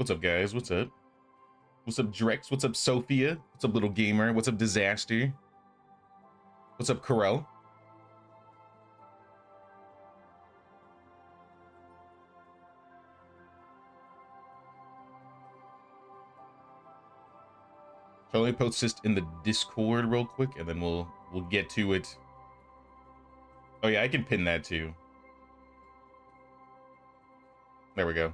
What's up, guys? What's up? What's up, Drex? What's up, Sophia? What's up, Little Gamer? What's up, Disaster? What's up, Carell? So let me post this in the Discord real quick, and then we'll get to it. Oh yeah, I can pin that too. There we go.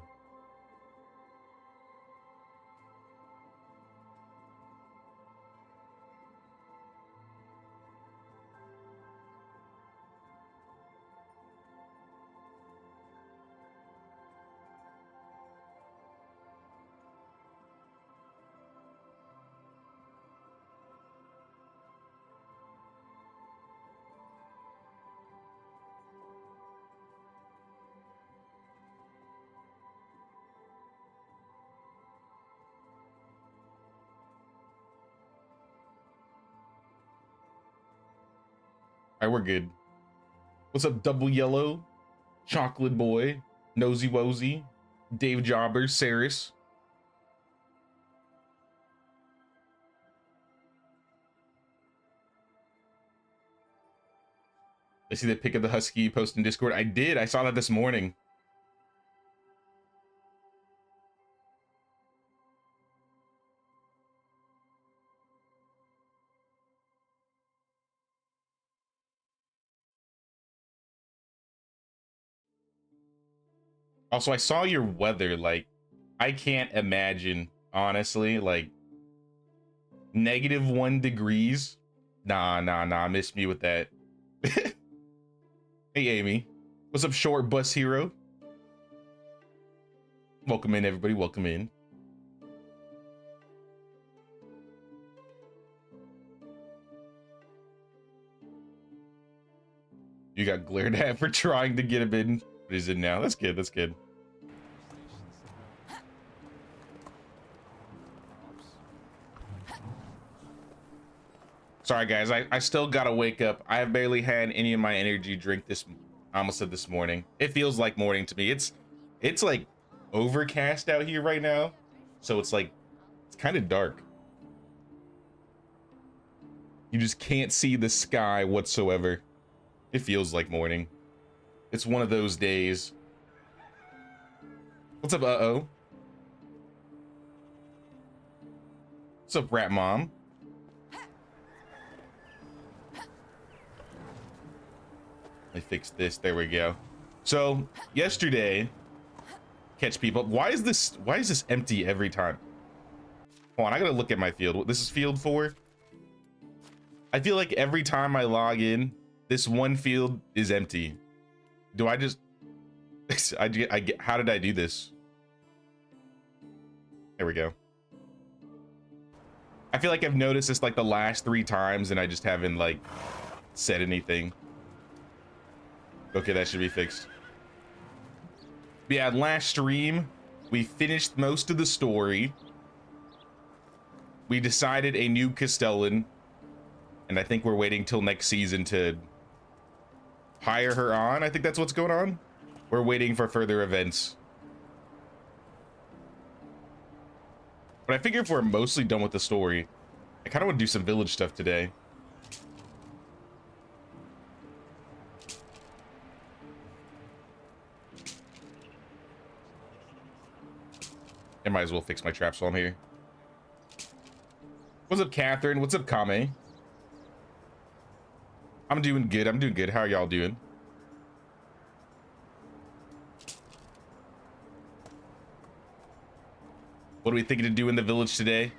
All right, we're good. What's up, Double Yellow, Chocolate Boy, Nosy Wosy, Dave Jobber, Saris? I see the pic of the husky you posted in Discord. I did. I saw that this morning. Also, I saw your weather. Like, I can't imagine, honestly, like -1 degrees. Nah. Miss me with that. Hey, Amy. What's up, Short Bus Hero? Welcome in, everybody. Welcome in. You got glared at for trying to get him in. But he's in now. That's good. That's good. Sorry, guys. I still gotta wake up. I have barely had any of my energy drink this. I almost said this morning. It feels like morning to me. It's like overcast out here right now, so it's like it's kind of dark. You just can't see the sky whatsoever. It feels like morning. It's one of those days. What's up, uh-oh? What's up, Rat Mom? Let me fix this. There we go. So yesterday, catch people. Why is this empty every time? Hold on, I gotta look at my field. This is field 4. I feel like every time I log in, this one field is empty. Do I just I get how did I do this? There we go. I feel like I've noticed this like the last 3 times and I just haven't like said anything. Okay, that should be fixed. But yeah, last stream we finished most of the story. We decided a new Castellan, and I think we're waiting till next season to hire her on. I think that's what's going on. We're waiting for further events. But I figure if we're mostly done with the story, I kind of want to do some village stuff today. I might as well fix my traps while I'm here. What's up, Catherine? What's up, Kame? I'm doing good. I'm doing good. How are y'all doing? What are we thinking to do in the village today?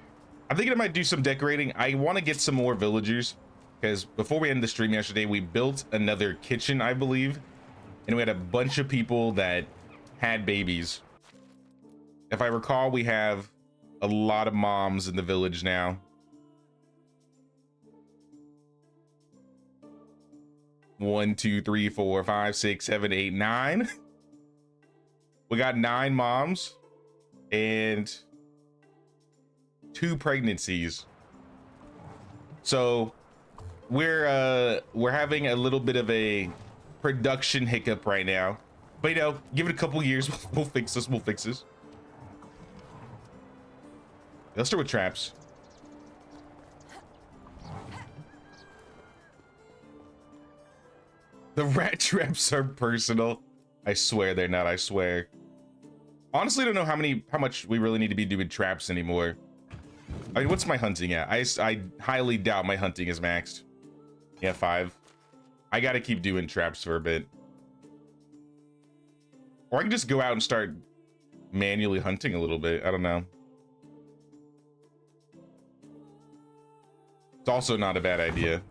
I'm thinking I might do some decorating. I want to get some more villagers because before we ended the stream yesterday, we built another kitchen, I believe, and we had a bunch of people that had babies. If I recall, we have a lot of moms in the village now. 1, 2, 3, 4, 5, 6, 7, 8, 9. We got 9 moms and 2 pregnancies. So we're having a little bit of a production hiccup right now. But you know, give it a couple years, we'll fix this. We'll fix this. Let's start with traps. The rat traps are personal. I swear they're not, I swear. Honestly, I don't know how much we really need to be doing traps anymore. I mean, what's my hunting at? I highly doubt my hunting is maxed. Yeah, 5. I gotta keep doing traps for a bit. Or I can just go out and start manually hunting a little bit. I don't know. It's also not a bad idea.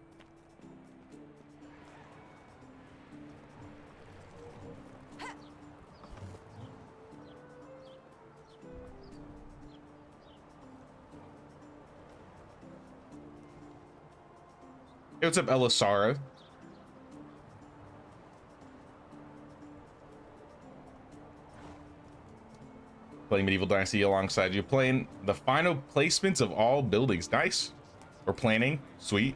Hey, what's up, Elisara? Playing Medieval Dynasty alongside you. Playing the final placements of all buildings. Nice. Or planning. Sweet.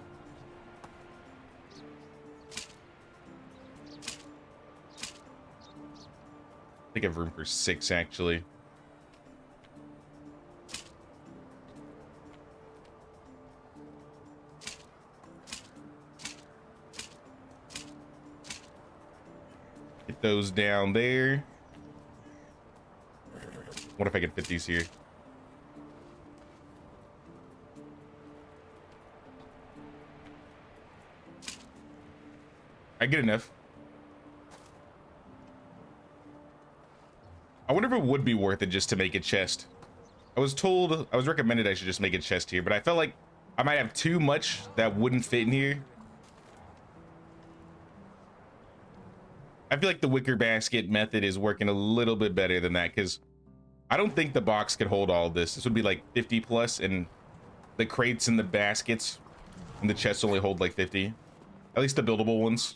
I think I have room for 6, actually. Get those down there. What if I can fit these here? I get enough. I wonder if it would be worth it just to make a chest. I was recommended I should just make a chest here, but I felt like I might have too much that wouldn't fit in here. I feel like the wicker basket method is working a little bit better than that, because I don't think the box could hold all of this. This would be like 50 plus, and the crates and the baskets and the chests only hold like 50. At least the buildable ones.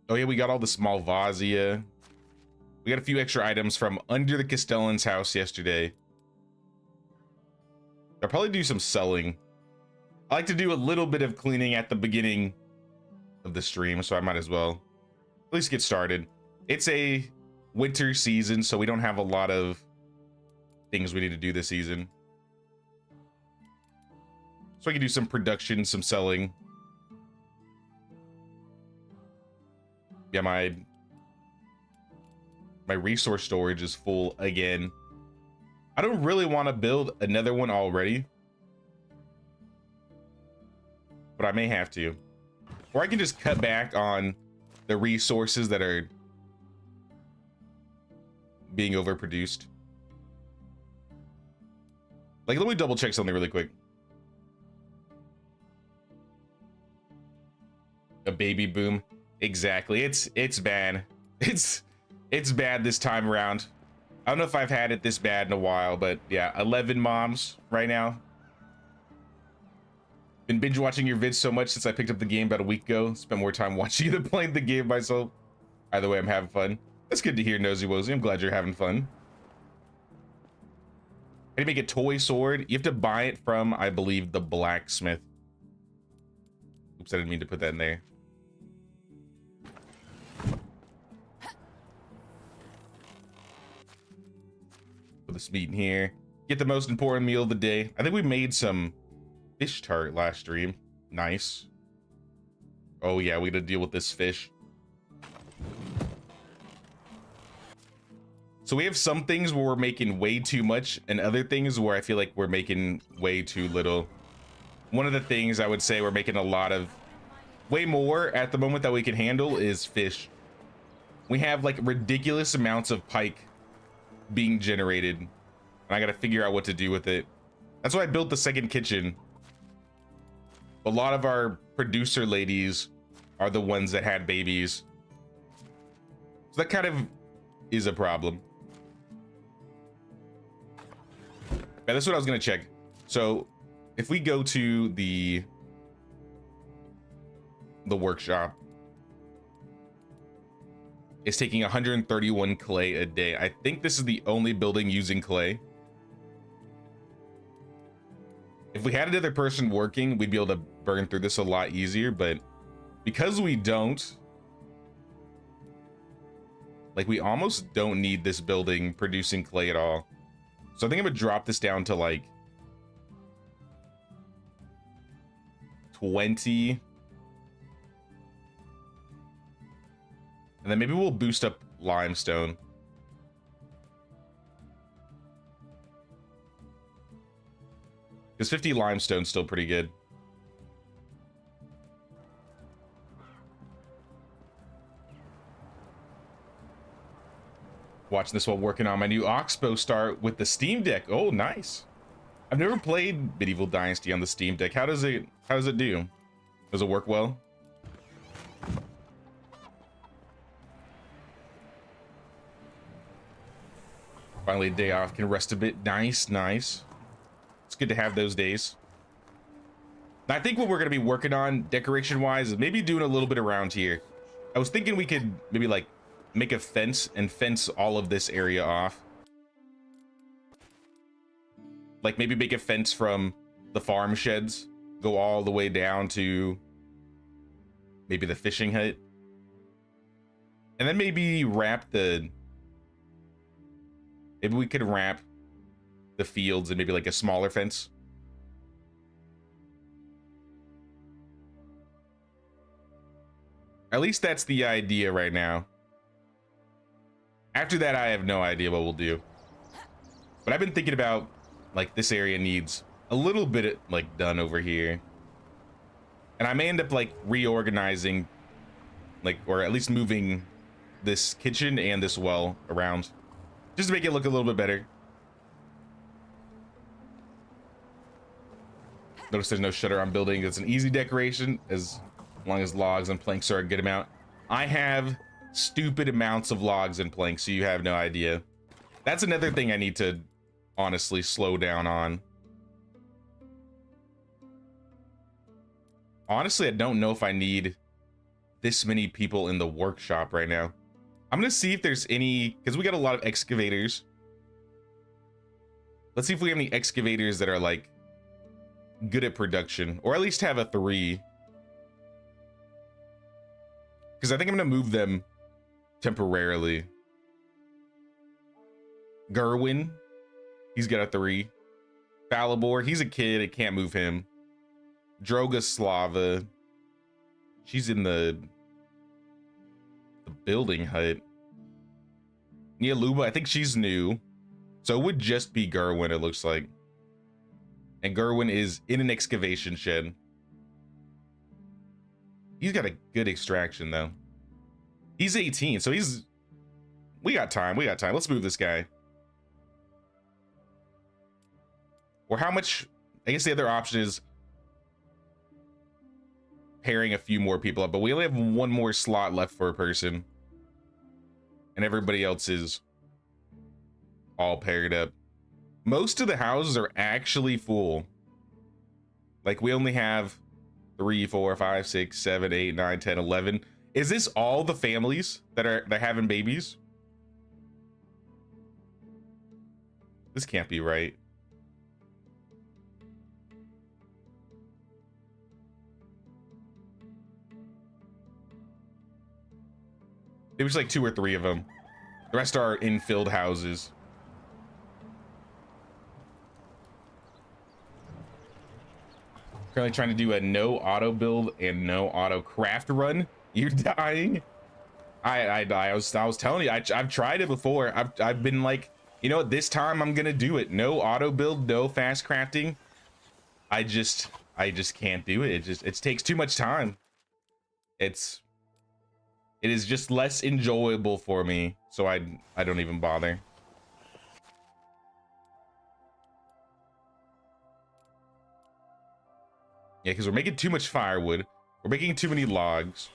Oh yeah, we got all the small Vazia. We got a few extra items from under the Castellan's house yesterday. I'll probably do some selling. I like to do a little bit of cleaning at the beginning of the stream, so I might as well at least get started. It's a winter season, so we don't have a lot of things we need to do this season. So I can do some production, some selling. Yeah, my resource storage is full again. I don't really want to build another one already, but I may have to. Or I can just cut back on the resources that are being overproduced. Like, let me double check something really quick. A baby boom. Exactly. It's bad. It's bad this time around. I don't know if I've had it this bad in a while, but yeah, 11 moms right now. Been binge watching your vids so much since I picked up the game about a week ago. Spent more time watching than playing the game myself. Either way, I'm having fun. That's good to hear, Nosy Wozy. I'm glad you're having fun. How do you make a toy sword? You have to buy it from, I believe, the blacksmith. Oops, I didn't mean to put that in there. Put this meat in here. Get the most important meal of the day. I think we made some fish tart last stream. Nice. Oh yeah, we gotta deal with this fish. So we have some things where we're making way too much, and other things where I feel like we're making way too little. One of the things I would say we're making a lot of, way more at the moment that we can handle, is fish. We have like ridiculous amounts of pike being generated, and I gotta figure out what to do with it. That's why I built the second kitchen. A lot of our producer ladies are the ones that had babies, so that kind of is a problem. Yeah, that's what I was gonna check. So if we go to the workshop, it's taking 131 clay a day. I think this is the only building using clay. If we had another person working, we'd be able to burn through this a lot easier, but because we don't, Like, we almost don't need this building producing clay at all. So I think I'm gonna drop this down to like 20. And then maybe we'll boost up limestone. Because 50 limestone's still pretty good. Watching this while working on my new Oxbow start with the Steam Deck. Oh, nice. I've never played Medieval Dynasty on the Steam Deck. How does it do? Does it work well? Finally a day off, can rest a bit. Nice, nice. It's good to have those days. I think what we're going to be working on decoration wise is maybe doing a little bit around here. I was thinking we could maybe like make a fence and fence all of this area off. Like maybe make a fence from the farm sheds, go all the way down to maybe the fishing hut. And then maybe maybe we could wrap the fields and maybe like a smaller fence. At least that's the idea right now. After that, I have no idea what we'll do. But I've been thinking about, like, this area needs a little bit, like, done over here. And I may end up, like, reorganizing, like, or at least moving this kitchen and this well around. Just to make it look a little bit better. Notice there's no shutter on building. It's an easy decoration as long as logs and planks are a good amount. I have stupid amounts of logs and planks, so you have no idea. That's another thing I need to honestly slow down on. Honestly, I don't know if I need this many people in the workshop right now. I'm gonna see if there's any, because we got a lot of excavators. Let's see if we have any excavators that are like good at production, or at least have a 3. Because I think I'm gonna move them temporarily. Gerwin, he's got a 3. Falibor, he's a kid, I can't move him. Drogoslava, she's in the building hut. Nialuba, I think she's new, so it would just be Gerwin, it looks like. And Gerwin is in an excavation shed. He's got a good extraction though. He's 18, so we got time, Let's move this guy. Or how much, I guess the other option is pairing a few more people up, but we only have one more slot left for a person. And everybody else is all paired up. Most of the houses are actually full. Like we only have 3, 4, 5, 6, 7, 8, 9, 10, 11. Is this all the families that are having babies? This can't be right. It was like 2 or 3 of them. The rest are infilled houses. Currently trying to do a no auto build and no auto craft run. You're dying. I was telling you, I've tried it before. I've been like, you know what, this time I'm gonna do it. No auto build, no fast crafting. I just can't do it. It takes too much time. It is just less enjoyable for me, so I don't even bother. Yeah, because we're making too much firewood. We're making too many logs.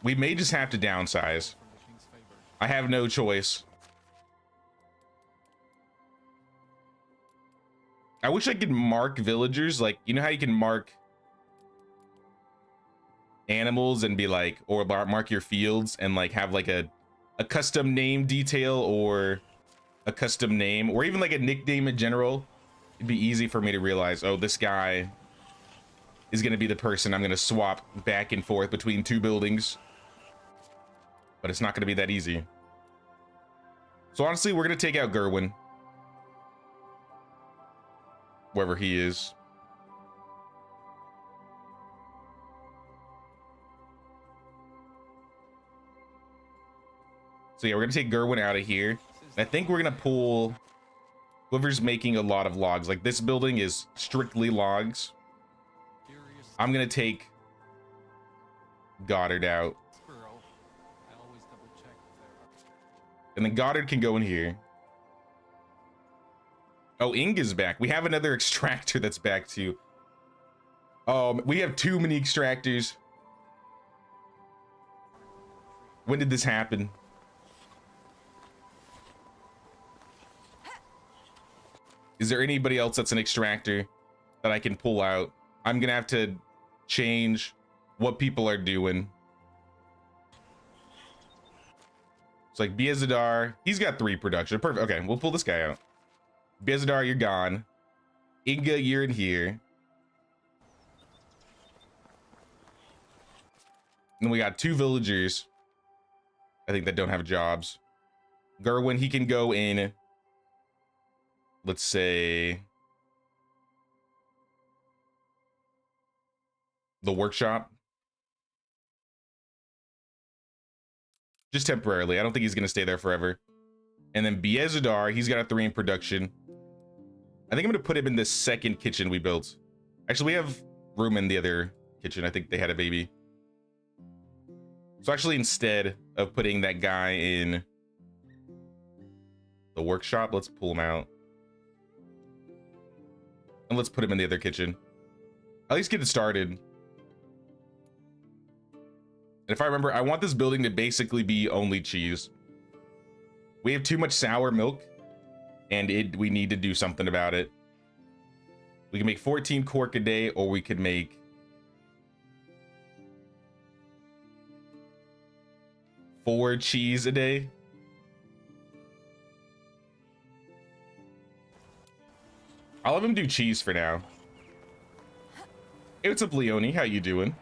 We may just have to downsize. I have no choice. I wish I could mark villagers, like, you know how you can mark animals and be like, or mark your fields and like have like a custom name detail or a custom name or even like a nickname in general. It'd be easy for me to realize, oh, this guy is going to be the person I'm going to swap back and forth between 2 buildings. but it's not going to be that easy. So honestly, we're going to take out Gerwin, wherever he is. So yeah, we're gonna take Gerwin out of here. And I think we're gonna pull whoever's making a lot of logs. Like this building is strictly logs. I'm gonna take Goddard out. And then Goddard can go in here. Oh, Ing is back. We have another extractor that's back too. We have too many extractors. When did this happen? Is there anybody else that's an extractor that I can pull out? I'm gonna have to change what people are doing. It's like Biezadar, he's got 3 production. Perfect. Okay, we'll pull this guy out. Biezadar, you're gone. Inga, you're in here. And we got 2 villagers, I think, that don't have jobs. Gerwin, he can go in, let's say, the workshop. Just temporarily. I don't think he's going to stay there forever. And then Biezadar, he's got a 3 in production. I think I'm going to put him in the second kitchen we built. Actually, we have room in the other kitchen. I think they had a baby. So actually, instead of putting that guy in the workshop, let's pull him out. And let's put him in the other kitchen. At least get it started. And if I remember, I want this building to basically be only cheese. We have too much sour milk, and we need to do something about it. We can make 14 cork a day, or we could make 4 cheese a day. I'll have him do cheese for now. Hey, what's up, Leonie? How you doing?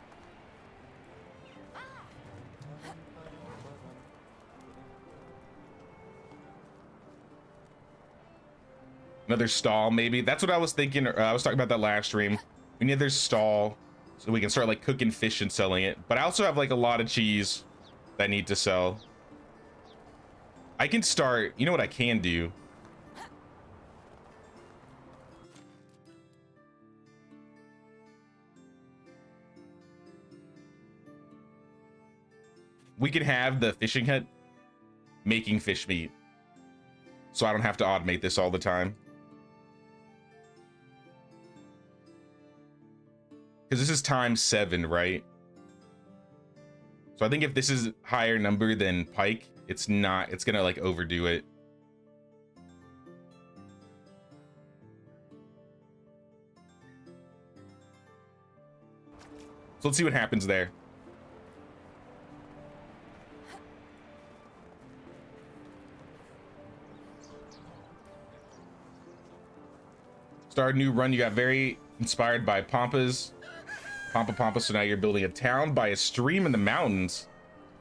Another stall, maybe. That's what I was thinking. I was talking about that last stream. We need another stall so we can start like cooking fish and selling it. But I also have like a lot of cheese that I need to sell. I can start, you know what I can do? We can have the fishing hut making fish meat, so I don't have to automate this all the time. Because this is times 7, right? So I think if this is higher number than pike, it's not, it's gonna like overdo it. So let's see what happens there. Start a new run. You got very inspired by Pampas. Pampa. So now you're building a town by a stream in the mountains.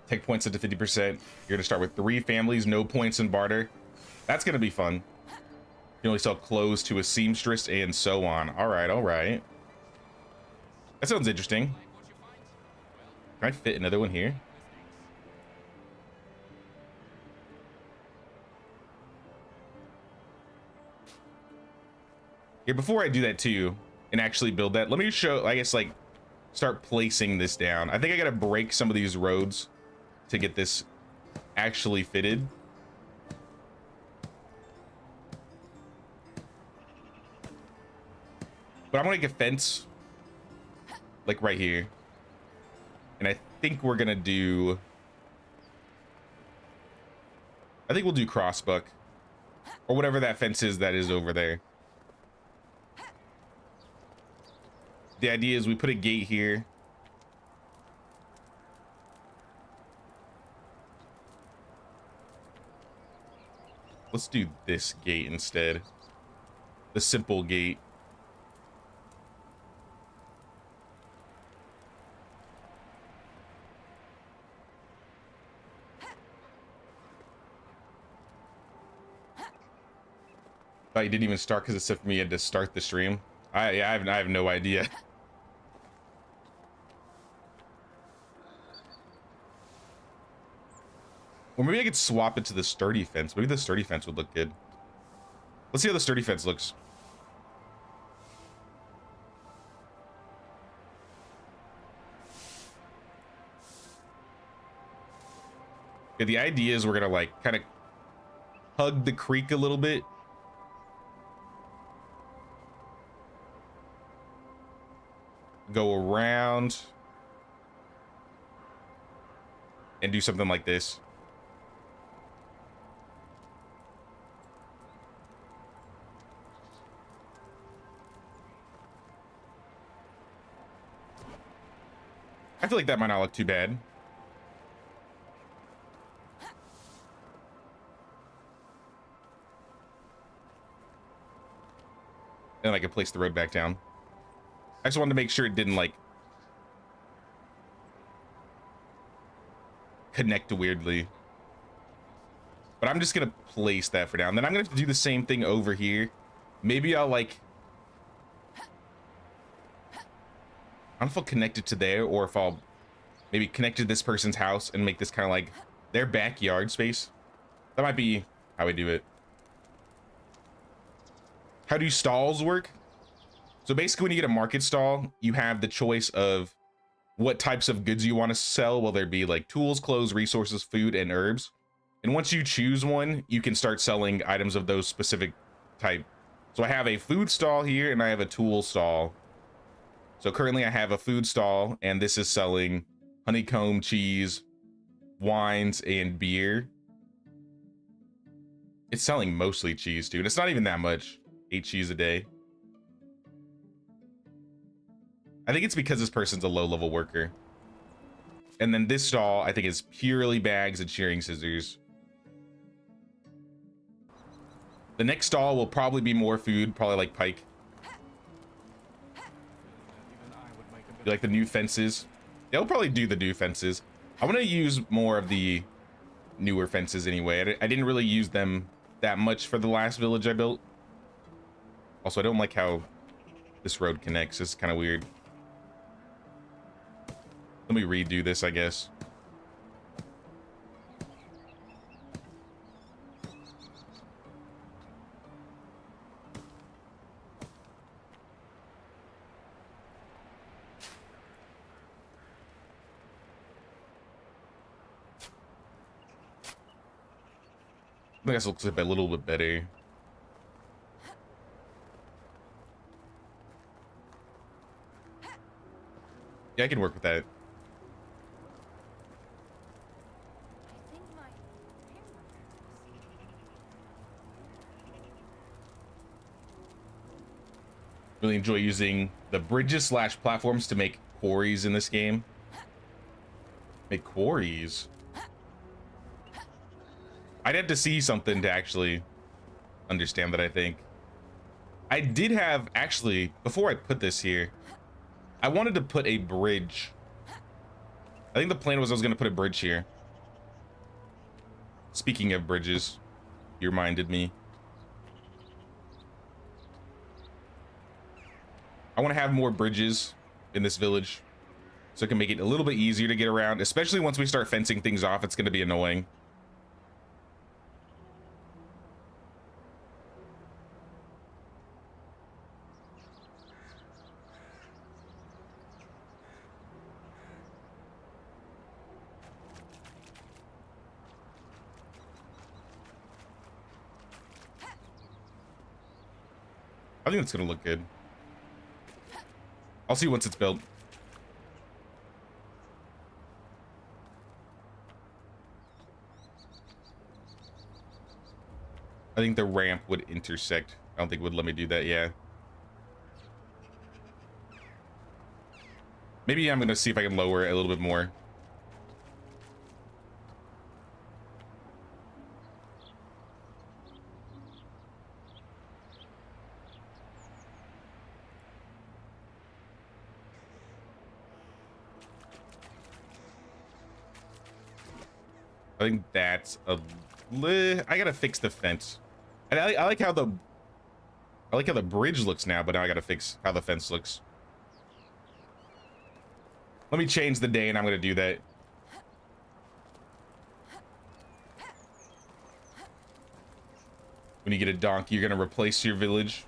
Take points up to 50%. You're gonna start with 3 families, no points in barter. That's gonna be fun. You can only sell clothes to a seamstress and so on. All right, all right. That sounds interesting. Can I fit another one here? Here, before I do that too, and actually build that, let me show, I guess, like, start placing this down. I think I gotta break some of these roads to get this actually fitted. But I'm gonna make a fence, like right here. And I think we're gonna do, I think we'll do crossbuck, or whatever that fence is that is over there. The idea is we put a gate here. Let's do this gate instead. The simple gate. Oh, you didn't even start because it said for me you had to start the stream. Yeah, I have no idea. Or maybe I could swap it to the sturdy fence. Maybe the sturdy fence would look good. Let's see how the sturdy fence looks. Yeah, the idea is we're gonna like kind of hug the creek a little bit. Go around and do something like this. I feel like that might not look too bad. And I can place the road back down. I just wanted to make sure it didn't like connect weirdly. But I'm just gonna place that for now. And then I'm gonna have to do the same thing over here. Maybe I'll like, I don't know if I'll connect it to there or if I'll maybe connect to this person's house and make this kind of like their backyard space. That might be how we do it. How do stalls work? So basically when you get a market stall, you have the choice of what types of goods you want to sell. Will there be like tools, clothes, resources, food, and herbs? And once you choose one, you can start selling items of those specific type. So I have a food stall here and I have a tool stall. So currently I have a food stall and this is selling honeycomb cheese, wines, and beer. It's selling mostly cheese, dude. It's not even that much. 8 cheese a day. I think it's because this person's a low-level worker. And then this stall, I think, is purely bags and shearing scissors. The next stall will probably be more food, probably like pike. You like the new fences? They'll probably do the new fences. I want to use more of the newer fences anyway. I didn't really use them that much for the last village I built. Also, I don't like how this road connects. It's kind of weird. Let me redo this, I guess. I guess it looks a little bit better. Yeah, I can work with that. Really enjoy using the bridges slash platforms to make quarries in this game. Make quarries? I'd have to see something to actually understand that, I think. I did have, actually, before I put this here, I wanted to put a bridge. I think the plan was I was going to put a bridge here. Speaking of bridges, you reminded me. I want to have more bridges in this village so it can make it a little bit easier to get around, especially once we start fencing things off. It's going to be annoying. I think it's going to look good. I'll see once it's built. I think the ramp would intersect. I don't think it would let me do that, yeah. Maybe I'm going to see if I can lower it a little bit more. I think that's a I gotta fix the fence. And I like how the I like how the bridge looks now, but now I gotta fix how the fence looks. Let me change the day and I'm gonna do that. When you get a donkey, you're gonna replace your village.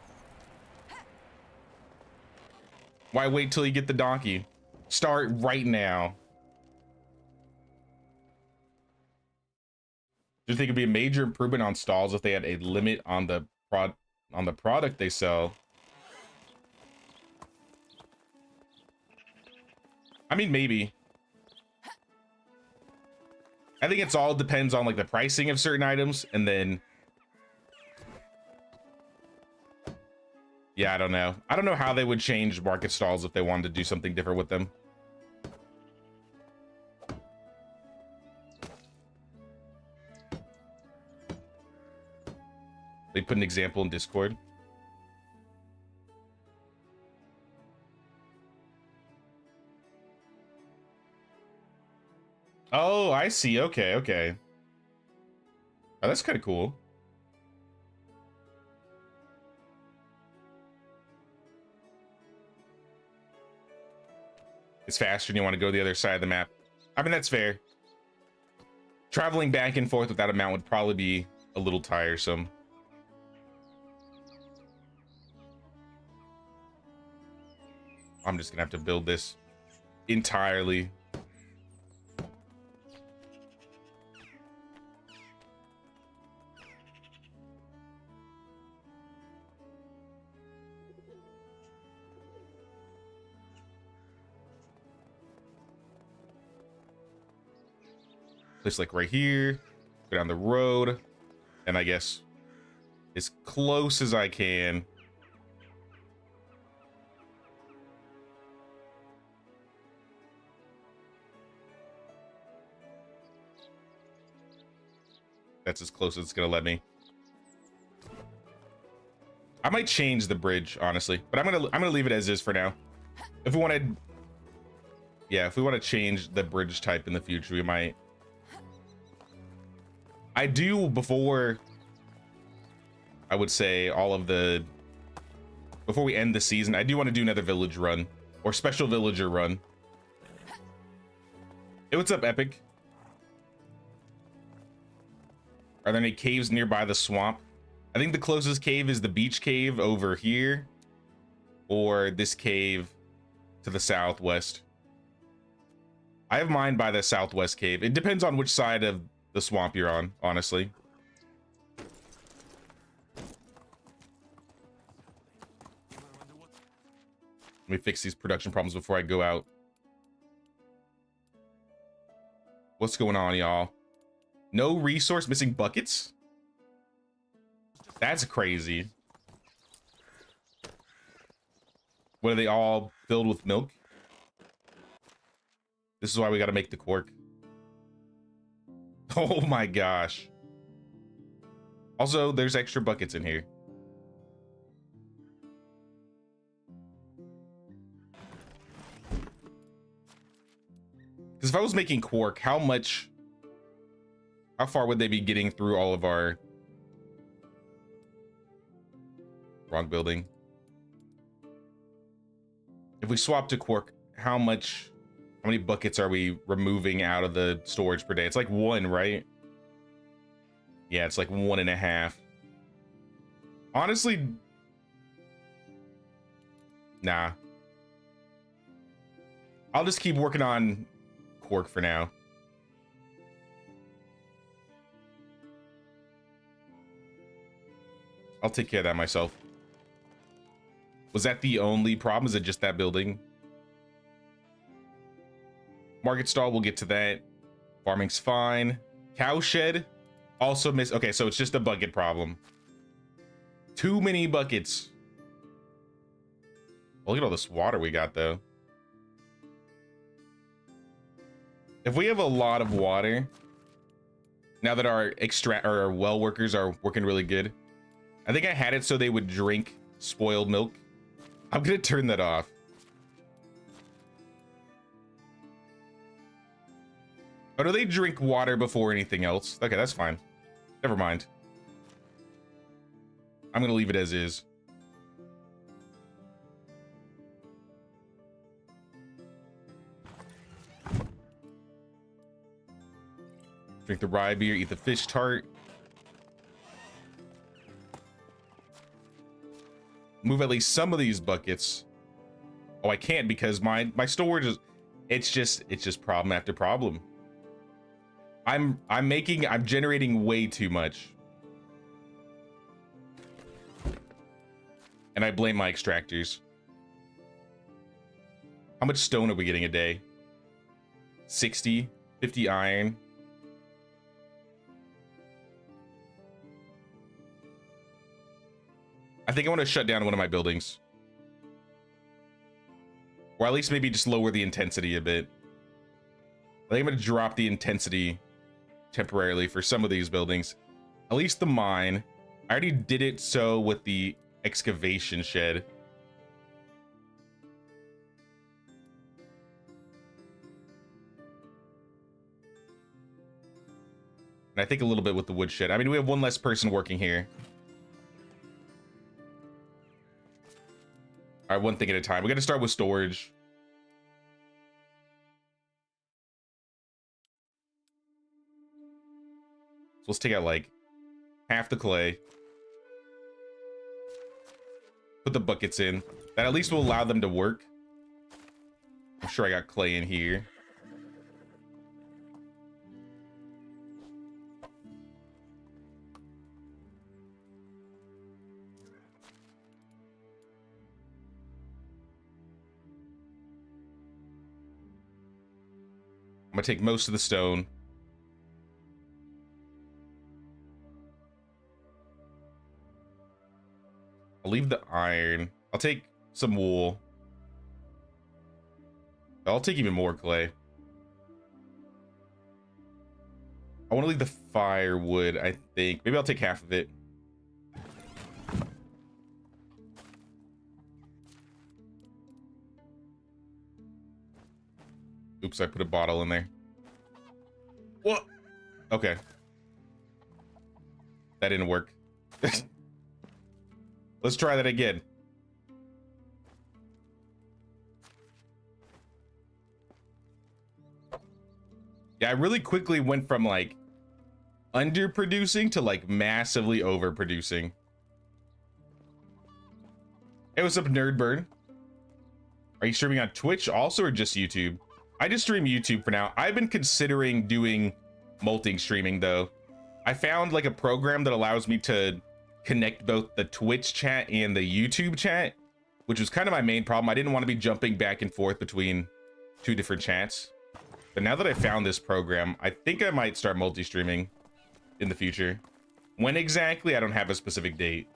Why wait till you get the donkey? Start right now. Do you think it'd be a major improvement on stalls if they had a limit on the product they sell? I mean, maybe. I think it's all depends on like the pricing of certain items, and then yeah, I don't know. I don't know how they would change market stalls if they wanted to do something different with them. They put an example in Discord. Oh, I see. Okay, okay. Oh, that's kind of cool. It's faster and you want to go to the other side of the map. I mean, that's fair. Traveling back and forth with that amount would probably be a little tiresome. I'm just gonna have to build this entirely. Place like right here, go down the road, and I guess as close as I can. That's as close as it's gonna let me. I might change the bridge, honestly, but I'm gonna leave it as is for now. If we want to, yeah, if we want to change the bridge type in the future, we might. I do before, I would say all of the, before we end the season, I do want to do another village run or special villager run. Hey, what's up, Epic? Are there any caves nearby the swamp? I think the closest cave is the beach cave over here, or this cave to the southwest. I have mine by the southwest cave. It depends on which side of the swamp you're on, honestly. Let me fix these production problems before I go out. What's going on, y'all? No resource, missing buckets? That's crazy. What, are they all filled with milk? This is why we gotta make the cork. Oh my gosh. Also, there's extra buckets in here. Because if I was making quark, how far would they be getting through all of our... Wrong building. If we swap to quark, how many buckets are we removing out of the storage per day? It's like 1, right? Yeah, it's like 1.5. Honestly, nah. I'll just keep working on quark for now. I'll take care of that myself. Was that the only problem? Is it just that building? Market stall, we'll get to that. Farming's fine. Cowshed, also miss. Okay, so it's just a bucket problem. Too many buckets. Look at all this water we got, though. If we have a lot of water, now that our well workers are working really good, I think I had it so they would drink spoiled milk. I'm gonna turn that off. Oh, do they drink water before anything else? Okay, that's fine. Never mind. I'm gonna leave it as is. Drink the rye beer, eat the fish tart. Move at least some of these buckets. Oh, I can't because my storage is, it's just problem after problem. I'm generating way too much. And I blame my extractors. How much stone are we getting a day? 60, 50 iron. I think I want to shut down one of my buildings. Or at least maybe just lower the intensity a bit. I think I'm going to drop the intensity temporarily for some of these buildings. At least the mine. I already did it so with the excavation shed. And I think a little bit with the wood shed. I mean, we have one less person working here. All right, one thing at a time. We got to start with storage. So let's take out like half the clay. Put the buckets in. That at least will allow them to work. I'm sure I got clay in here. I'm gonna take most of the stone. I'll leave the iron. I'll take some wool. I'll take even more clay. I want to leave the firewood, I think. Maybe I'll take half of it. Oops, I put a bottle in there. What? Okay. That didn't work. Let's try that again. Yeah, I really quickly went from like underproducing to like massively overproducing. Hey, what's up, Nerdbird? Are you streaming on Twitch also or just YouTube? I just stream YouTube for now. I've been considering doing multi-streaming though. I found like a program that allows me to connect both the Twitch chat and the YouTube chat, which was kind of my main problem. I didn't want to be jumping back and forth between two different chats. But now that I found this program, I think I might start multi-streaming in the future. When exactly, I don't have a specific date.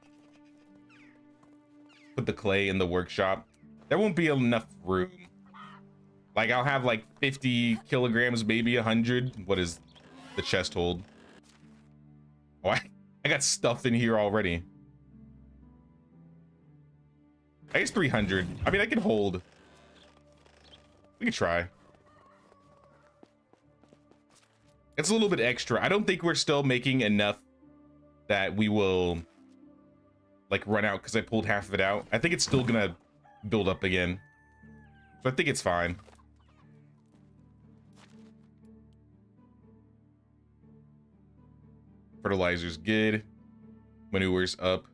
Put the clay in the workshop. There won't be enough room. Like, I'll have like 50 kilograms, maybe 100. What is the chest hold? Oh, I got stuff in here already. I guess 300. I mean, I can hold. We can try. It's a little bit extra. I don't think we're still making enough that we will like run out because I pulled half of it out. I think it's still gonna build up again. So I think it's fine. Fertilizer's good. Manure's up.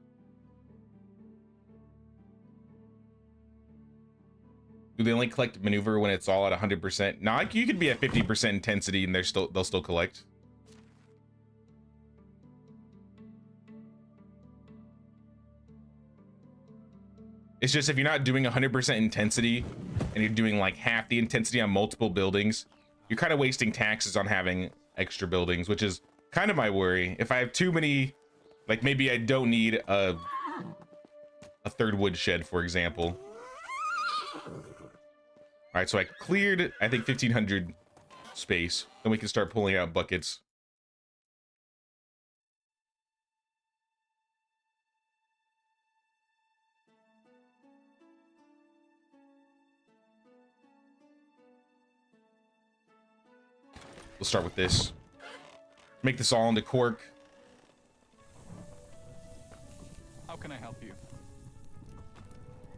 Do they only collect maneuver when it's all at 100%? No, you could be at 50% intensity and they'll still collect. It's just if you're not doing 100% intensity and you're doing like half the intensity on multiple buildings, you're kind of wasting taxes on having extra buildings, which is kind of my worry. If I have too many, like maybe I don't need a third wood shed, for example. All right, so I cleared, I think 1,500 space. Then we can start pulling out buckets. We'll start with this. Make this all into cork. How can I help you?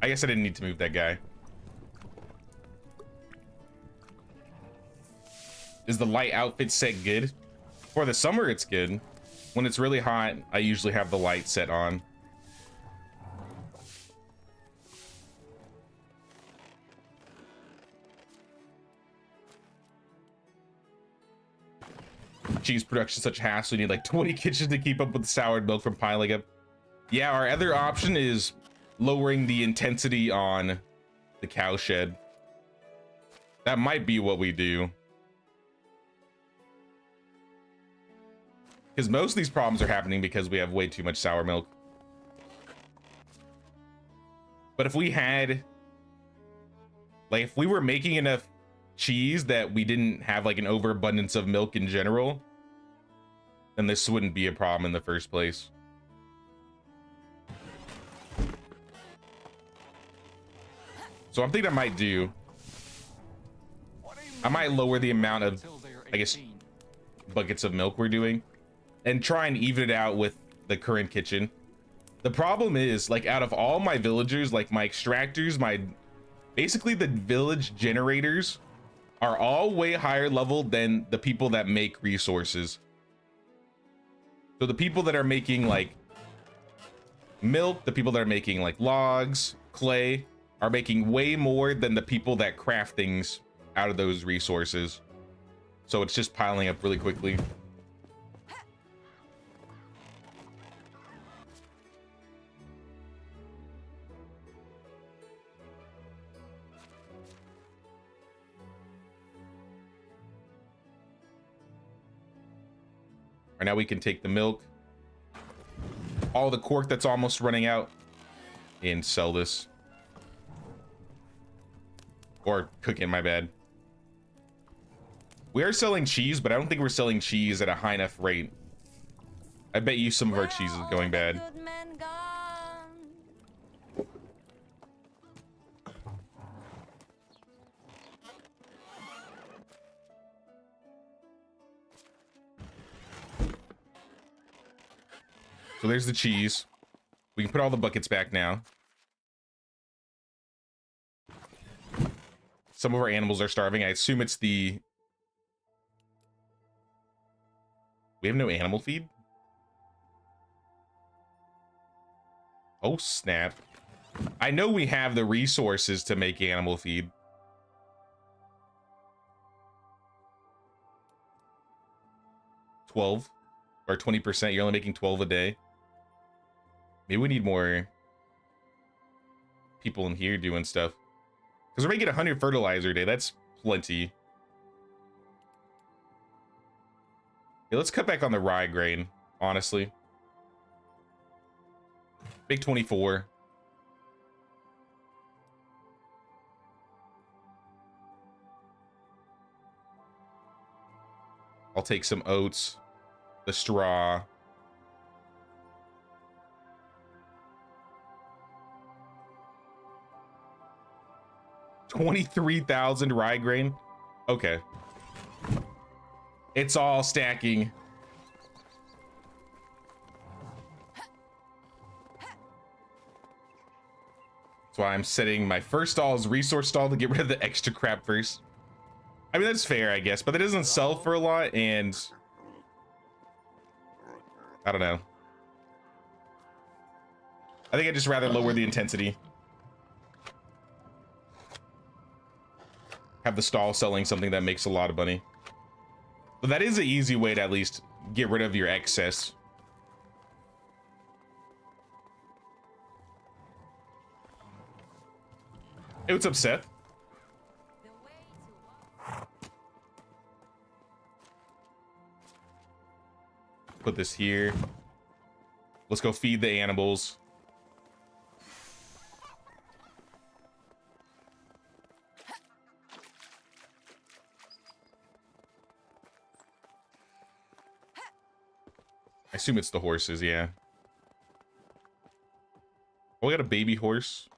I guess I didn't need to move that guy. Is the light outfit set good? For the summer, it's good. When it's really hot, I usually have the light set on. Cheese production is such a hassle. You need like 20 kitchens to keep up with the soured milk from piling up. Yeah, our other option is lowering the intensity on the cow shed. That might be what we do. Because most of these problems are happening because we have way too much sour milk. But if we had, like, if we were making enough cheese that we didn't have like an overabundance of milk in general, then this wouldn't be a problem in the first place. So I'm thinking I might lower the amount of, I guess, buckets of milk we're doing and try and even it out with the current kitchen. The problem is, like, out of all my villagers, like my extractors, basically the village generators are all way higher level than the people that make resources. So the people that are making like milk, the people that are making like logs, clay, are making way more than the people that craft things out of those resources. So it's just piling up really quickly. Right now we can take the milk, all the cork that's almost running out, and sell this. Or cook it, my bad. We are selling cheese, but I don't think we're selling cheese at a high enough rate. I bet you some of our cheese is going bad. So there's the cheese. We can put all the buckets back now. Some of our animals are starving. I assume it's the... We have no animal feed? Oh, snap. I know we have the resources to make animal feed. $12 or 20%. You're only making 12 a day. Maybe we need more people in here doing stuff. Because we're making 100 fertilizer a day. That's plenty. Yeah, let's cut back on the rye grain, honestly. Big 24. I'll take some oats, the straw. 23,000 rye grain. Okay. It's all stacking. That's why I'm setting my first stall as resource stall to get rid of the extra crap first. I mean, that's fair, I guess, but it doesn't sell for a lot, and I don't know. I think I'd just rather lower the intensity. Have the stall selling something that makes a lot of money. But that is an easy way to at least get rid of your excess. Hey, what's up, Seth? Put this here. Let's go feed the animals. I assume it's the horses, yeah. Oh, we got a baby horse.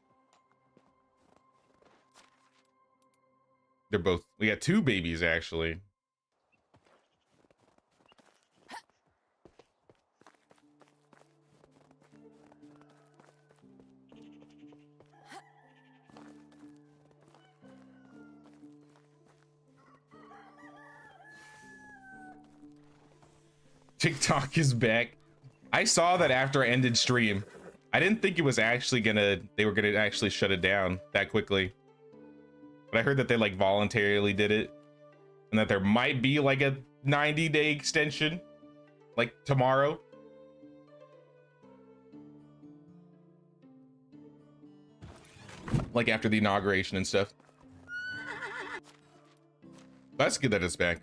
They're both, we got two babies actually. TikTok is back. I saw that after I ended stream. I didn't think it was actually they were gonna actually shut it down that quickly. But I heard that they like voluntarily did it, and that there might be like a 90-day extension, like tomorrow. Like after the inauguration and stuff. That's good that it's back.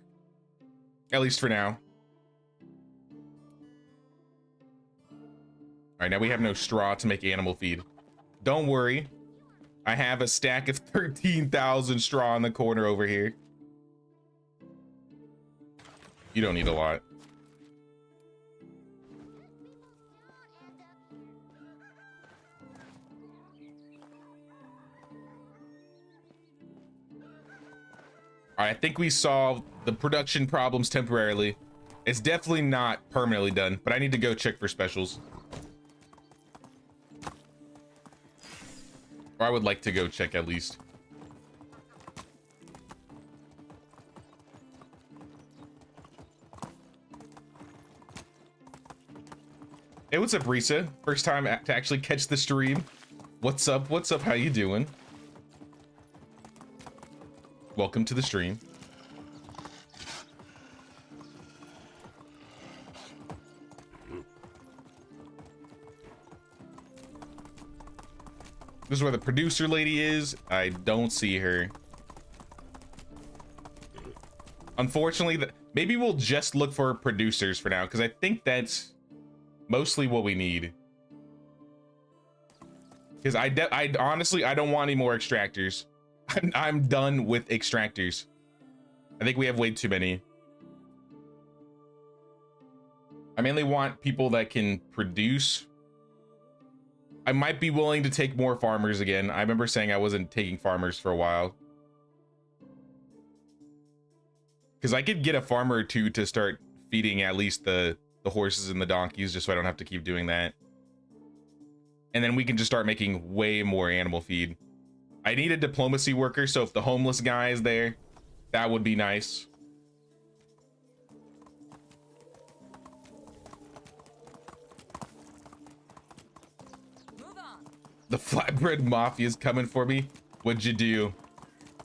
At least for now. All right, now we have no straw to make animal feed. Don't worry. I have a stack of 13,000 straw in the corner over here. You don't need a lot. All right, I think we solved the production problems temporarily. It's definitely not permanently done, but I need to go check for specials. Or I would like to go check at least. Hey, what's up, Risa? First time to actually catch the stream. What's up? What's up? How you doing? Welcome to the stream. This is where the producer lady is. I don't see her. Unfortunately, maybe we'll just look for producers for now, because I think that's mostly what we need. Because I honestly, I don't want any more extractors. I'm done with extractors. I think we have way too many. I mainly want people that can produce. I might be willing to take more farmers again. I remember saying I wasn't taking farmers for a while. Because I could get a farmer or two to start feeding at least the horses and the donkeys, just so I don't have to keep doing that. And then we can just start making way more animal feed. I need a diplomacy worker, so if the homeless guy is there, that would be nice. Move on. The flatbread mafia is coming for me. What'd you do?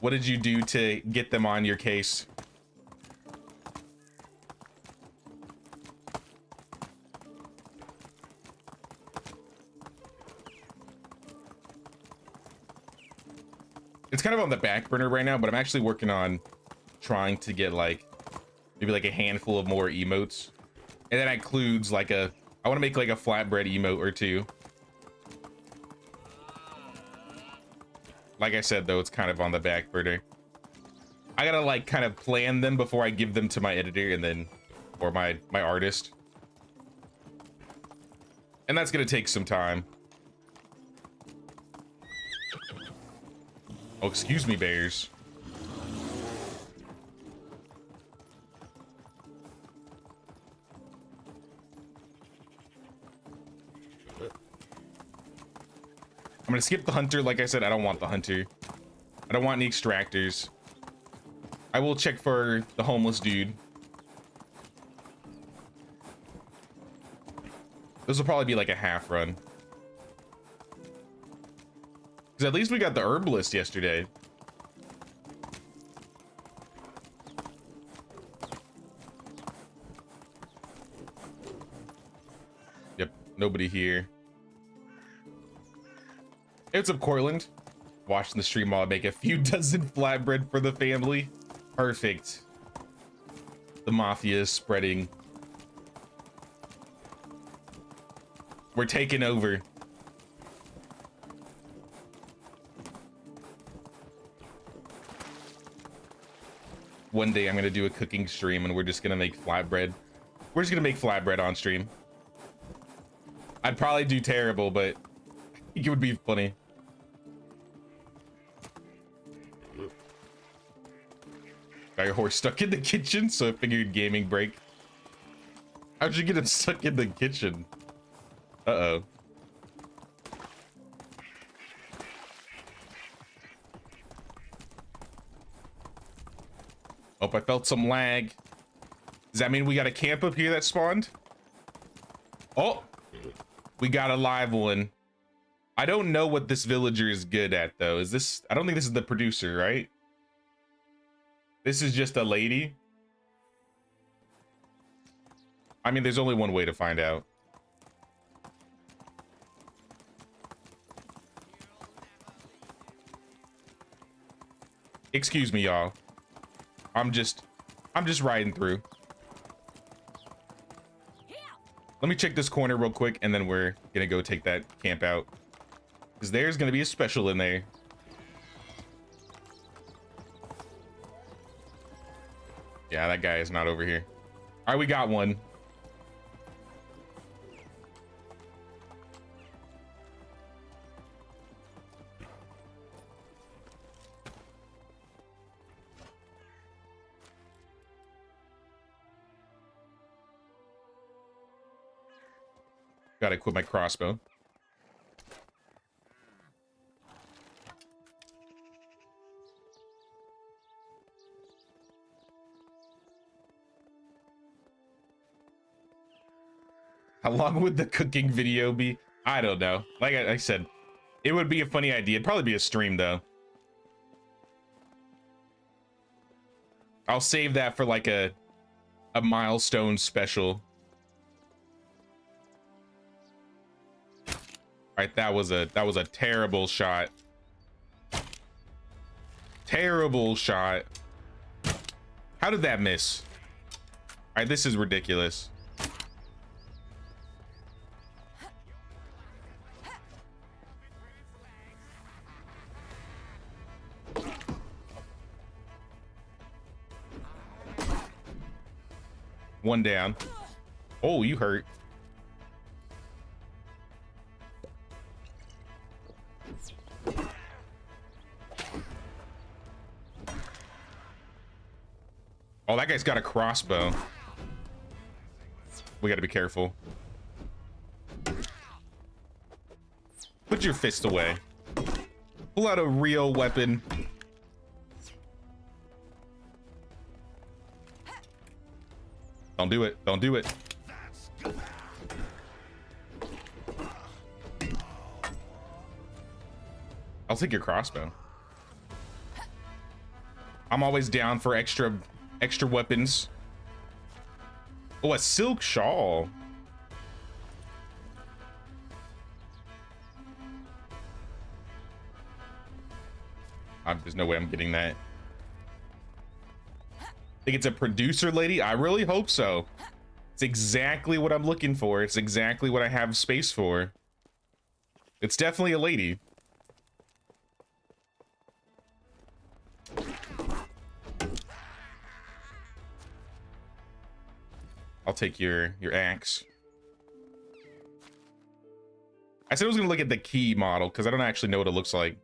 What did you do to get them on your case? It's kind of on the back burner right now, but I'm actually working on trying to get like maybe like a handful of more emotes. And that includes like I want to make like a flatbread emote or two. Like I said, though, it's kind of on the back burner. I gotta like kind of plan them before I give them to my editor and then, or my artist. And that's gonna take some time. Oh, excuse me, bears. I'm gonna skip the hunter. Like I said, I don't want the hunter. I don't want any extractors. I will check for the homeless dude. This will probably be like a half run. Because at least we got the herbalist yesterday. Yep, nobody here. Hey, what's up, Cortland? Watching the stream while I make a few dozen flatbread for the family. Perfect. The mafia is spreading. We're taking over. One day I'm gonna do a cooking stream and we're just gonna make flatbread. We're just gonna make flatbread on stream. I'd probably do terrible, but I think it would be funny. Got your horse stuck in the kitchen, so I figured gaming break. How'd you get him stuck in the kitchen? Uh-oh. Oh, I felt some lag. Does that mean we got a camp up here that spawned? Oh, we got a live one. I don't know what this villager is good at though. Is this, I don't think this is the producer, right? This is just a lady. I mean, there's only one way to find out. Excuse me, y'all. I'm just riding through. Let me check this corner real quick, and then we're gonna go take that camp out. Because there's gonna be a special in there. Yeah, that guy is not over here. All right, we got one. Gotta equip my crossbow. How long would the cooking video be? I don't know. Like I said, it would be a funny idea. It'd probably be a stream though. I'll save that for like a milestone special. All right, that was a terrible shot. Terrible shot. How did that miss? All right, this is ridiculous. One down. Oh, you hurt. Oh, that guy's got a crossbow. We gotta be careful. Put your fist away. Pull out a real weapon. Don't do it. Don't do it. I'll take your crossbow. I'm always down for extra weapons. Oh, a silk shawl. There's no way I'm getting that. Think it's a producer lady? I really hope so. It's exactly what I'm looking for. It's exactly what I have space for. It's definitely a lady. I'll take your axe. I said I was gonna look at the key model because I don't actually know what it looks like.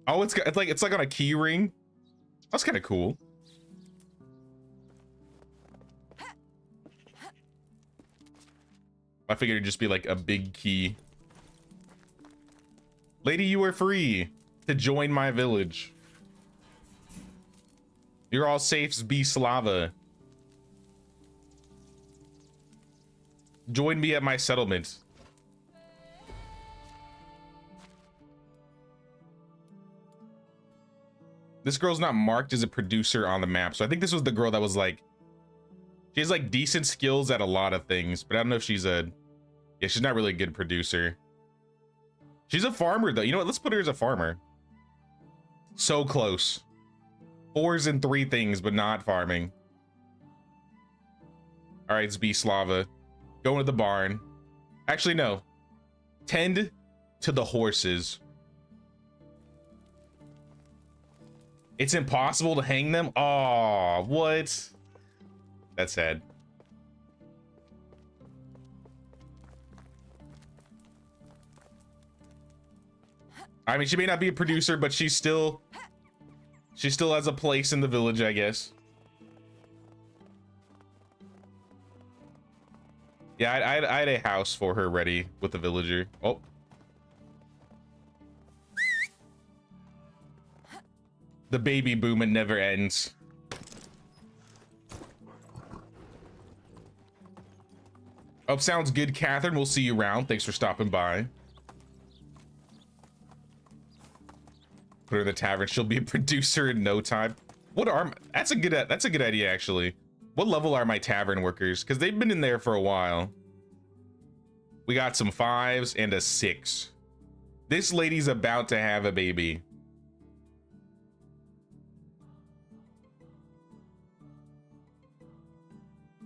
Oh, it's like on a key ring. That's kind of cool. I figured it'd just be like a big key. Lady, you are free to join my village. You're all safe, be Slava. Join me at my settlement. This girl's not marked as a producer on the map, so I think this was the girl that was like, she has like decent skills at a lot of things, but I don't know if she's yeah, she's not really a good producer. She's a farmer though. You know what? Let's put her as a farmer. So close. 4s and 3 things, but not farming. All right, it's B Slava. Going to the barn. Actually, no. Tend to the horses. It's impossible to hang them? Oh, what? That's sad. I mean, she may not be a producer, but she still has a place in the village, I guess. Yeah, I had a house for her ready with the villager. Oh. The baby boom, it never ends. Oh, sounds good, Catherine. We'll see you around. Thanks for stopping by. Put her in the tavern. She'll be a producer in no time. What are... That's a good idea, actually. What level are my tavern workers? Because they've been in there for a while. We got some 5s and a 6. This lady's about to have a baby.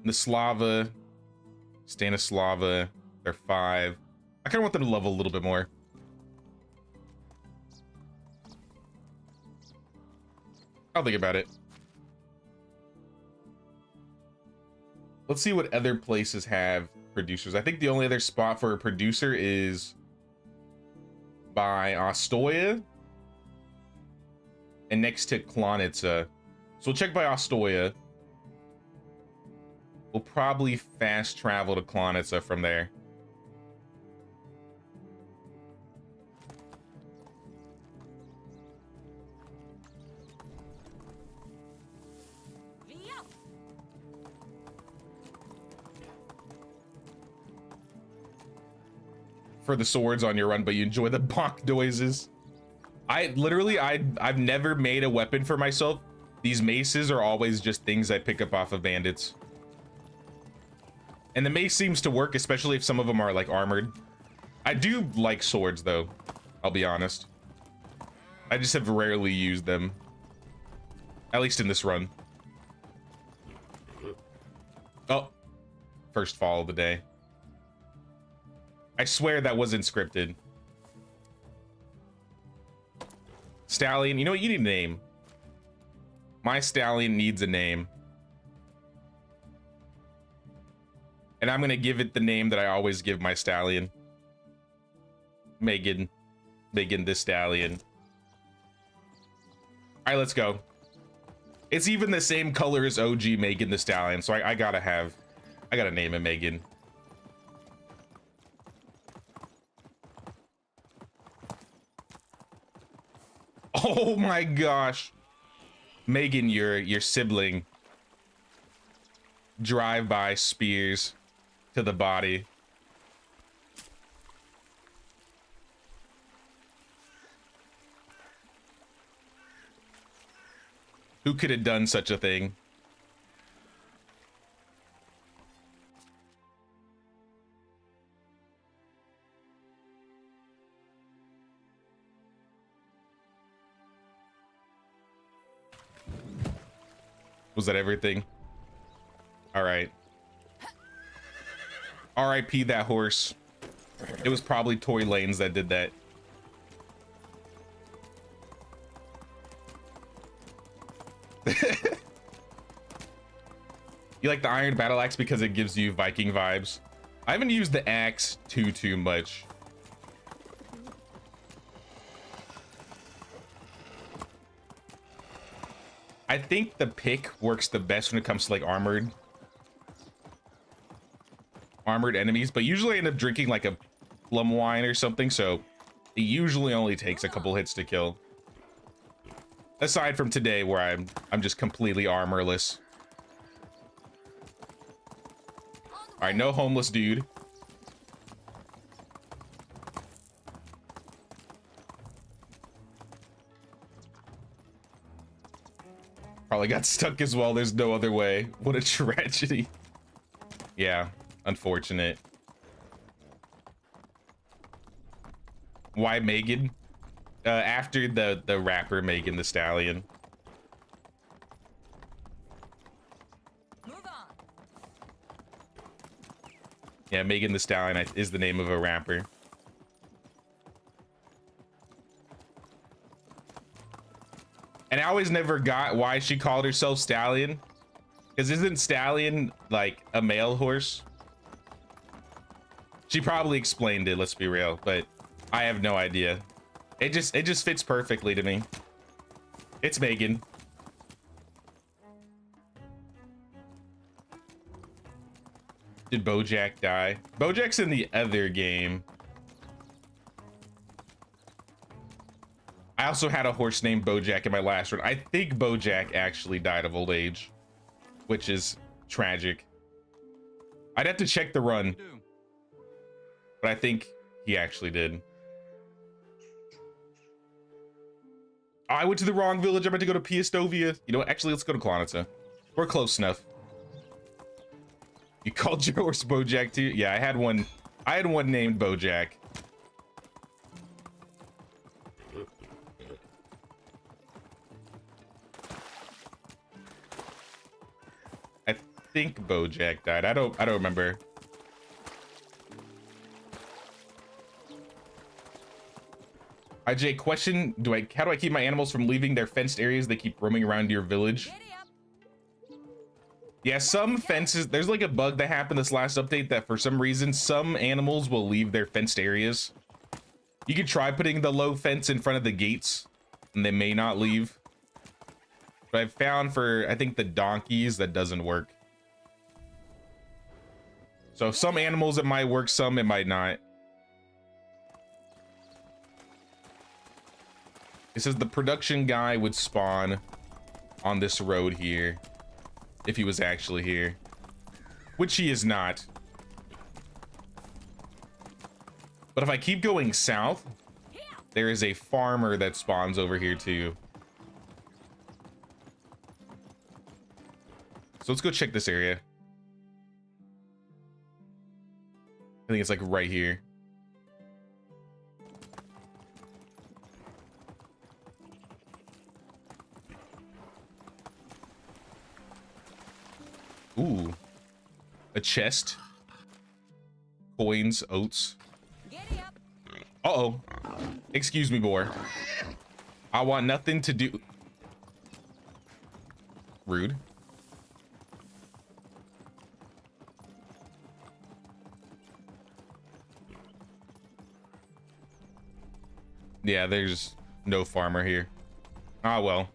Naslava, Stanislava, they're 5. I kind of want them to level a little bit more. I'll think about it. Let's see what other places have producers. I think the only other spot for a producer is by Ostoya and next to Klonitsa. So we'll check by Ostoya. We'll probably fast travel to Klonitsa from there. For the swords on your run, but you enjoy the bonk noises. I've never made a weapon for myself. These maces are always just things I pick up off of bandits. And the mace seems to work, especially if some of them are like armored. I do like swords though, I'll be honest. I just have rarely used them. At least in this run. Oh, first fall of the day. I swear that wasn't scripted. Stallion, you know what? You need a name. My stallion needs a name. And I'm gonna give it the name that I always give my stallion. Megan. Megan the Stallion. All right, let's go. It's even the same color as OG Megan the Stallion, so I gotta name it Megan. Oh my gosh. Megan, your sibling. Drive-by spears to the body. Who could have done such a thing? Was that everything? All right. R.I.P. that horse. It was probably Tory Lanes that did that. You like the iron battle axe because it gives you Viking vibes? I haven't used the axe too much. I think the pick works the best when it comes to like armored enemies, but usually I end up drinking like a plum wine or something, so it usually only takes a couple hits to kill. Aside from today where I'm just completely armorless. All right, no homeless dude. Probably got stuck as well. There's no other way. What a tragedy. Yeah, unfortunate. Why Megan? After the rapper Megan the Stallion. Move on. Yeah, Megan the Stallion is the name of a rapper. And I always never got why she called herself Stallion. Because isn't Stallion like a male horse? She probably explained it, let's be real, but I have no idea. It just fits perfectly to me. It's Megan. Did Bojack die? Bojack's in the other game. I also had a horse named Bojack in my last run. I think Bojack actually died of old age, which is tragic. I'd have to check the run, Do. but I think he actually did. Oh, I went to the wrong village. I meant to go to Piastovia. You know what? Actually, let's go to Klonitsa. We're close enough. You called your horse Bojack too? Yeah, I had one. I had one named Bojack. I think Bojack died. I don't remember. IJ, question, how do I keep my animals from leaving their fenced areas? They keep roaming around your village. Giddy up. Yeah, some fences, there's like a bug that happened this last update that for some reason, some animals will leave their fenced areas. You could try putting the low fence in front of the gates and they may not leave. But I've found for, I think the donkeys, that doesn't work. So some animals it might work, some it might not. It says the production guy would spawn on this road here if he was actually here, which he is not. But if I keep going south, there is a farmer that spawns over here too. So let's go check this area. I think it's like right here. Ooh, a chest, coins, oats. Giddy up. Uh-oh, excuse me, boy. I want nothing to do. Rude. Yeah, there's no farmer here. Ah, well.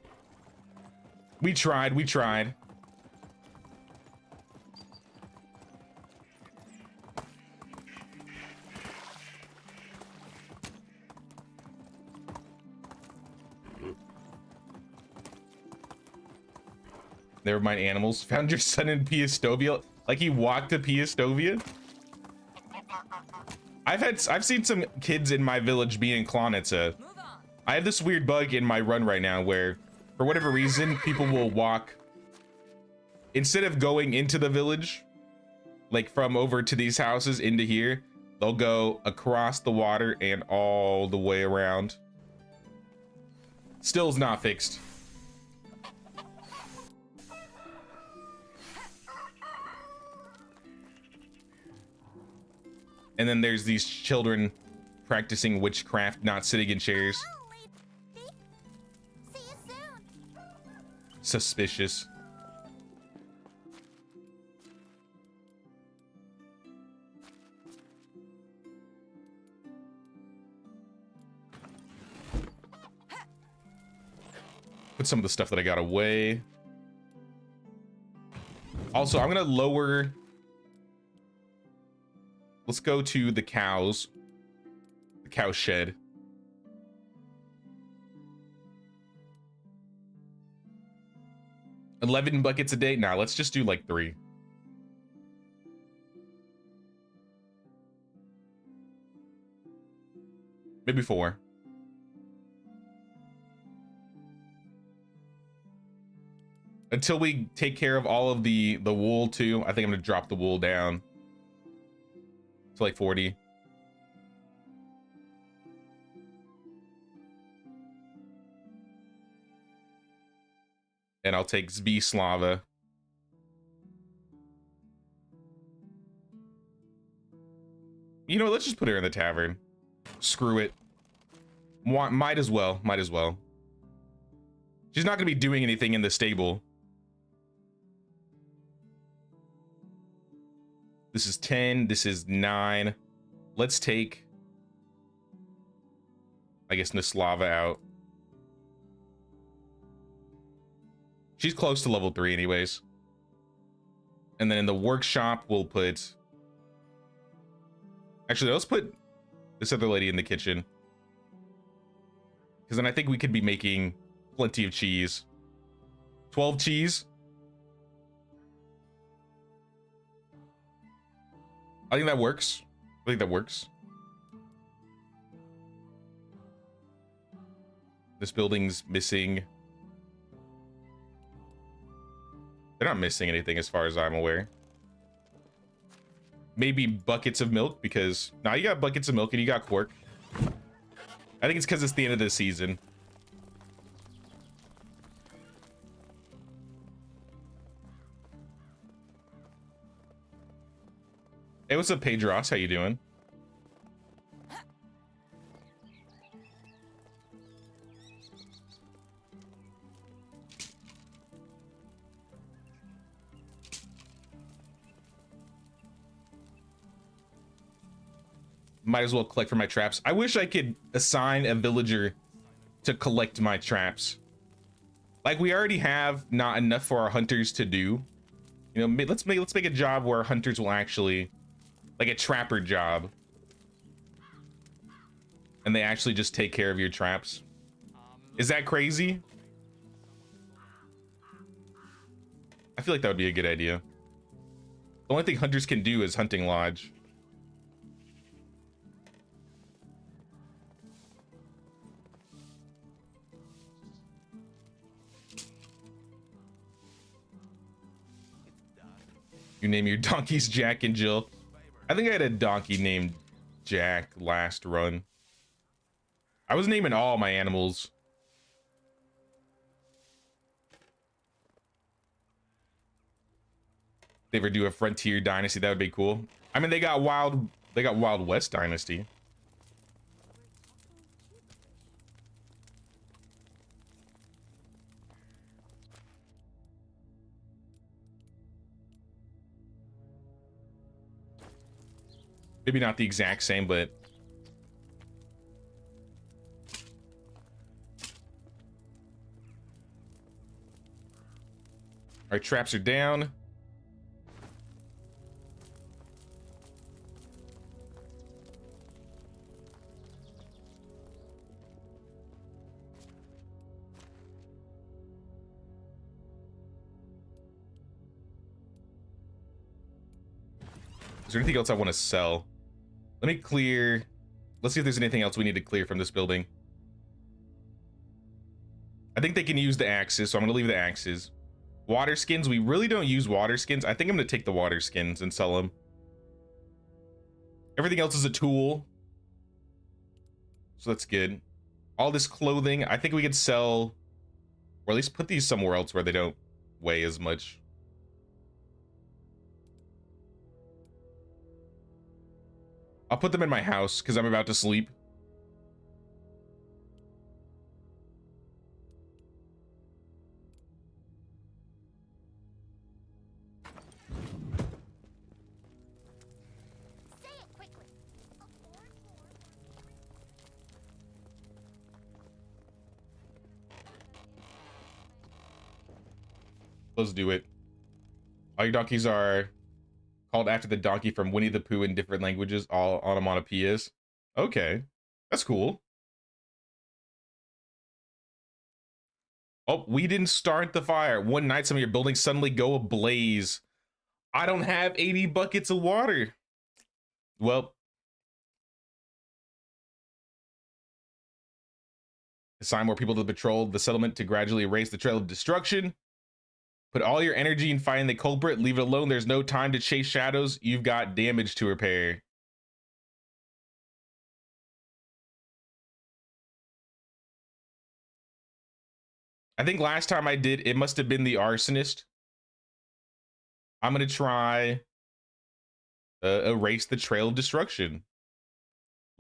We tried, we tried. Never mind animals. Found your son in Piastovia. Like he walked to Piastovia. I've seen some kids in my village be in Klonitsa. Move on. I have this weird bug in my run right now where for whatever reason people will walk instead of going into the village, like from over to these houses into here, they'll go across the water and all the way around. Still is not fixed. And then there's these children practicing witchcraft, not sitting in chairs. See you soon. Suspicious. Put some of the stuff that I got away. Also, I'm gonna lower. Let's go to the cows. The cow shed. $11 buckets a day? Nah, let's just do like 3. Maybe 4. Until we take care of all of the wool too. I think I'm gonna drop the wool down to like 40. And I'll take Zbislava. You know, let's just put her in the tavern. Screw it. Might as well. Might as well. She's not gonna be doing anything in the stable. This is 10. This is 9. Let's take, I guess, Naslava out. She's close to level 3 anyways. And then in the workshop, we'll put... Actually, let's put this other lady in the kitchen. because then I think we could be making plenty of cheese. 12 cheese. I think that works. I think that works. This building's missing. They're not missing anything as far as I'm aware. Maybe buckets of milk, because now you got buckets of milk and you got quark. I think it's because it's the end of the season. Hey, what's up, Pedros? How you doing? Might as well collect for my traps. I wish I could assign a villager to collect my traps. Like, we already have not enough for our hunters to do. You know, let's make a job where hunters will actually, like a trapper job, and they actually just take care of your traps. Is that crazy? I feel like that would be a good idea. The only thing hunters can do is hunting lodge. You name your donkeys Jack and Jill. I think I had a donkey named Jack last run. I was naming all my animals. They ever do a Frontier Dynasty, that would be cool. I mean, they got Wild West Dynasty. Maybe not the exact same, but our traps are down. Is there anything else I want to sell? Let me clear. Let's see if there's anything else we need to clear from this building. I think they can use the axes, so I'm going to leave the axes. Water skins. We really don't use water skins. I think I'm going to take the water skins and sell them. Everything else is a tool, so that's good. All this clothing, I think we could sell, or at least put these somewhere else where they don't weigh as much. I'll put them in my house because I'm about to sleep. Say it quickly. Let's do it. All your donkeys are called after the donkey from Winnie the Pooh in different languages, all onomatopoeias. Okay, that's cool. Oh, we didn't start the fire. One night, some of your buildings suddenly go ablaze. I don't have 80 buckets of water. Well, assign more people to patrol the settlement to gradually erase the trail of destruction. Put all your energy in finding the culprit. Leave it alone. There's no time to chase shadows. You've got damage to repair. I think last time I did, it must have been the arsonist. I'm going to try erase the trail of destruction.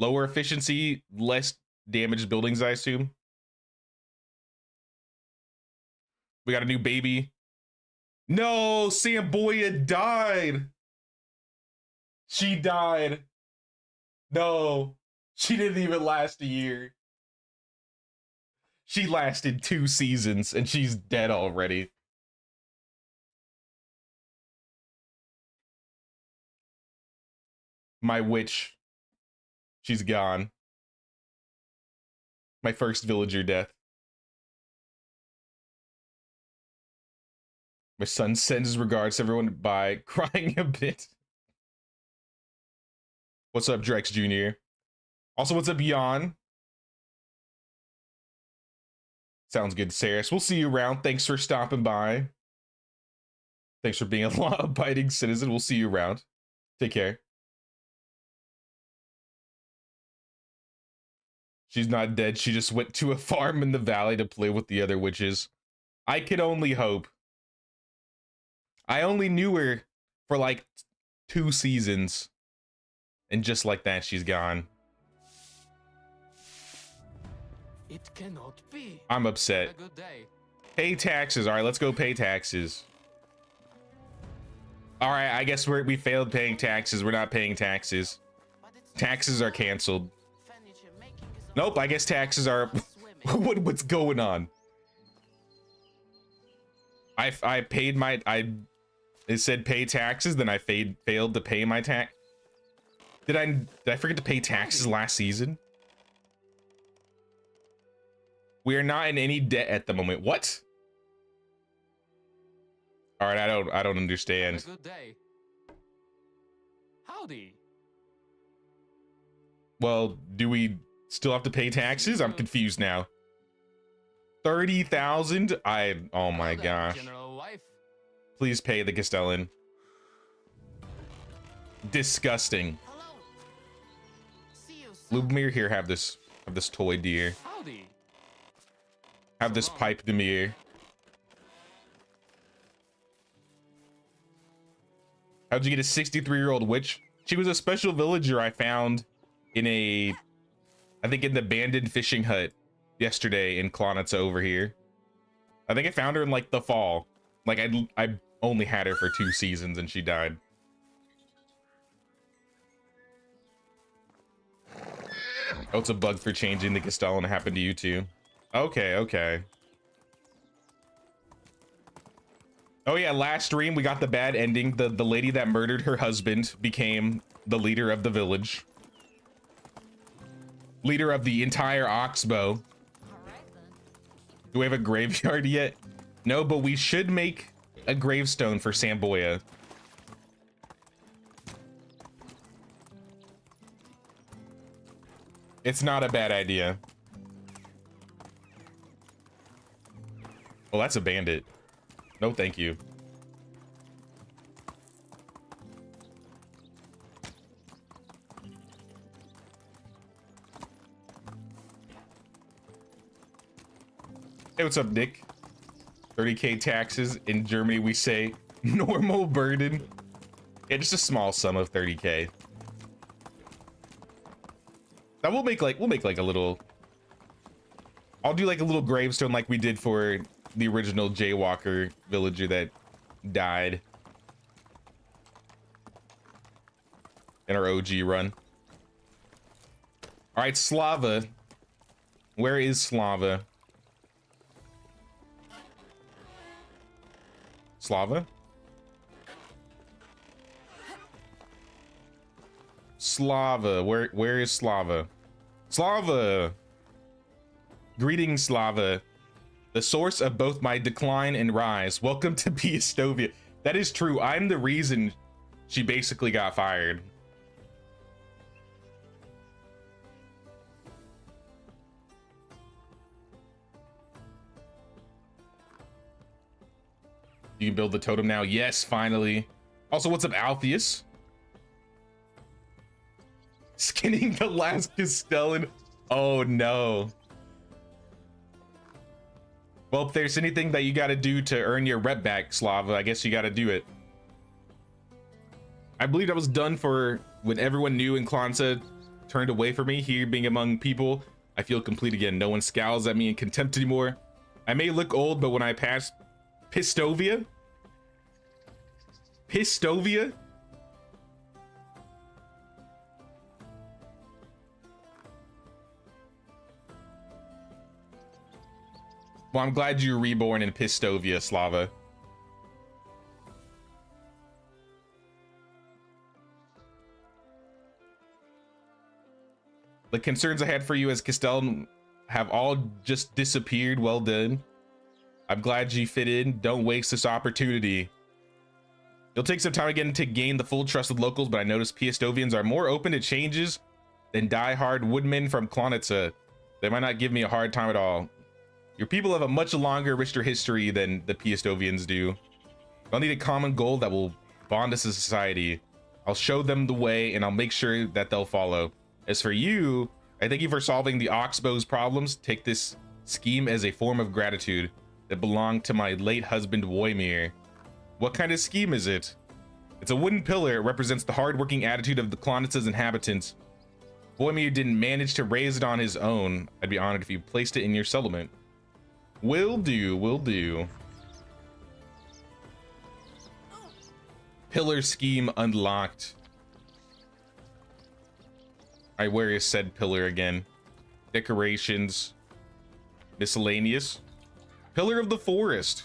Lower efficiency, less damaged buildings, I assume. We got a new baby. No, Samboya died. She died. No, she didn't even last a year. She lasted 2 seasons and she's dead already. My witch, she's gone. My first villager death. My son sends his regards to everyone by crying a bit. What's up, Drex Jr.? Also, what's up, Jan? Sounds good, Saris. We'll see you around. Thanks for stopping by. Thanks for being a law-abiding citizen. We'll see you around. Take care. She's not dead. She just went to a farm in the valley to play with the other witches. I can only hope. I only knew her for like 2 seasons. And just like that, she's gone. It cannot be. I'm upset. A good day. Pay taxes. All right, let's go pay taxes. All right, I guess we failed paying taxes. We're not paying taxes. Taxes are canceled. Nope, I guess taxes are... What's going on? I paid my... It said pay taxes, then I failed to pay my tax. Did I forget to pay taxes last season? We are not in any debt at the moment. What? All right, I don't understand. A good day. Howdy. Well, do we still have to pay taxes? I'm confused now. 30,000? Oh my gosh. General wife. Please pay the Castellan. Disgusting. Lubomir, here, have this toy deer. Howdy. Have this pipe demir. How'd you get a 63-year-old witch? She was a special villager I found in I think in the abandoned fishing hut yesterday in Klonitsa over here. I think I found her in like the fall. Like I only had her for 2 seasons and she died. Oh, it's a bug for changing the Castellan. It happened to you too. Okay, okay. Oh yeah, last stream we got the bad ending. The lady that murdered her husband became the leader of the village. Leader of the entire Oxbow. All right then. Do we have a graveyard yet? No, but we should make a gravestone for Samboya. It's not a bad idea. Well, that's a bandit. No, thank you. Hey, what's up, Nick? 30K taxes. In Germany, we say normal burden. Yeah, just a small sum of 30K. That we'll make like a little. I'll do like a little gravestone like we did for the original Jaywalker villager that died in our OG run. All right, Slava. Where is Slava? Slava? Slava, where is Slava? Slava! Greetings, Slava. The source of both my decline and rise. Welcome to Piastovia. That is true. I'm the reason she basically got fired. You can build the totem now. Yes, finally. Also, what's up, Alpheus? Skinning the last Castellan. Oh no. Well, if there's anything that you got to do to earn your rep back, Slava, I guess you got to do it. I believe I was done for when everyone new in Klonsa turned away from me. Here being among people, I feel complete again. No one scowls at me in contempt anymore. I may look old, but when I pass Pistovia? Pistovia? Well, I'm glad you were reborn in Pistovia, Slava. The concerns I had for you as Castellan have all just disappeared. Well done. I'm glad you fit in. Don't waste this opportunity. It'll take some time again to gain the full trust of locals, but I noticed Piestovians are more open to changes than die-hard woodmen from Klonitsa. They might not give me a hard time at all. Your people have a much longer, richer history than the Piestovians do. They'll need a common goal that will bond us as a society. I'll show them the way, and I'll make sure that they'll follow. As for you, I thank you for solving the Oxbow's problems. Take this scheme as a form of gratitude that belonged to my late husband, Woymir. What kind of scheme is it? It's a wooden pillar. It represents the hard-working attitude of the Klonitsa's inhabitants. Woymir didn't manage to raise it on his own. I'd be honored if you placed it in your settlement. Will do, will do. Pillar scheme unlocked. I where is said pillar again? Decorations. Miscellaneous. Pillar of the forest.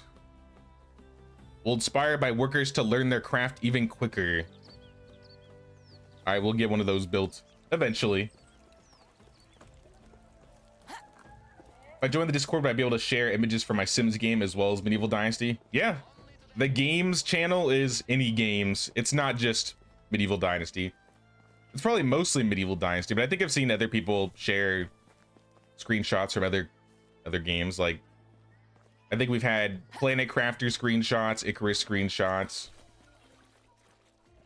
Will inspire by workers to learn their craft even quicker. I will get one of those built eventually. If I join the Discord, would I be able to share images for my Sims game as well as Medieval Dynasty? Yeah. The games channel is any games. It's not just Medieval Dynasty. It's probably mostly Medieval Dynasty, but I think I've seen other people share screenshots from other games. Like, I think we've had Planet Crafter screenshots, Icarus screenshots.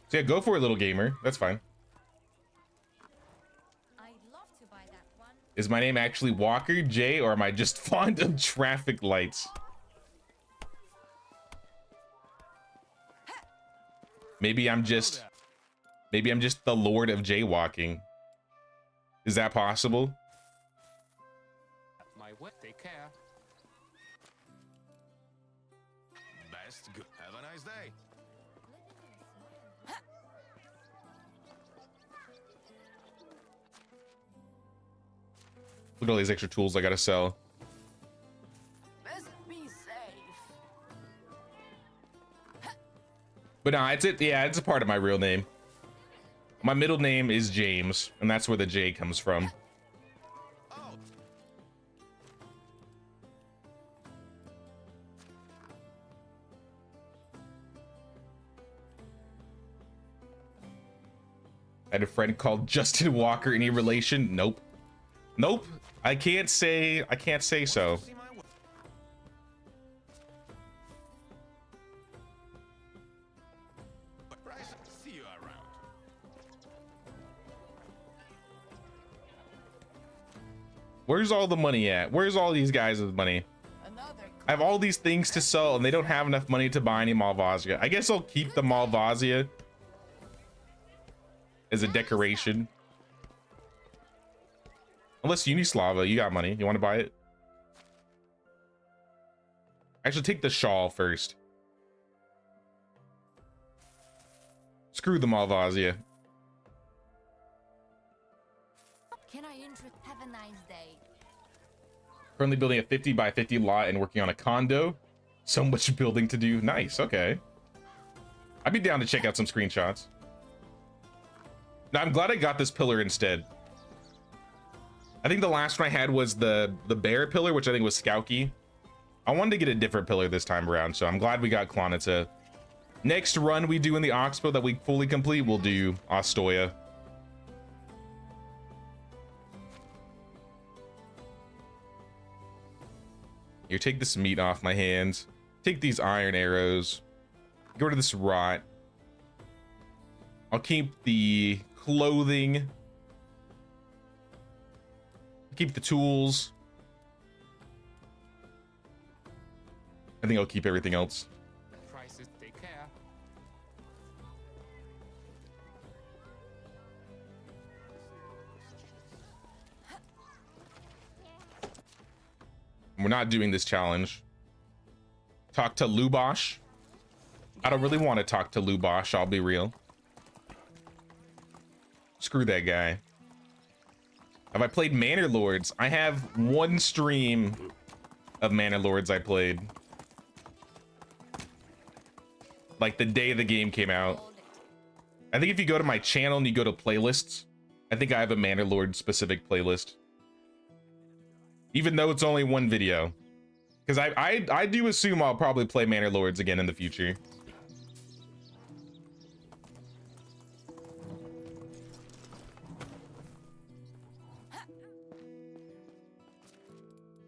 So yeah, go for it, little gamer. That's fine. I'd love to buy that one. Is my name actually Walker J, or am I just fond of traffic lights? Maybe I'm just the Lord of jaywalking. Is that possible? My way. Take care. Best. Have a nice day. Look at all these extra tools I gotta sell. Best be safe. But no, it's a part of my real name. My middle name is James, and that's where the J comes from. Oh, I had a friend called Justin Walker. Any relation? Nope. Nope. I can't say so. see my way. Bryce, see you around. Where's all the money at? Where's all these guys with money? Another. I have all these things to sell, and they don't have enough money to buy any Malvasia. I guess I'll keep the Malvasia as a decoration. Unless Unislava, you got money. You want to buy it? Actually, take the shawl first. Screw the Malvasia. Can I interest? Have a nice day. Currently building a 50 by 50 lot and working on a condo. So much building to do. Nice. Okay. I'd be down to check out some screenshots. Now, I'm glad I got this pillar instead. I think the last one I had was the bear pillar, which I think was Skauki. I wanted to get a different pillar this time around, so I'm glad we got Klonitsa. Next run we do in the Oxbow that we fully complete, we'll do Ostoya. Here, take this meat off my hands. Take these iron arrows. Get rid of this rot. I'll keep the clothing. Keep the tools. I think I'll keep everything else. Prices. Take care. We're not doing this challenge. Talk to Lubosh. I don't really want to talk to Lubosh, I'll be real. Screw that guy. Have I played Manor Lords? I have one stream of Manor Lords I played. Like the day the game came out. I think if you go to my channel and you go to playlists, I think I have a Manor Lord specific playlist. even though it's only one video. Because I do assume I'll probably play Manor Lords again in the future.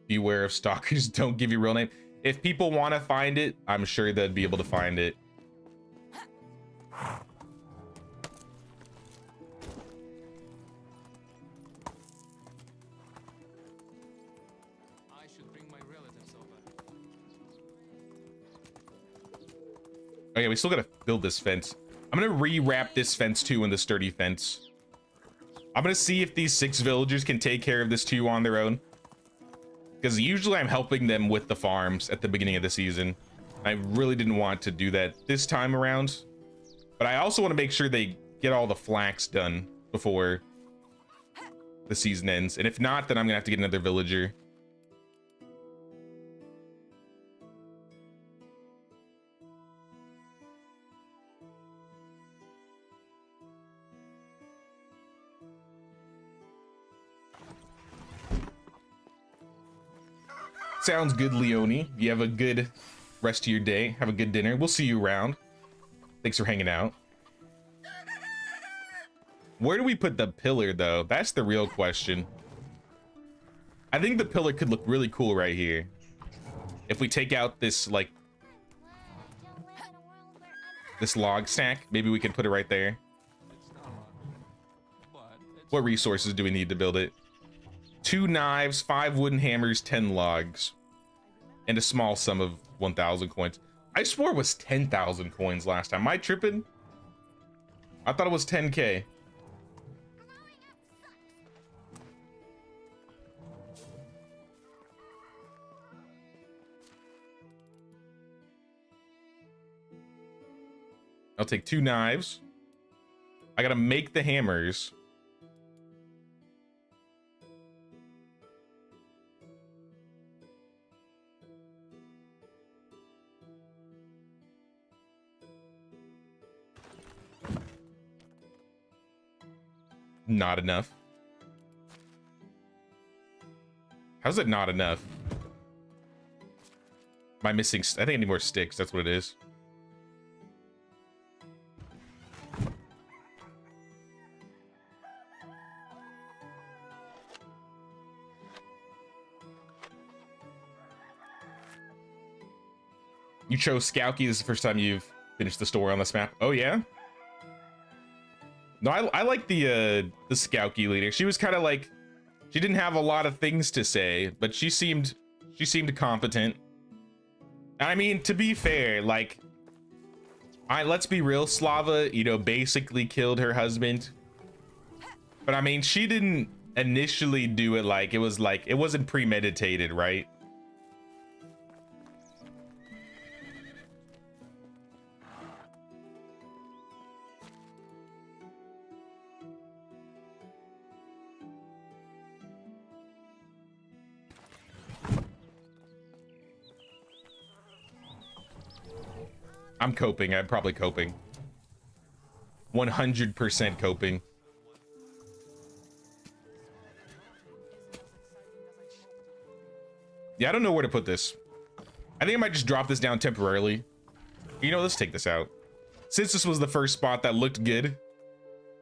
Beware of stalkers, don't give your real name. If people want to find it, I'm sure they'd be able to find it. I should bring my relatives over. Okay, we still gotta build this fence. I'm gonna rewrap this fence too in the sturdy fence. I'm gonna see if these 6 villagers can take care of this too on their own. Because usually I'm helping them with the farms at the beginning of the season. I really didn't want to do that this time around. But I also want to make sure they get all the flax done before the season ends. And if not, then I'm gonna have to get another villager. Sounds good, Leone. You have a good rest of your day. Have a good dinner. We'll see you around. Thanks for hanging out. Where do we put the pillar, though? That's the real question. I think the pillar could look really cool right here. If we take out this, like, this log stack, maybe we can put it right there. It's not much, but it's What resources do we need to build it? 2 knives, 5 wooden hammers, 10 logs, and a small sum of 1,000 coins. I swore it was 10,000 coins last time. Am I tripping? I thought it was 10K. I'll take 2 knives. I gotta make the hammers. Not enough. How's it not enough? Am I missing? I think I need more sticks. That's what it is. You chose Skouki. This is the first time you've finished the story on this map. Oh yeah. No, I like the Skouki leader. She was kind of like, she didn't have a lot of things to say, but she seemed competent. I mean, to be fair, like, let's be real, Slava, you know, basically killed her husband. But I mean, she didn't initially do it like it wasn't premeditated, right? I'm coping. I'm probably coping. 100% coping. Yeah, I don't know where to put this. I think I might just drop this down temporarily. You know, let's take this out. Since this was the first spot that looked good,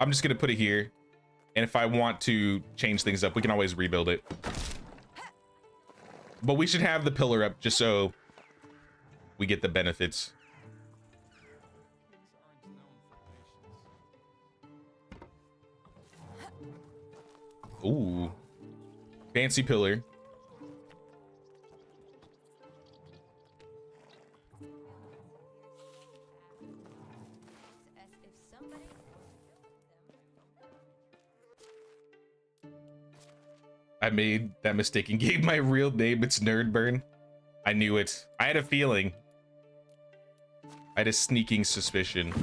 I'm just gonna put it here. And if I want to change things up, we can always rebuild it. But we should have the pillar up just so we get the benefits. Ooh, fancy pillar. As if somebody I made that mistake and gave my real name. It's Nerdburn. I knew it. I had a feeling. I had a sneaking suspicion.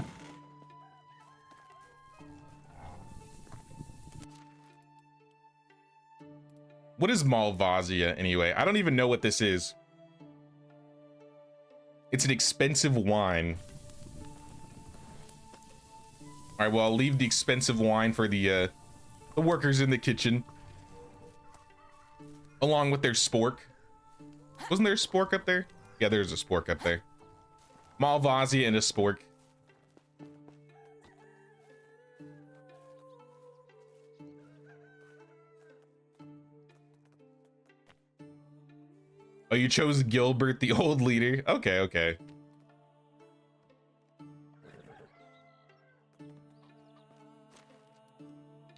What is Malvasia anyway? I don't even know what this is. It's an expensive wine. All right, well, I'll leave the expensive wine for the workers in the kitchen. along with their spork. Wasn't there a spork up there? Yeah, there's a spork up there. Malvasia and a spork. Oh, you chose Gilbert, the old leader. Okay, okay.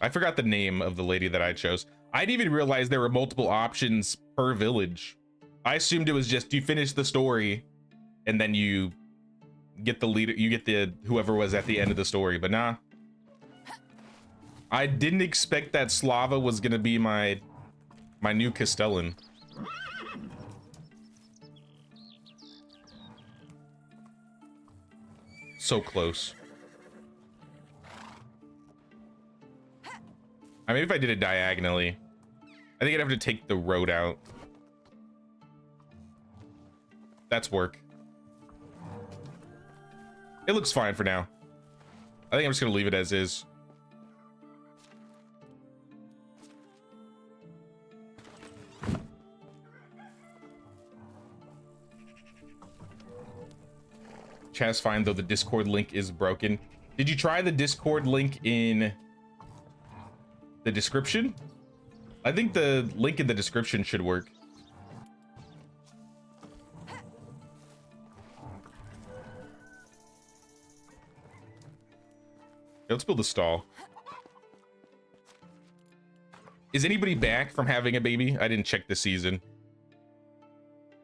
I forgot the name of the lady that I chose. I didn't even realize there were multiple options per village. I assumed it was just you finish the story and then you get the leader, you get the whoever was at the end of the story, but nah. I didn't expect that Slava was gonna be my new Castellan. So close. I mean, if I did it diagonally, I think I'd have to take the road out. That's work. It looks fine for now. I think I'm just gonna leave it as is. Chaz fine, though the Discord link is broken. Did you try the Discord link in the description? I think the link in the description should work. Let's build a stall. Is anybody back from having a baby? I didn't check this season.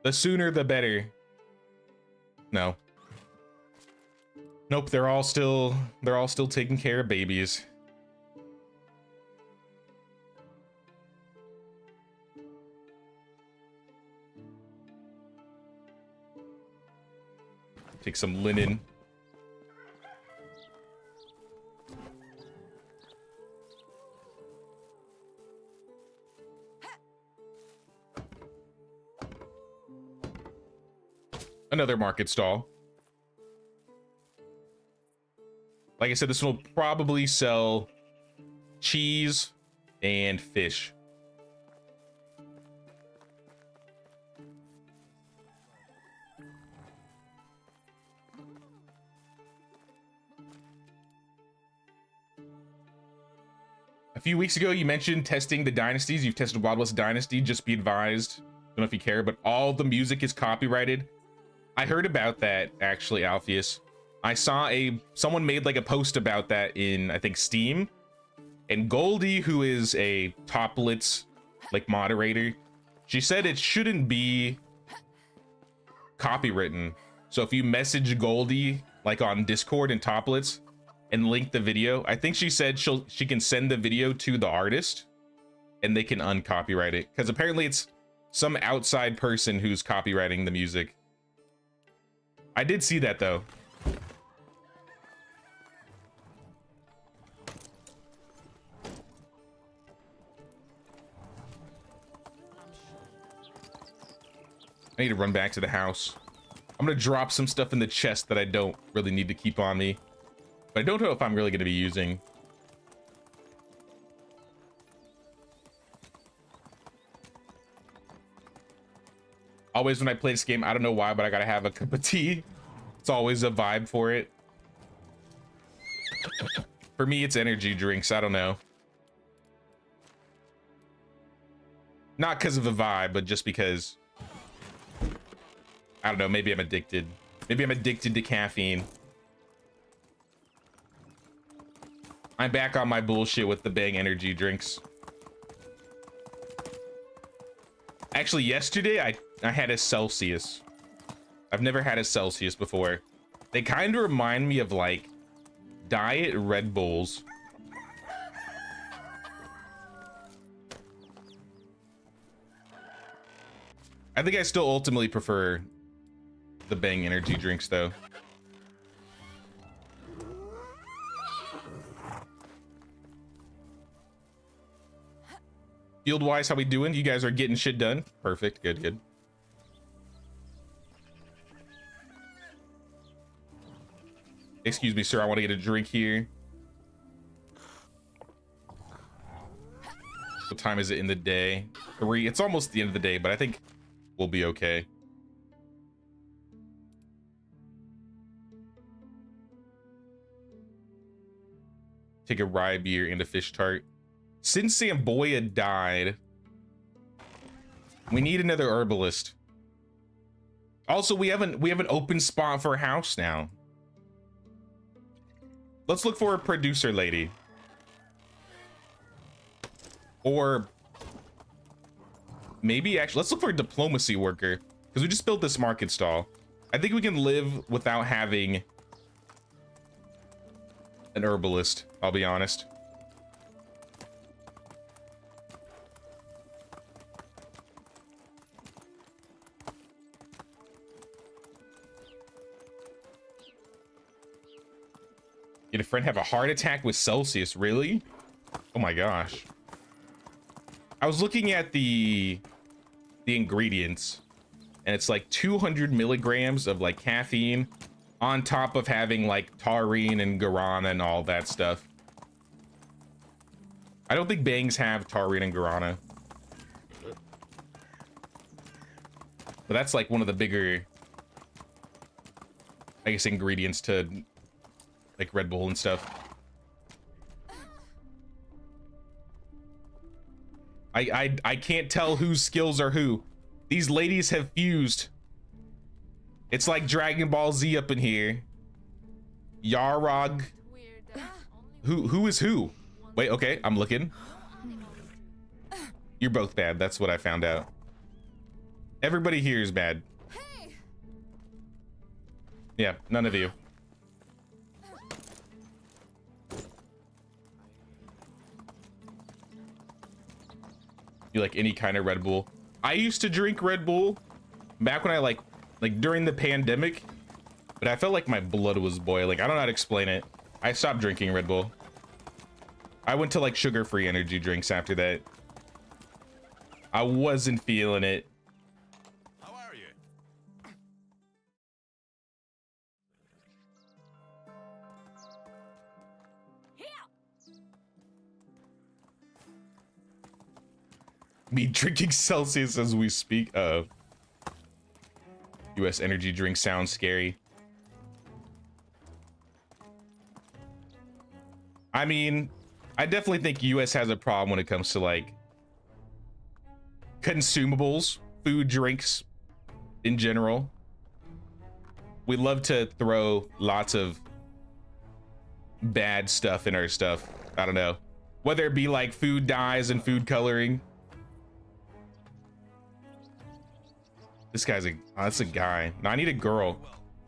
The sooner the better. No. Nope, they're all still taking care of babies. Take some linen. Another market stall. Like I said, this one will probably sell cheese and fish. A few weeks ago, you mentioned testing the dynasties. You've tested Wild West Dynasty. Just be advised. Don't know if you care, but all the music is copyrighted. I heard about that, actually, Alpheus. I saw someone made like a post about that in, I think, Steam. And Goldie, who is a Toplitz like moderator, she said it shouldn't be copywritten. So if you message Goldie like on Discord and Toplitz and link the video, I think she said she can send the video to the artist and they can uncopyright it, because apparently it's some outside person who's copywriting the music. I did see that though. I need to run back to the house. I'm gonna drop some stuff in the chest that I don't really need to keep on me, but I don't know if I'm really gonna be using. Always when I play this game, I don't know why, but I gotta have a cup of tea. It's always a vibe for it. For me, it's energy drinks. I don't know. Not because of the vibe, but just because, I don't know, maybe I'm addicted. Maybe I'm addicted to caffeine. I'm back on my bullshit with the Bang energy drinks. Actually, yesterday I had a Celsius. I've never had a Celsius before. They kind of remind me of like Diet Red Bulls. I think I still ultimately prefer the Bang energy drinks though. Field wise, how we doing? You guys are getting shit done? Perfect. Good, good. Excuse me, sir. I want to get a drink here. What time is it in the day? 3. It's almost the end of the day, but I think we'll be okay. Take a rye beer and a fish tart. Since Samboya died, we need another herbalist. Also, we have an open spot for a house now. Let's look for a producer lady. Or maybe actually, let's look for a diplomacy worker, because we just built this market stall. I think we can live without having an herbalist, I'll be honest. Did a friend have a heart attack with Celsius? Really? Oh my gosh. I was looking at the ingredients, and it's like 200 milligrams of like caffeine on top of having like taurine and guarana and all that stuff. I don't think bangs have taurine and guarana, but that's like one of the bigger, I guess, ingredients to like Red Bull and stuff. I can't tell whose skills are who. These ladies have fused. It's like Dragon Ball Z up in here. Yarog. Who is who? Wait, okay, I'm looking. You're both bad. That's what I found out. Everybody here is bad. Yeah, none of you. You like any kind of Red Bull? I used to drink Red Bull back when I like during the pandemic, but I felt like my blood was boiling. I don't know how to explain it. I stopped drinking Red Bull. I went to like sugar-free energy drinks after that. I wasn't feeling it. How are you? Me drinking Celsius as we speak. US energy drink sounds scary. I mean, I definitely think US has a problem when it comes to like consumables, food, drinks in general. We love to throw lots of bad stuff in our stuff. I don't know, whether it be like food dyes and food coloring. This guy's that's a guy. No, I need a girl.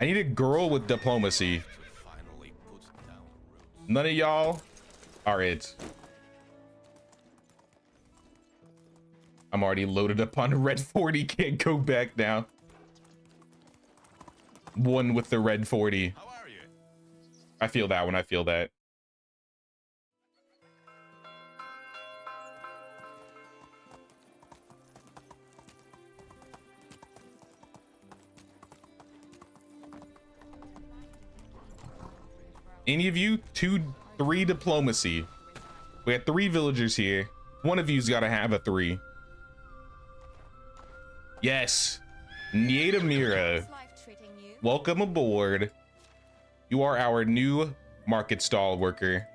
I need a girl with diplomacy. None of y'all are it. I'm already loaded up on red 40. Can't go back now. One with the red 40. How are you? I feel that one. I feel that. Any of you? 2, 3 diplomacy. We got 3 villagers here. One of you's got to have a 3. Yes. Niedamira. Welcome aboard. You are our new market stall worker.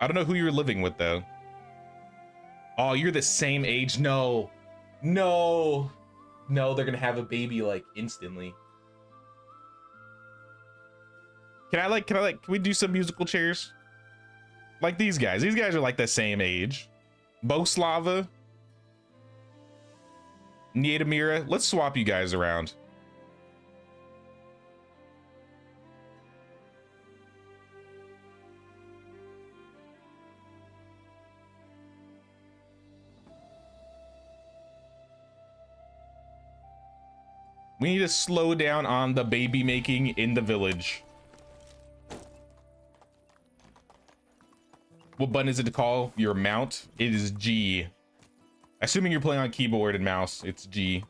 I don't know who you're living with though. Oh, you're the same age. No. No. No, they're gonna have a baby like instantly. Can we do some musical chairs? Like these guys. These guys are like the same age. Boslava. Niedamira. Let's swap you guys around. We need to slow down on the baby making in the village. What button is it to call your mount? It is G. Assuming you're playing on keyboard and mouse, it's G.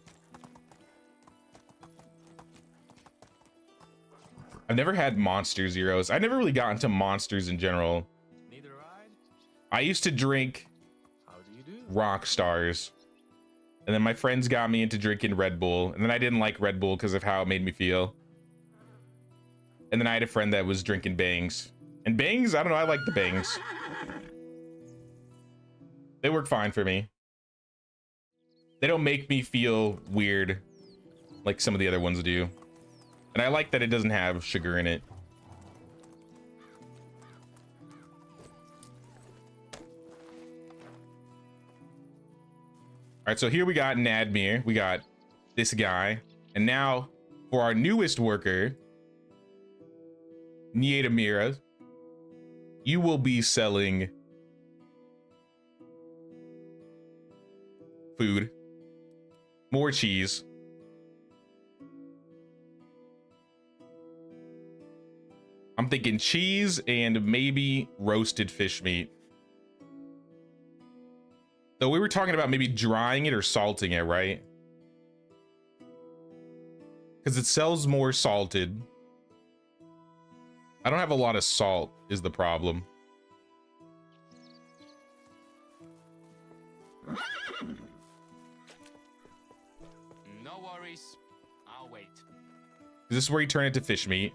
I've never had Monster Zeros. I never really got into monsters in general. Neither I used to drink How do you do? rock stars, and then my friends got me into drinking Red Bull, and then I didn't like Red Bull because of how it made me feel. And then I had a friend that was drinking bangs, and bangs, I don't know, I like the bangs. They work fine for me. They don't make me feel weird like some of the other ones do. And I like that it doesn't have sugar in it. All right, so here we got Nadmir. We got this guy. And now for our newest worker, Niedamira, you will be selling food, more cheese, I'm thinking cheese and maybe roasted fish meat. Though we were talking about maybe drying it or salting it, right? Because it sells more salted. I don't have a lot of salt is the problem. No worries. I'll wait. This is where you turn it to fish meat.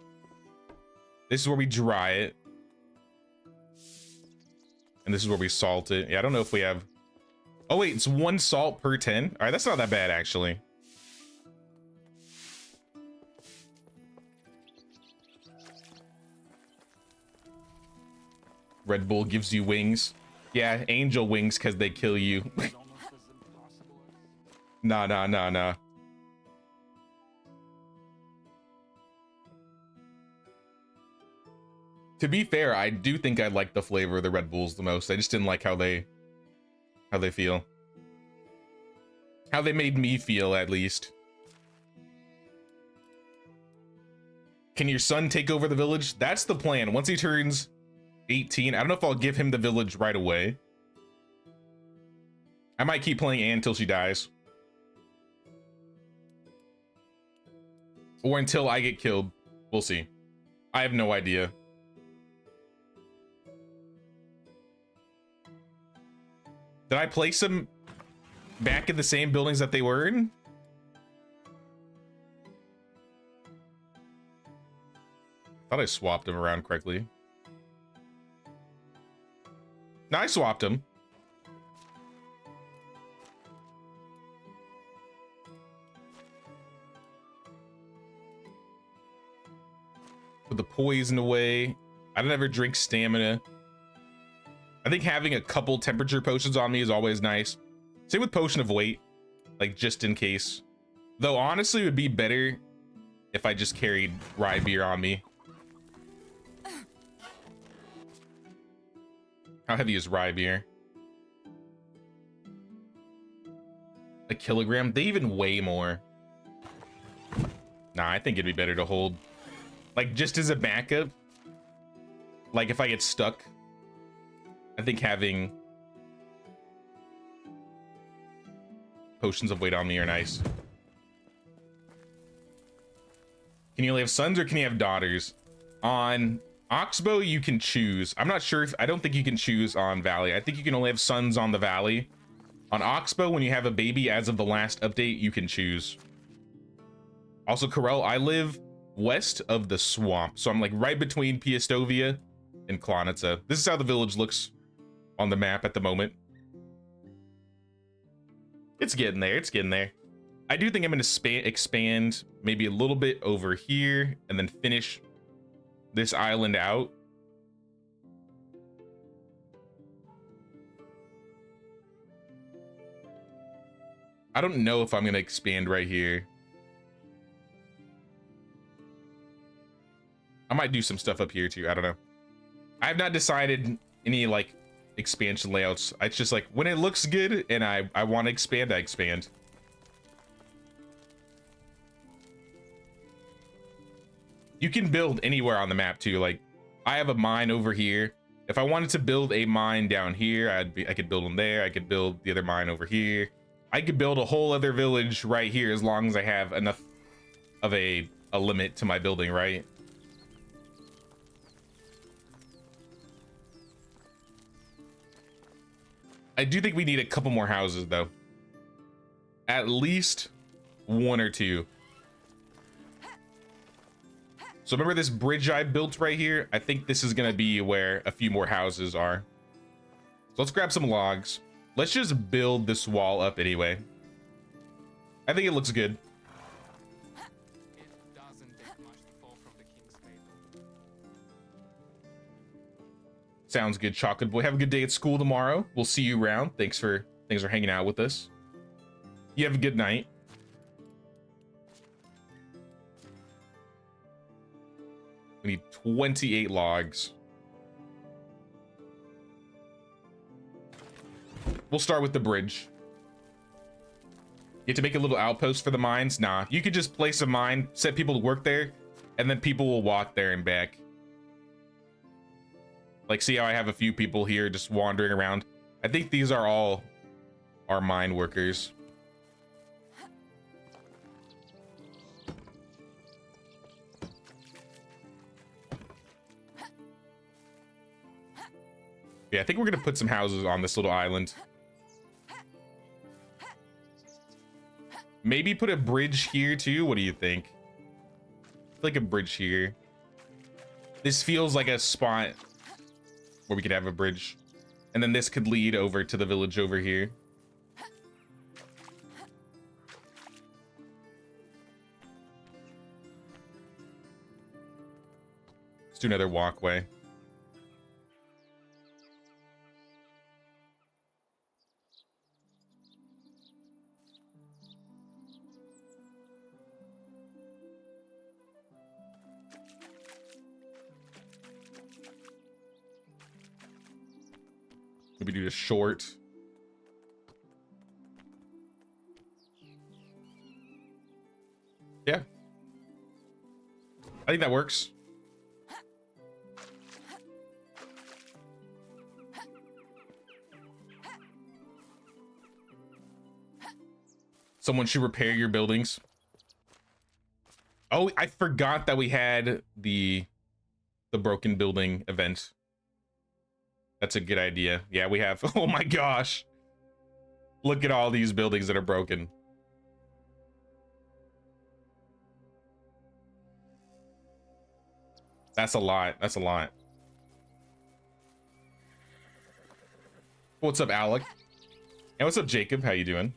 This is where we dry it. And this is where we salt it. Yeah, I don't know if we have... Oh, wait, it's 1 salt per 10. All right, that's not that bad, actually. Red Bull gives you wings. Yeah, angel wings because they kill you. Nah. To be fair, I do think I like the flavor of the Red Bulls the most. I just didn't like how they feel. How they made me feel, at least. Can your son take over the village? That's the plan. Once he turns 18, I don't know if I'll give him the village right away. I might keep playing Anne until she dies. Or until I get killed. We'll see. I have no idea. Did I place them back in the same buildings that they were in? Thought I swapped them around correctly. No, I swapped them. Put the poison away. I don't ever drink stamina. I think having a couple temperature potions on me is always nice. Same with potion of weight, like just in case. Though honestly, it would be better if I just carried rye beer on me. How heavy is rye beer? A kilogram? They even weigh more. Nah, I think it'd be better to hold, like, just as a backup. Like if I get stuck, I think having potions of weight on me are nice. Can you only have sons or can you have daughters? On Oxbow, you can choose. I'm not sure if... I don't think you can choose on Valley. I think you can only have sons on the Valley. On Oxbow, when you have a baby, as of the last update, you can choose. Also, Corel, I live west of the swamp. So I'm like right between Piastovia and Klonitsa. This is how the village looks on the map at the moment. It's getting there. It's getting there. I do think I'm going to expand maybe a little bit over here and then finish this island out. I don't know if I'm going to expand right here. I might do some stuff up here too. I don't know. I have not decided any like expansion layouts. It's just like when it looks good and I want to expand, I expand. You can build anywhere on the map too. Like I have a mine over here. If I wanted to build a mine down here, I could build them there. I could build the other mine over here. I could build a whole other village right here as long as I have enough of a limit to my building, right? I do think we need a couple more houses though. At least one or two. So remember this bridge I built right here? I think this is gonna be where a few more houses are. So let's grab some logs. Let's just build this wall up anyway. I think it looks good. It doesn't take much to fall from the king's table. Sounds good, Chocolate Boy. Have a good day at school tomorrow. We'll see you around. Thanks for hanging out with us. You have a good night. We need 28 logs. We'll start with the bridge. You have to make a little outpost for the mines? Nah, you could just place a mine, set people to work there, and then people will walk there and back. Like, see how I have a few people here just wandering around? I think these are all our mine workers. Yeah, I think we're gonna put some houses on this little island. Maybe put a bridge here too. What do you think? Like a bridge here. This feels like a spot where we could have a bridge. And then this could lead over to the village over here. Let's do another walkway. Maybe do a short. Yeah. I think that works. Someone should repair your buildings. Oh, I forgot that we had the broken building event. That's a good idea. Yeah, we have. Oh my gosh. Look at all these buildings that are broken. That's a lot. That's a lot. What's up, Alec? And what's up, Jacob? How you doing?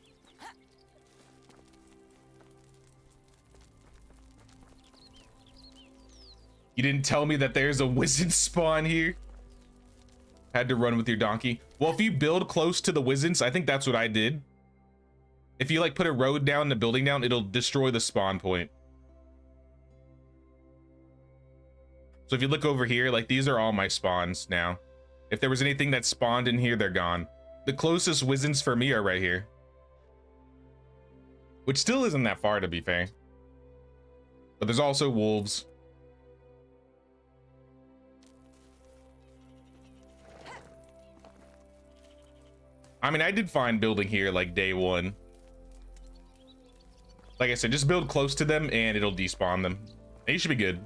You didn't tell me that there's a wizard spawn here. Had to run with your donkey. Well, if you build close to the wizards, I think that's what I did. If you like put a road down and a building down, it'll destroy the spawn point. So if you look over here, like these are all my spawns now. If there was anything that spawned in here, they're gone. The closest wizards for me are right here. Which still isn't that far, to be fair. But there's also wolves. I mean, I did fine building here like day one. Like I said, just build close to them and it'll despawn them. And you should be good.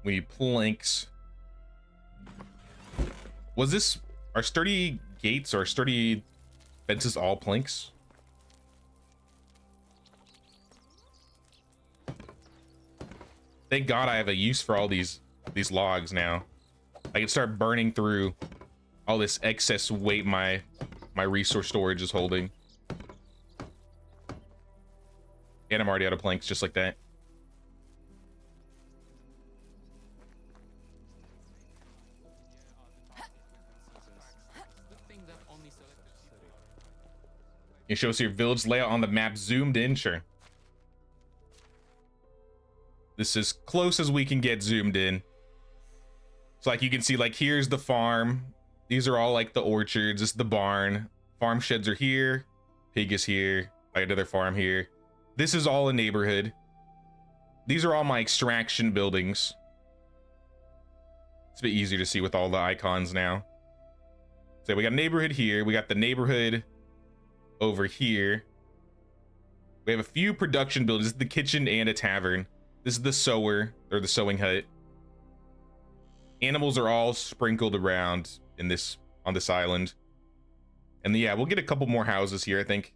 We need planks. Was this our sturdy gates or sturdy fences all planks? Thank God I have a use for all these logs now. I can start burning through all this excess weight my resource storage is holding. And I'm already out of planks just like that. You show us your village layout on the map zoomed in, sure. This is close as we can get zoomed in. So like you can see, like here's the farm. These are all like the orchards. This is the barn. Farm sheds are here. Pig is here. I got another farm here. This is all a neighborhood. These are all my extraction buildings. It's a bit easier to see with all the icons now. So we got a neighborhood here. We got the neighborhood over here. We have a few production buildings. This is the kitchen and a tavern. This is the sewer, or the sewing hut. Animals are all sprinkled around in this on this island. And yeah, we'll get a couple more houses here, I think.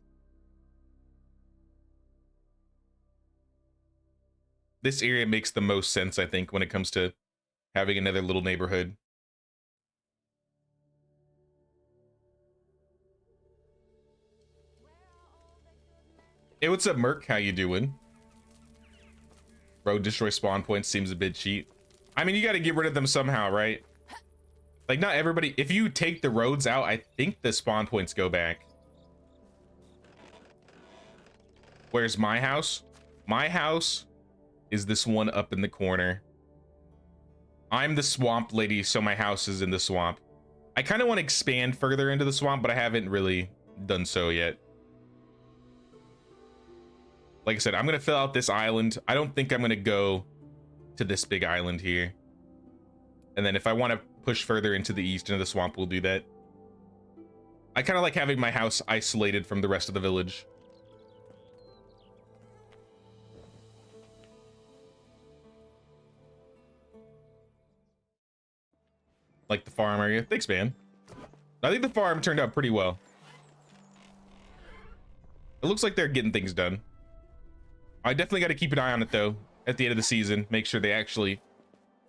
This area makes the most sense, I think, when it comes to having another little neighborhood. Hey, what's up, Merc? How you doing? Road destroy spawn points seems a bit cheap. I mean, you got to get rid of them somehow, right? Like, not everybody... If you take the roads out, I think the spawn points go back. Where's my house? My house is this one up in the corner. I'm the swamp lady, so my house is in the swamp. I kind of want to expand further into the swamp, but I haven't really done so yet. Like I said, I'm going to fill out this island. I don't think I'm going to go to this big island here. And then if I want to push further into the east, into the swamp, we'll do that. I kind of like having my house isolated from the rest of the village. Like the farm area. Thanks, man. I think the farm turned out pretty well. It looks like they're getting things done. I definitely got to keep an eye on it, though, at the end of the season. Make sure they actually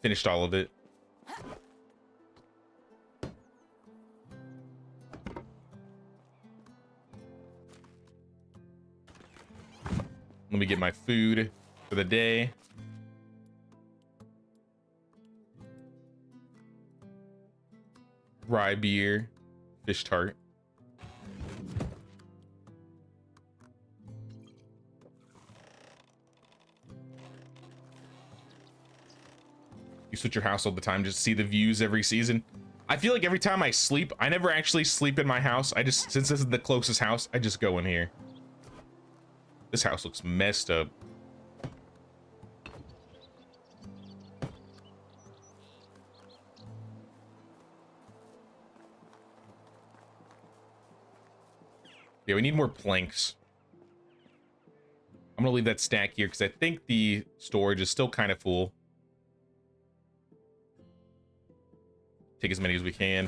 finished all of it. Let me get my food for the day. Rye beer, fish tart. You switch your house all the time just to see the views every season. I feel like every time I sleep, I never actually sleep in my house. I just, since this is the closest house, I just go in here. This house looks messed up. Yeah, we need more planks. I'm gonna leave that stack here because I think the storage is still kind of full. Take as many as we can.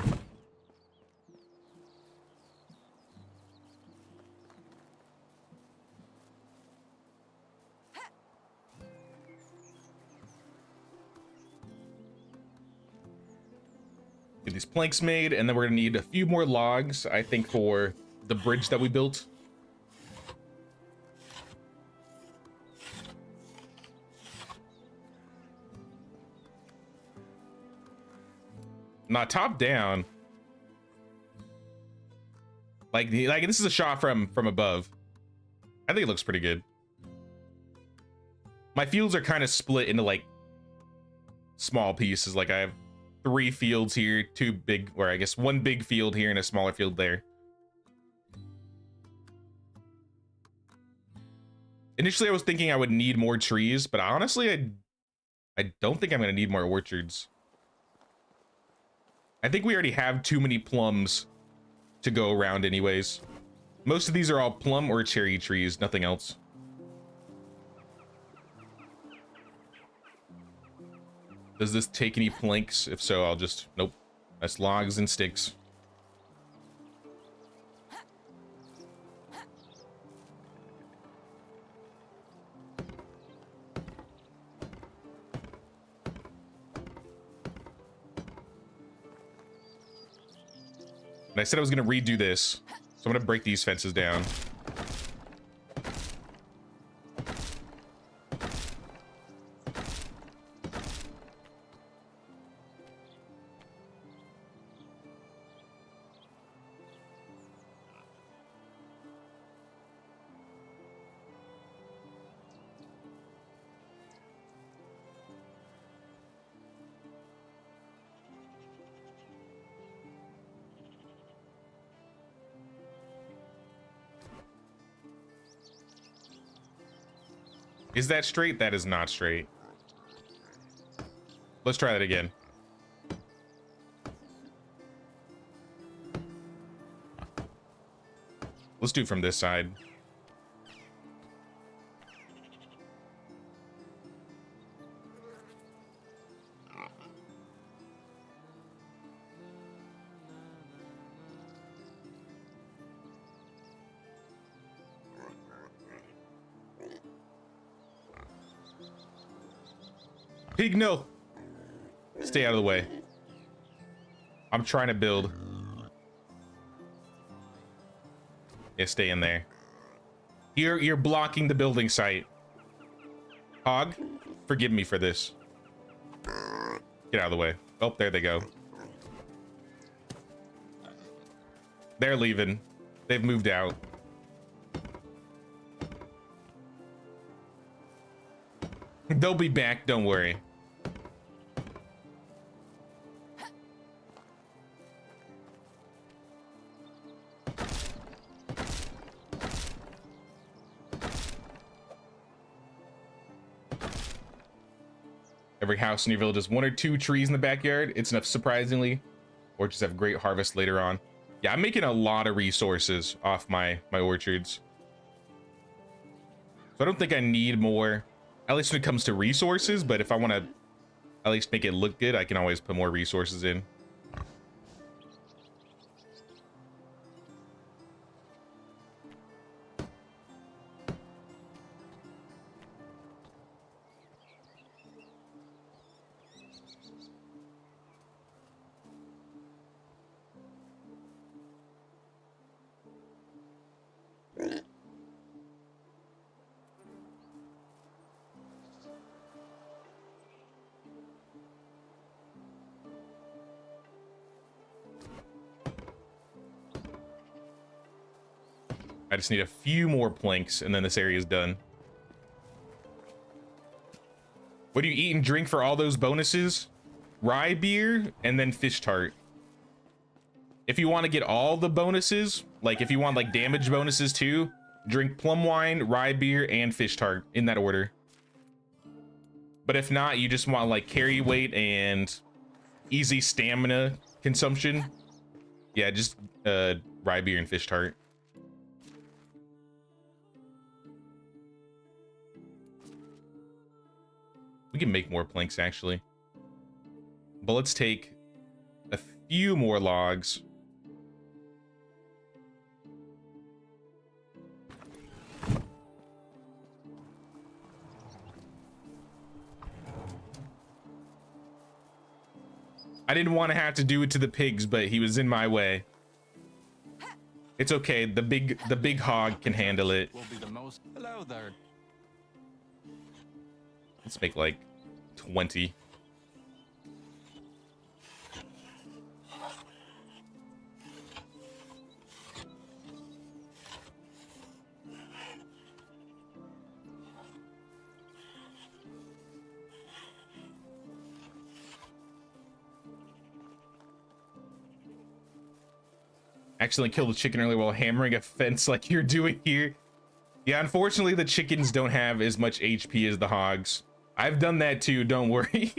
Get these planks made, and then we're gonna need a few more logs, I think, for the bridge that we built. Not top down. Like this is a shot from above. I think it looks pretty good. My fields are kind of split into like small pieces. Like I have 3 fields here, 2 big, or I guess 1 big field here and a smaller field there. Initially, I was thinking I would need more trees, but honestly, I don't think I'm gonna need more orchards. I think we already have too many plums to go around anyways. Most of these are all plum or cherry trees, nothing else. Does this take any planks? If so, I'll just, nope. That's logs and sticks. And I said I was gonna redo this, so I'm gonna break these fences down. Is that straight? That is not straight. Let's try that again. Let's do it from this side. Pig, no. Stay out of the way. I'm trying to build. Yeah, stay in there. You're blocking the building site. Hog, forgive me for this. Get out of the way. Oh, there they go. They're leaving. They've moved out. They'll be back, don't worry. Every house in your village has 1 or 2 trees in the backyard. It's enough, surprisingly. Or just have great harvest later on. Yeah, I'm making a lot of resources off my orchards. So I don't think I need more, at least when it comes to resources. But if I want to at least make it look good, I can always put more resources in. I just need a few more planks and then this area is done. What do you eat and drink for all those bonuses? Rye beer and then fish tart. If you want to get all the bonuses, like if you want like damage bonuses too, drink plum wine, rye beer, and fish tart in that order. But if not, you just want like carry weight and easy stamina consumption. Yeah, just rye beer and fish tart. We can make more planks actually. But let's take a few more logs. I didn't want to have to do it to the pigs, but he was in my way. It's okay. The big hog can handle it. Will be the most. Hello there. Let's make like 20. Accidentally killed a chicken earlier while hammering a fence like you're doing here. Yeah, unfortunately the chickens don't have as much HP as the hogs. I've done that too, don't worry.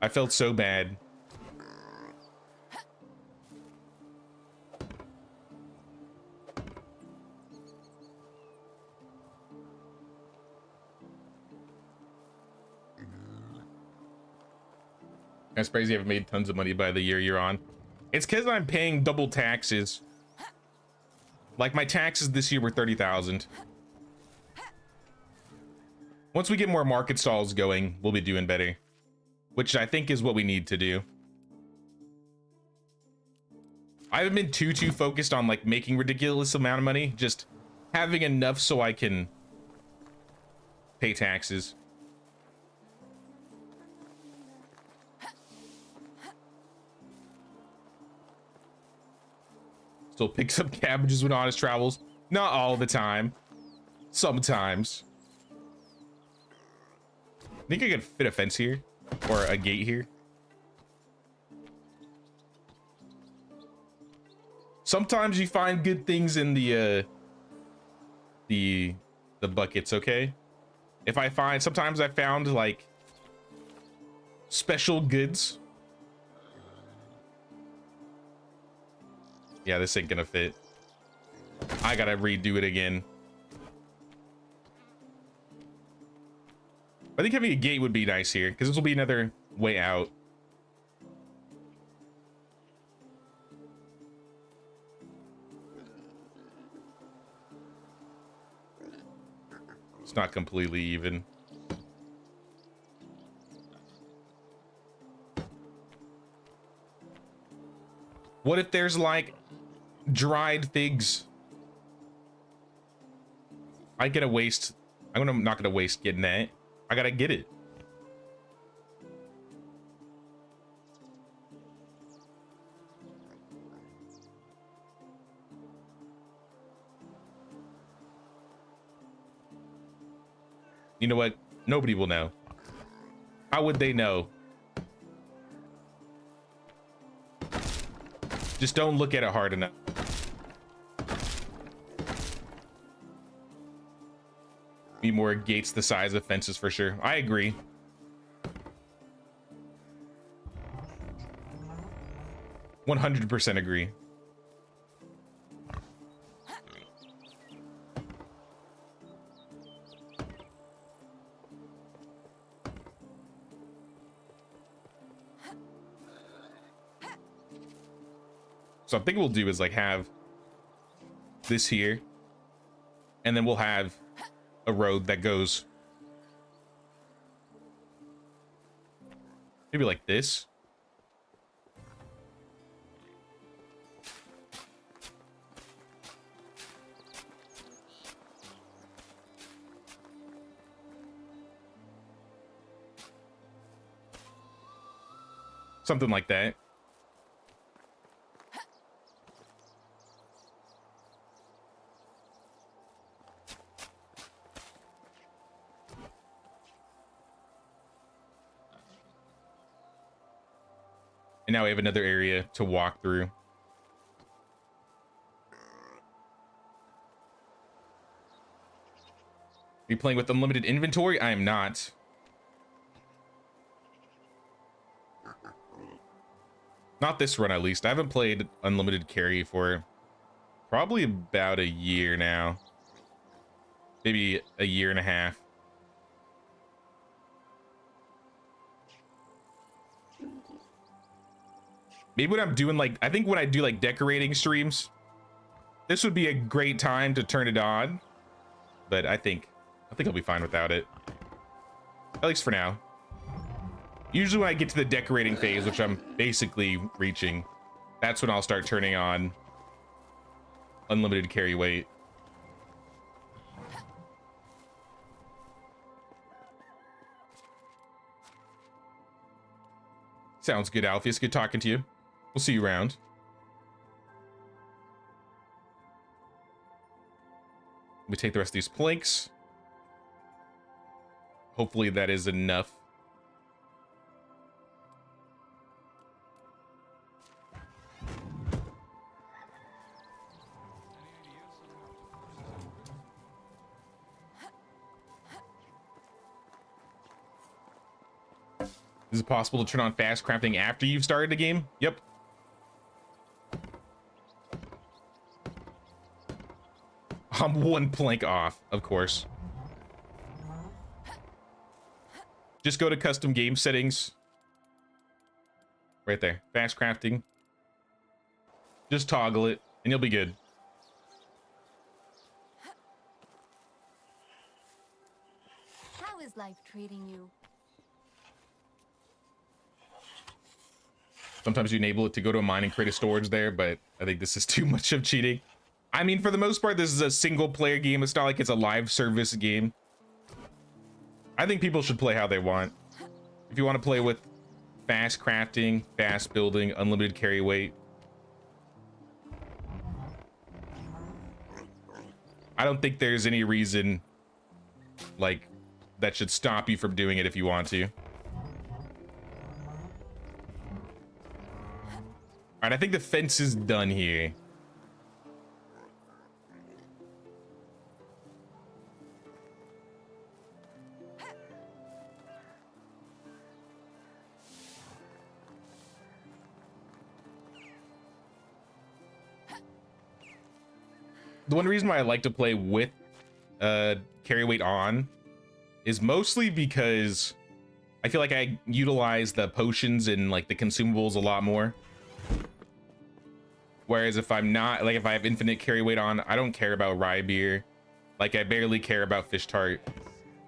I felt so bad. I'm surprised you haven't made tons of money by the year you're on. It's because I'm paying double taxes. Like my taxes this year were 30,000. Once we get more market stalls going, we'll be doing better. Which I think is what we need to do. I haven't been too focused on like making ridiculous amount of money. Just having enough so I can pay taxes. Still picks up cabbages when honest travels. Not all the time. Sometimes. Think I could fit a fence here? Or a gate here? Sometimes you find good things in the buckets, okay? If I find, sometimes I found like special goods. Yeah, this ain't gonna fit. I gotta redo it again. I think having a gate would be nice here, because this will be another way out. It's not completely even. What if there's like dried figs? I'm not gonna waste getting that. I gotta get it. You know what? Nobody will know. How would they know? Just don't look at it hard enough. Be more gates the size of fences for sure. I agree. %100% agree. So I think we'll do is like have this here, and then we'll have a road that goes maybe like this. Something like that. And now we have another area to walk through. Are you playing with unlimited inventory? I am not. Not this run, at least. I haven't played unlimited carry for probably about a year now. Maybe a year and a half. Maybe when I'm doing like, I think when I do like decorating streams, this would be a great time to turn it on. But I think I'll be fine without it. At least for now. Usually when I get to the decorating phase, which I'm basically reaching, that's when I'll start turning on unlimited carry weight. Sounds good, Alpheus. Good talking to you. We'll see you around. Let me take the rest of these planks. Hopefully that is enough. Is it possible to turn on fast crafting after you've started the game? Yep. I'm one plank off, of course. Just go to custom game settings. Right there. Fast crafting. Just toggle it, and you'll be good. How is life treating you? Sometimes you enable it to go to a mine and create a storage there, but I think this is too much of cheating. I mean, for the most part, this is a single player game. It's not like it's a live service game. I think people should play how they want. If you want to play with fast crafting, fast building, unlimited carry weight, I don't think there's any reason like that should stop you from doing it if you want to. All right, I think the fence is done here. The one reason why I like to play with carry weight on is mostly because I feel like I utilize the potions and like the consumables a lot more. Whereas if I'm not, like if I have infinite carry weight on, I don't care about rye beer. Like I barely care about fish tart.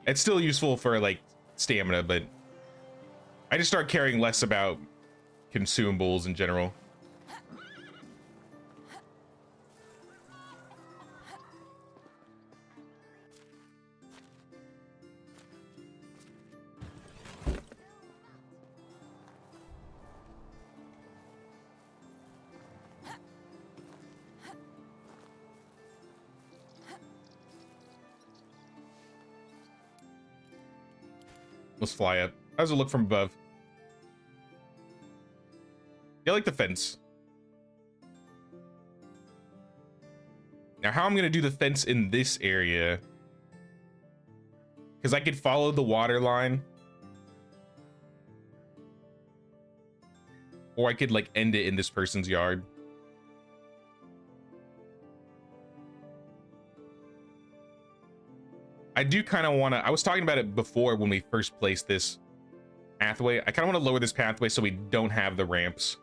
It's still useful for like stamina, but I just start caring less about consumables in general. Let's fly up. How does it look from above? Yeah, I like the fence. Now, how I'm gonna do the fence in this area? Because I could follow the water line. Or I could like end it in this person's yard. I do kind of want to, I was talking about it before when we first placed this pathway. I kind of want to lower this pathway so we don't have the ramps.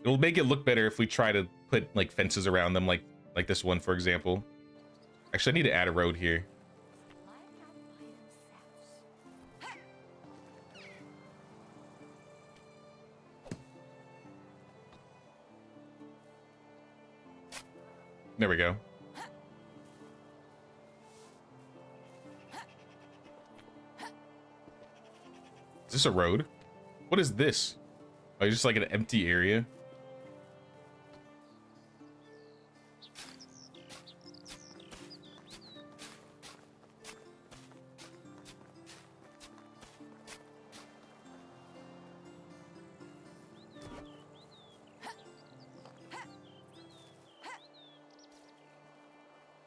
It'll make it look better if we try to put like fences around them, like this one, for example. Actually, I need to add a road here. There we go. Is this a road? What is this? Oh, just like an empty area.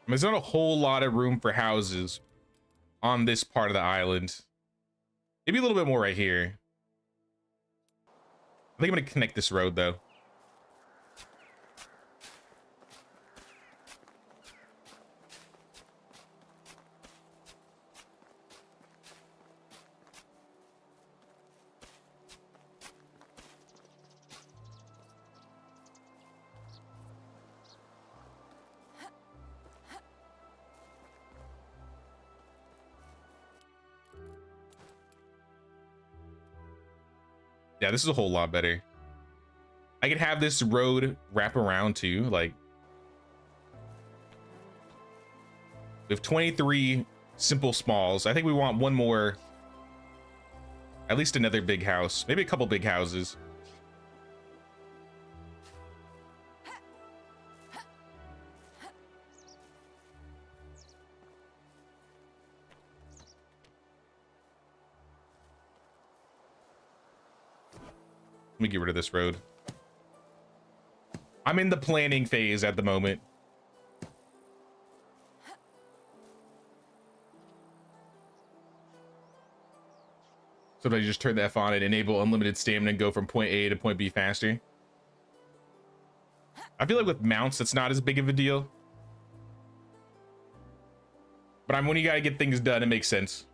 There's not a whole lot of room for houses on this part of the island. Maybe a little bit more right here. I think I'm gonna connect this road though. Yeah, this is a whole lot better. I could have this road wrap around too, like we have 23 simple smalls. I think we want one more, at least another big house, maybe a couple big houses. Let me get rid of this road. I'm in the planning phase at the moment. Sometimes you just turn the F on and enable unlimited stamina and go from point A to point B faster. I feel like with mounts, it's not as big of a deal. But when you gotta get things done, it makes sense.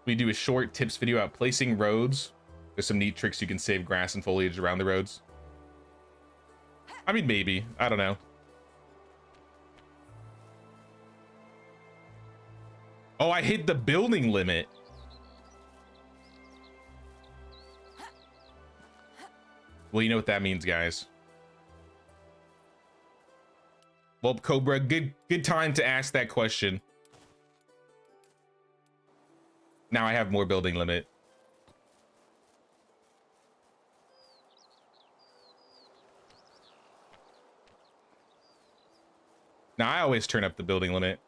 We do a short tips video about placing roads. There's some neat tricks you can save grass and foliage around the roads. I mean, maybe. I don't know. Oh, I hit the building limit. Well, you know what that means, guys. Well, Cobra, good time to ask that question. Now I have more building limit. Now I always turn up the building limit.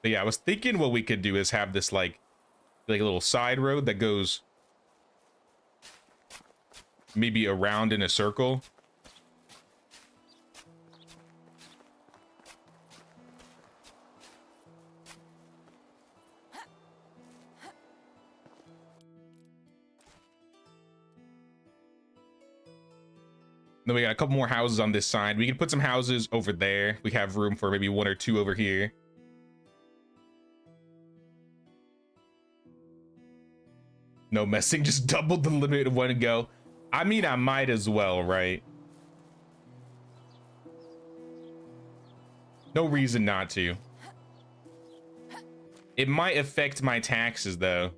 But yeah, I was thinking what we could do is have this like a little side road that goes maybe around in a circle. Then we got a couple more houses on this side. We can put some houses over there. We have room for maybe one or two over here. No messing, just doubled the limit of one go. I mean, I might as well, right? No reason not to. It might affect my taxes, though.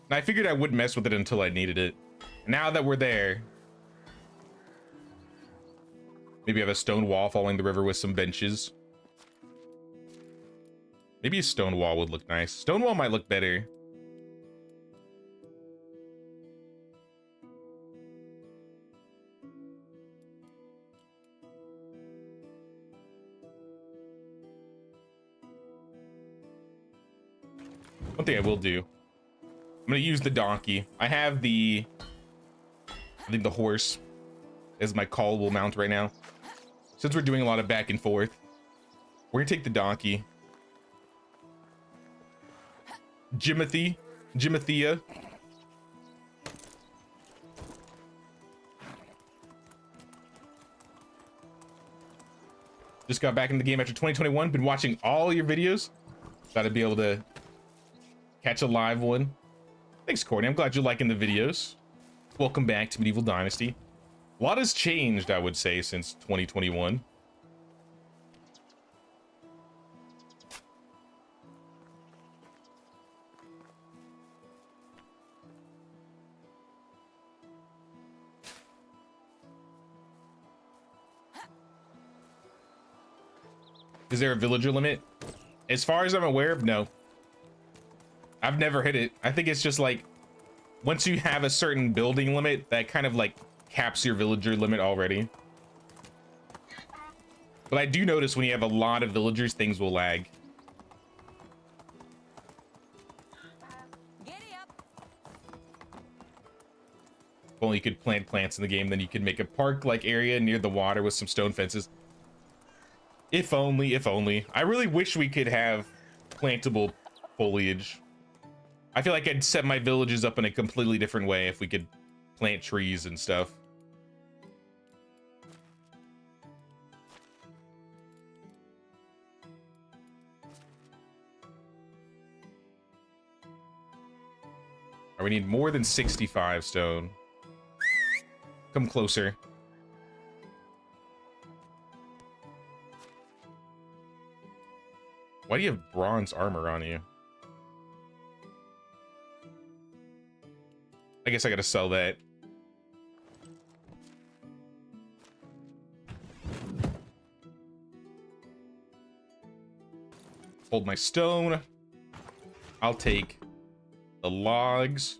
And I figured I wouldn't mess with it until I needed it. Now that we're there, Maybe have a stone wall following the river with some benches. Maybe a stone wall would look nice. Stone wall might look better. One thing I will do, I'm gonna use the donkey. I have I think the horse as my callable mount right now. Since we're doing a lot of back and forth, we're gonna take the donkey. Jimothea. Just got back in the game after 2021. Been watching all your videos. Thought I'd be able to catch a live one. Thanks, Courtney. I'm glad you're liking the videos. Welcome back to Medieval Dynasty. A lot has changed, I would say, since 2021. Is there a villager limit? As far as I'm aware of, no. I've never hit it. I think it's just like, once you have a certain building limit, that kind of like caps your villager limit already. But I do notice when you have a lot of villagers, things will lag. Giddy up. If only you could plant plants in the game, then you could make a park-like area near the water with some stone fences. If only, if only. I really wish we could have plantable foliage. I feel like I'd set my villages up in a completely different way if we could plant trees and stuff. Or we need more than 65 stone. Come closer. Why do you have bronze armor on you? I guess I gotta sell that. Hold my stone. I'll take the logs.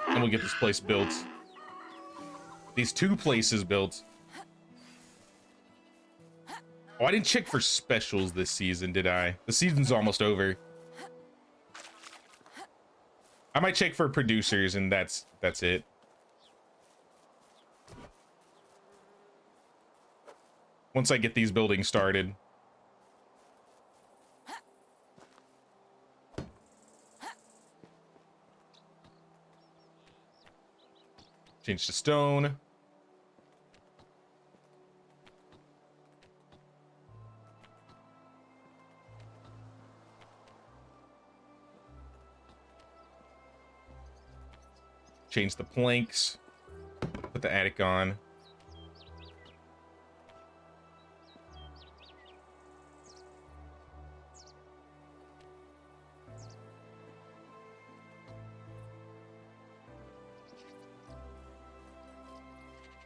And we'll get this place built. These two places built. Oh, I didn't check for specials this season, did I? The season's almost over. I might check for producers, and that's it. Once I get these buildings started. Change to stone. Change the planks. Put the attic on.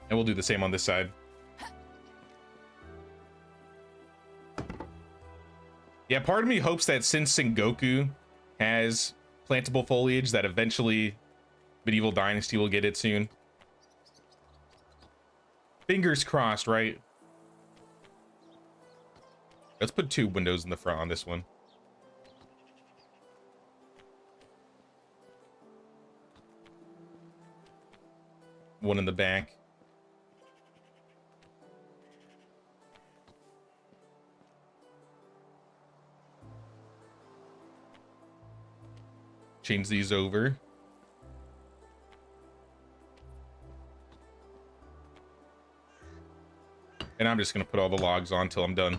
And we'll do the same on this side. Yeah, part of me hopes that since Sengoku has plantable foliage, that eventually Medieval Dynasty will get it soon. Fingers crossed, right? Let's put 2 windows in the front on this one. One in the back. Change these over. And I'm just gonna put all the logs on till I'm done.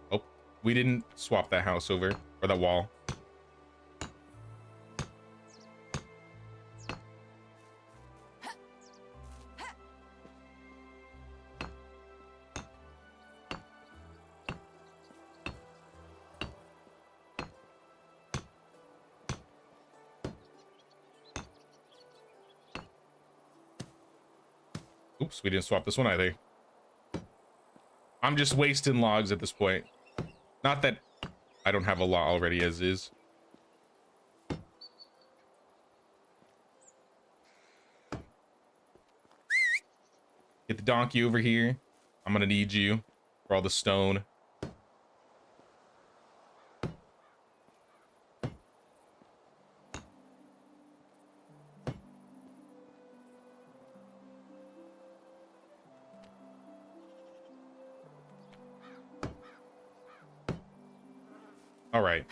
Oh, we didn't swap that house over, or that wall. Oops, we didn't swap this one either. I'm just wasting logs at this point. Not that I don't have a lot already as is. Get the donkey over here. I'm gonna need you for all the stone. All right.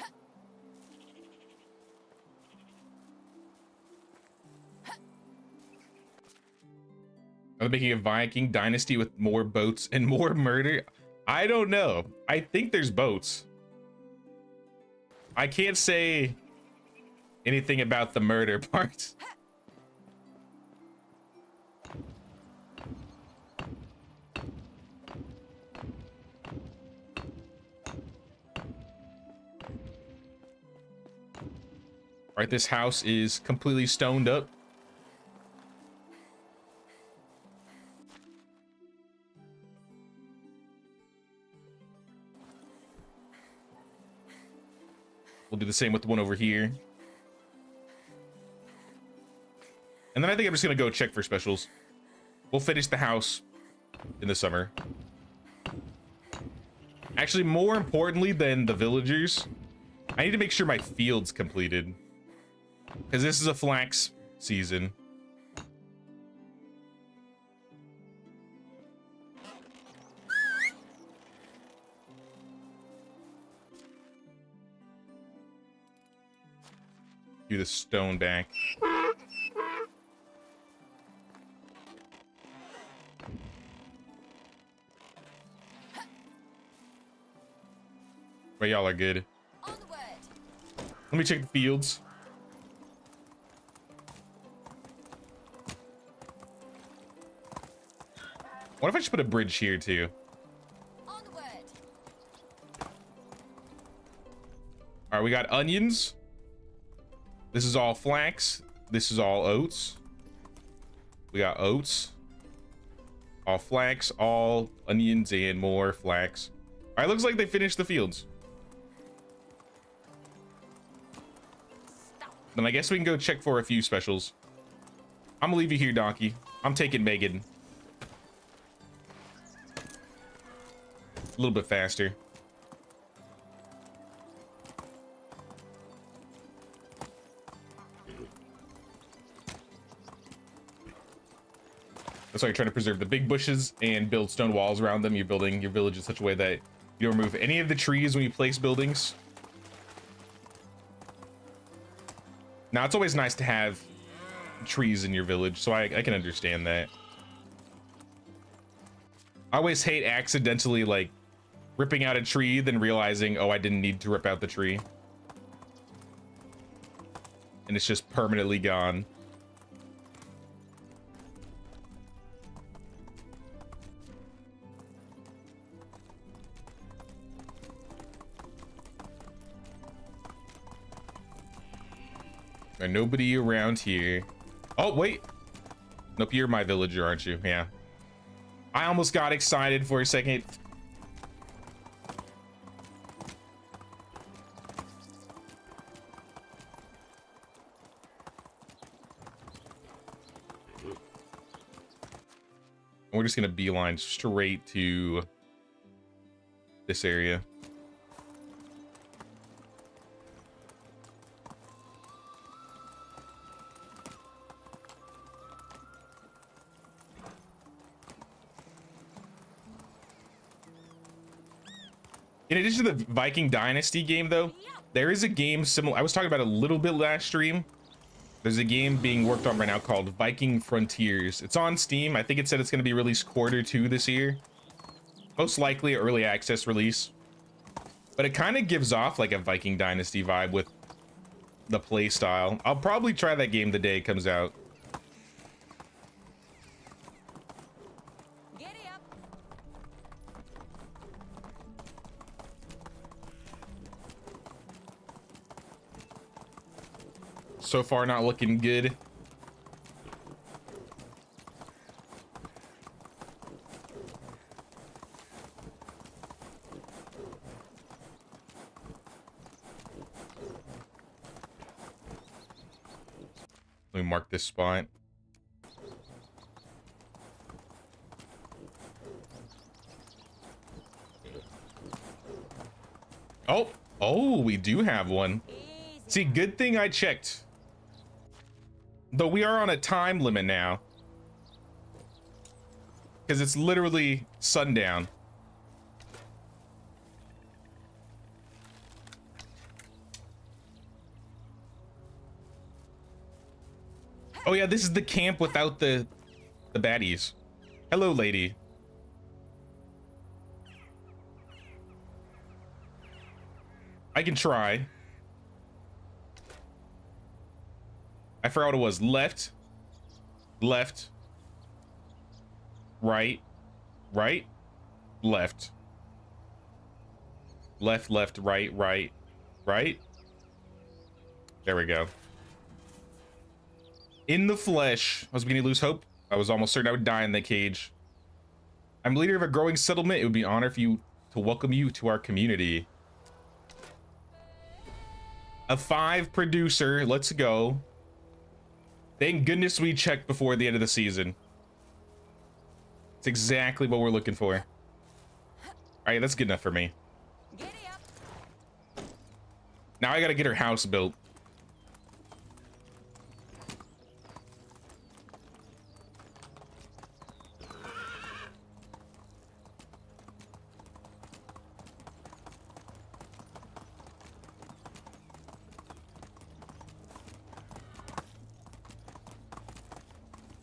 I'm making a Viking dynasty with more boats and more murder. I don't know. I think there's boats. I can't say anything about the murder part. All right, this house is completely stoned up. We'll do the same with the one over here. And then I think I'm just gonna go check for specials. We'll finish the house in the summer. Actually, more importantly than the villagers, I need to make sure my field's completed. Because this is a flax season. Do the stone back. But y'all are good. Onward. Let me check the fields. What if I just put a bridge here too? Onward. All right, we got onions. This is all flax. This is all oats. We got oats. All flax, all onions, and more flax. All right, looks like they finished the fields. Then I guess we can go check for a few specials. I'm gonna leave you here, donkey. I'm taking Megan. A little bit faster. That's why you're trying to preserve the big bushes and build stone walls around them. You're building your village in such a way that you don't remove any of the trees when you place buildings. Now, it's always nice to have trees in your village, so I can understand that. I always hate accidentally, like, ripping out a tree, then realizing, oh, I didn't need to rip out the tree. And it's just permanently gone. There's nobody around here. Oh, wait. Nope, you're my villager, aren't you? Yeah. I almost got excited for a second. We're just gonna beeline straight to this area. In addition to the Viking Dynasty game, though, there is a game similar. I was talking about it a little bit last stream. There's a game being worked on right now called Viking Frontiers. It's on Steam. I think it said it's going to be released Q2 this year. Most likely early access release. But it kind of gives off like a Viking Dynasty vibe with the play style. I'll probably try that game the day it comes out. Giddy up. So far, not looking good. Let me mark this spot. Oh, oh, we do have one. See, good thing I checked. Though we are on a time limit now. Because it's literally sundown. Oh yeah, this is the camp without the baddies. Hello, lady. I can try. I forgot what it was. Left, left, right, right, left, left, left, right, right, right. There we go. In the flesh. I was beginning to lose hope. I was almost certain I would die in the cage. I'm the leader of a growing settlement. It would be an honor for you to welcome you to our community. A 5 producer. Let's go. Thank goodness we checked before the end of the season. It's exactly what we're looking for. All right, that's good enough for me. Now I gotta get her house built.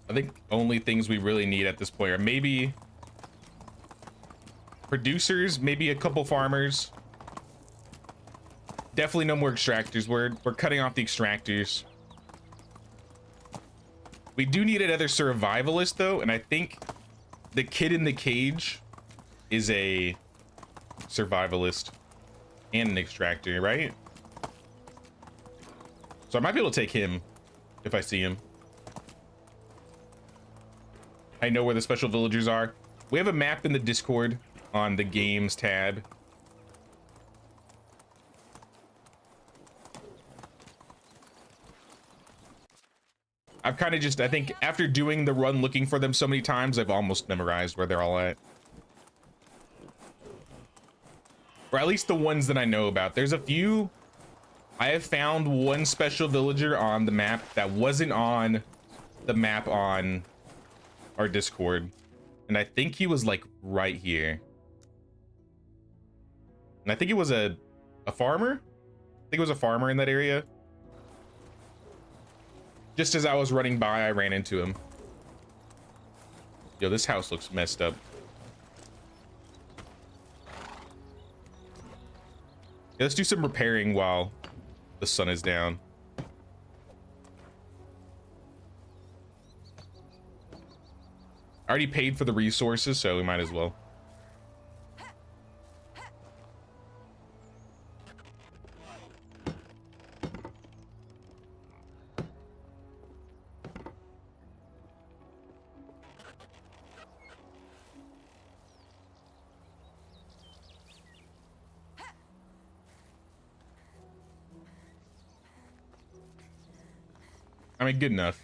I think only things we really need at this point are maybe producers, maybe a couple farmers. Definitely no more extractors. We're cutting off the extractors. We do need another survivalist though, and I think the kid in the cage is a survivalist and an extractor, right? So I might be able to take him if I see him. I know where the special villagers are. We have a map in the Discord on the games tab. I've kind of just, I think after doing the run looking for them so many times, I've almost memorized where they're all at. Or at least the ones that I know about. There's a few. I have found one special villager on the map that wasn't on the map on our Discord, and I think he was like right here, and I think it was a farmer. I think it was a farmer in that area. Just as I was running by, I ran into him. Yo, this house looks messed up. Yeah, let's do some repairing while the sun is down. I already paid for the resources, so we might as well. I mean, good enough.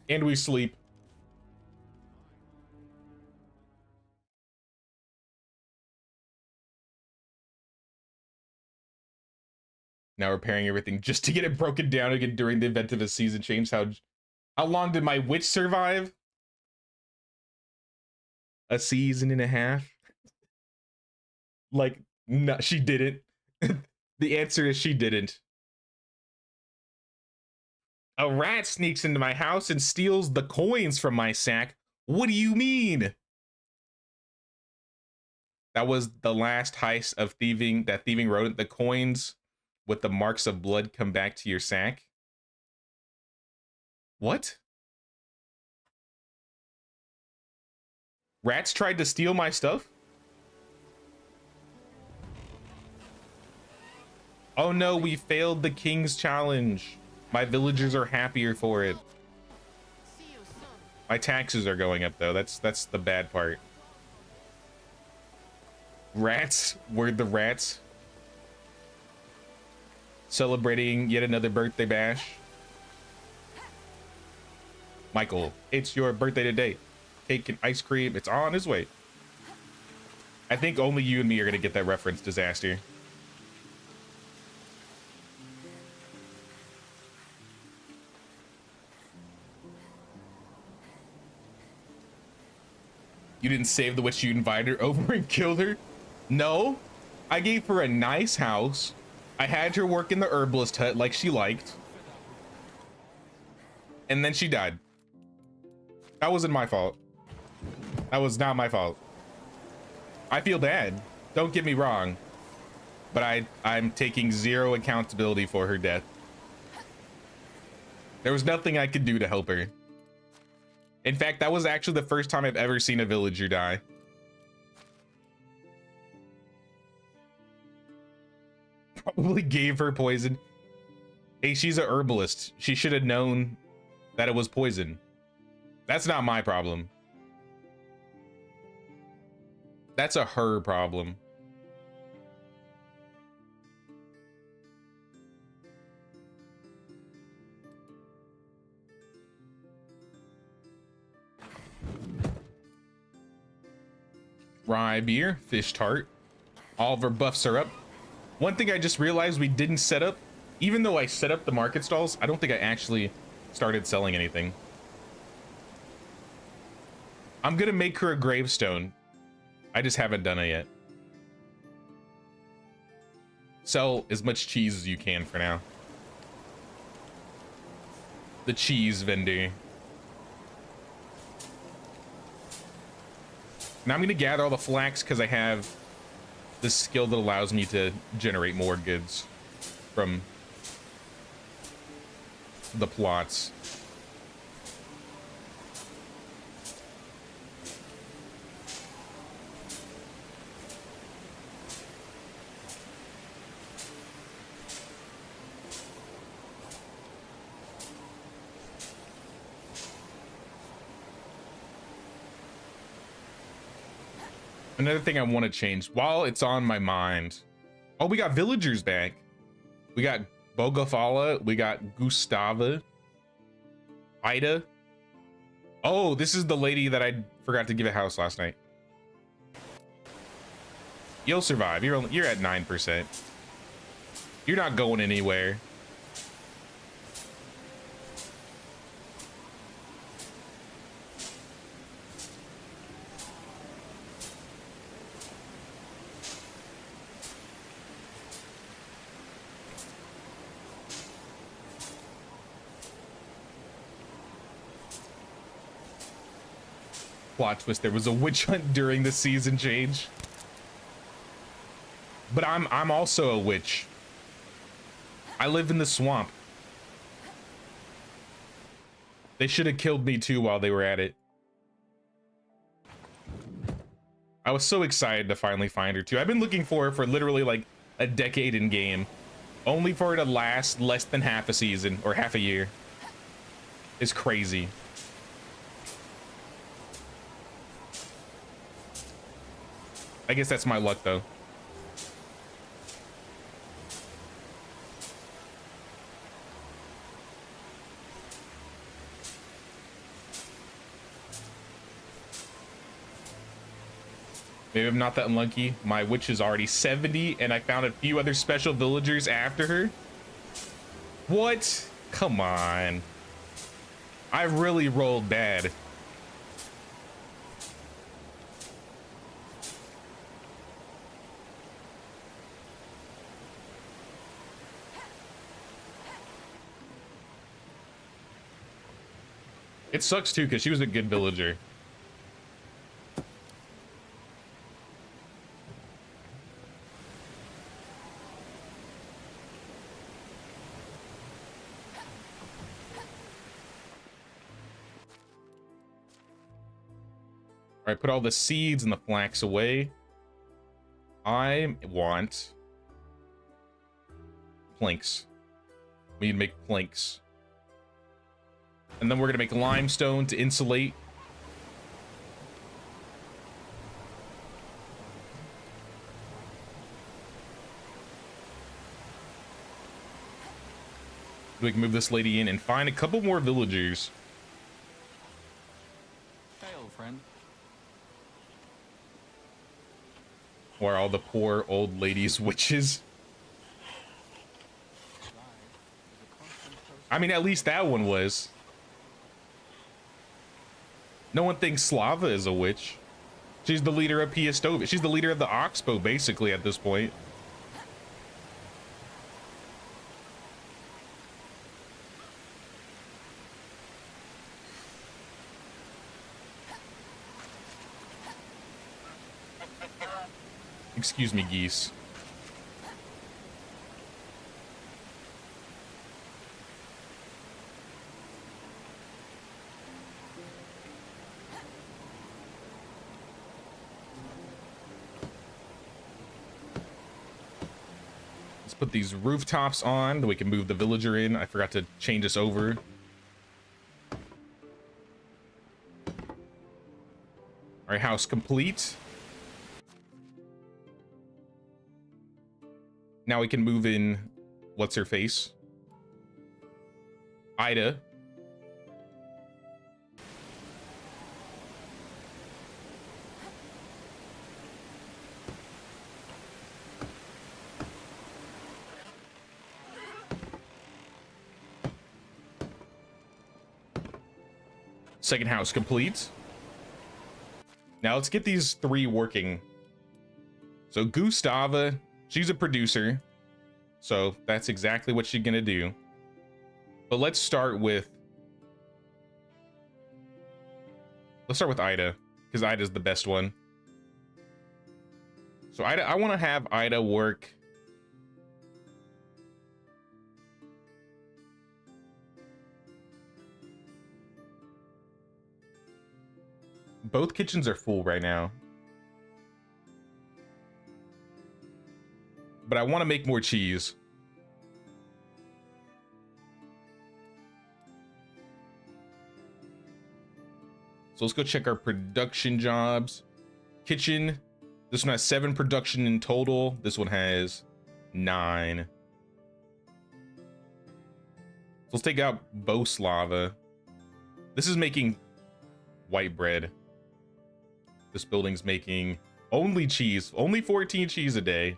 And we sleep. Now repairing everything just to get it broken down again during the event of a season change. How long did my witch survive? A season and a half? Like, no, she didn't. The answer is she didn't. A rat sneaks into my house and steals the coins from my sack. What do you mean? That was the last heist of thieving, that thieving rodent. The coins with the marks of blood come back to your sack. What? Rats tried to steal my stuff? Oh no, we failed the king's challenge. My villagers are happier for it. My taxes are going up though. That's the bad part. Rats? Where'd the rats? Celebrating yet another birthday bash. Michael, it's your birthday today. Cake and ice cream, it's on its way. I think only you and me are gonna get that reference, Disaster. You didn't save the witch you invited her over and killed her? No, I gave her a nice house. I had her work in the herbalist hut like she liked. And then she died. That wasn't my fault. That was not my fault. I feel bad. Don't get me wrong. But I'm taking zero accountability for her death. There was nothing I could do to help her. In fact, that was actually the first time I've ever seen a villager die. Probably gave her poison. Hey, she's a herbalist. She should have known that it was poison. That's not my problem. That's a her problem. Rye beer, fish tart. All of our buffs are up. One thing I just realized we didn't set up, even though I set up the market stalls, I don't think I actually started selling anything. I'm gonna make her a gravestone. I just haven't done it yet. Sell as much cheese as you can for now. The cheese vendor. Now I'm gonna gather all the flax because I have this skill that allows me to generate more goods from the plots. Another thing I want to change while it's on my mind. Oh, we got villagers back. We got Bogafala. We got Gustava. Ida. Oh, this is the lady that I forgot to give a house last night. You'll survive. You're at 9%. You're not going anywhere. Plot twist, there was a witch hunt during the season change. But I'm also a witch. I live in the swamp. They should have killed me too while they were at it. I was so excited to finally find her too. I've been looking for her for literally like a decade in game, only for her to last less than half a season or half a year. It's crazy. I guess that's my luck though. Maybe I'm not that unlucky. My witch is already 70 and I found a few other special villagers after her. What? Come on. I really rolled bad. It sucks too, because she was a good villager. All right, put all the seeds and the flax away. I want planks. We need to make planks. And then we're gonna make limestone to insulate. We can move this lady in and find a couple more villagers. Hey, old friend. Or all the poor old ladies witches. I mean, at least that one was. No one thinks Slava is a witch. She's the leader of Piastovia. She's the leader of the Oxbow, basically, at this point. Excuse me, geese. Let's put these rooftops on, then we can move the villager in. I forgot to change this over. All right, house complete. Now we can move in, what's her face? Ida. Second house complete. Now let's get these three working. So Gustava, she's a producer, so that's exactly what she's gonna do. But let's start with Ida, because Ida's the best one. So Ida, I want to have Ida work. Both kitchens are full right now. But I want to make more cheese. So let's go check our production jobs. Kitchen. This one has 7 production in total. This one has 9. So let's take out Boslava. This is making white bread. This building's making only cheese. Only 14 cheese a day.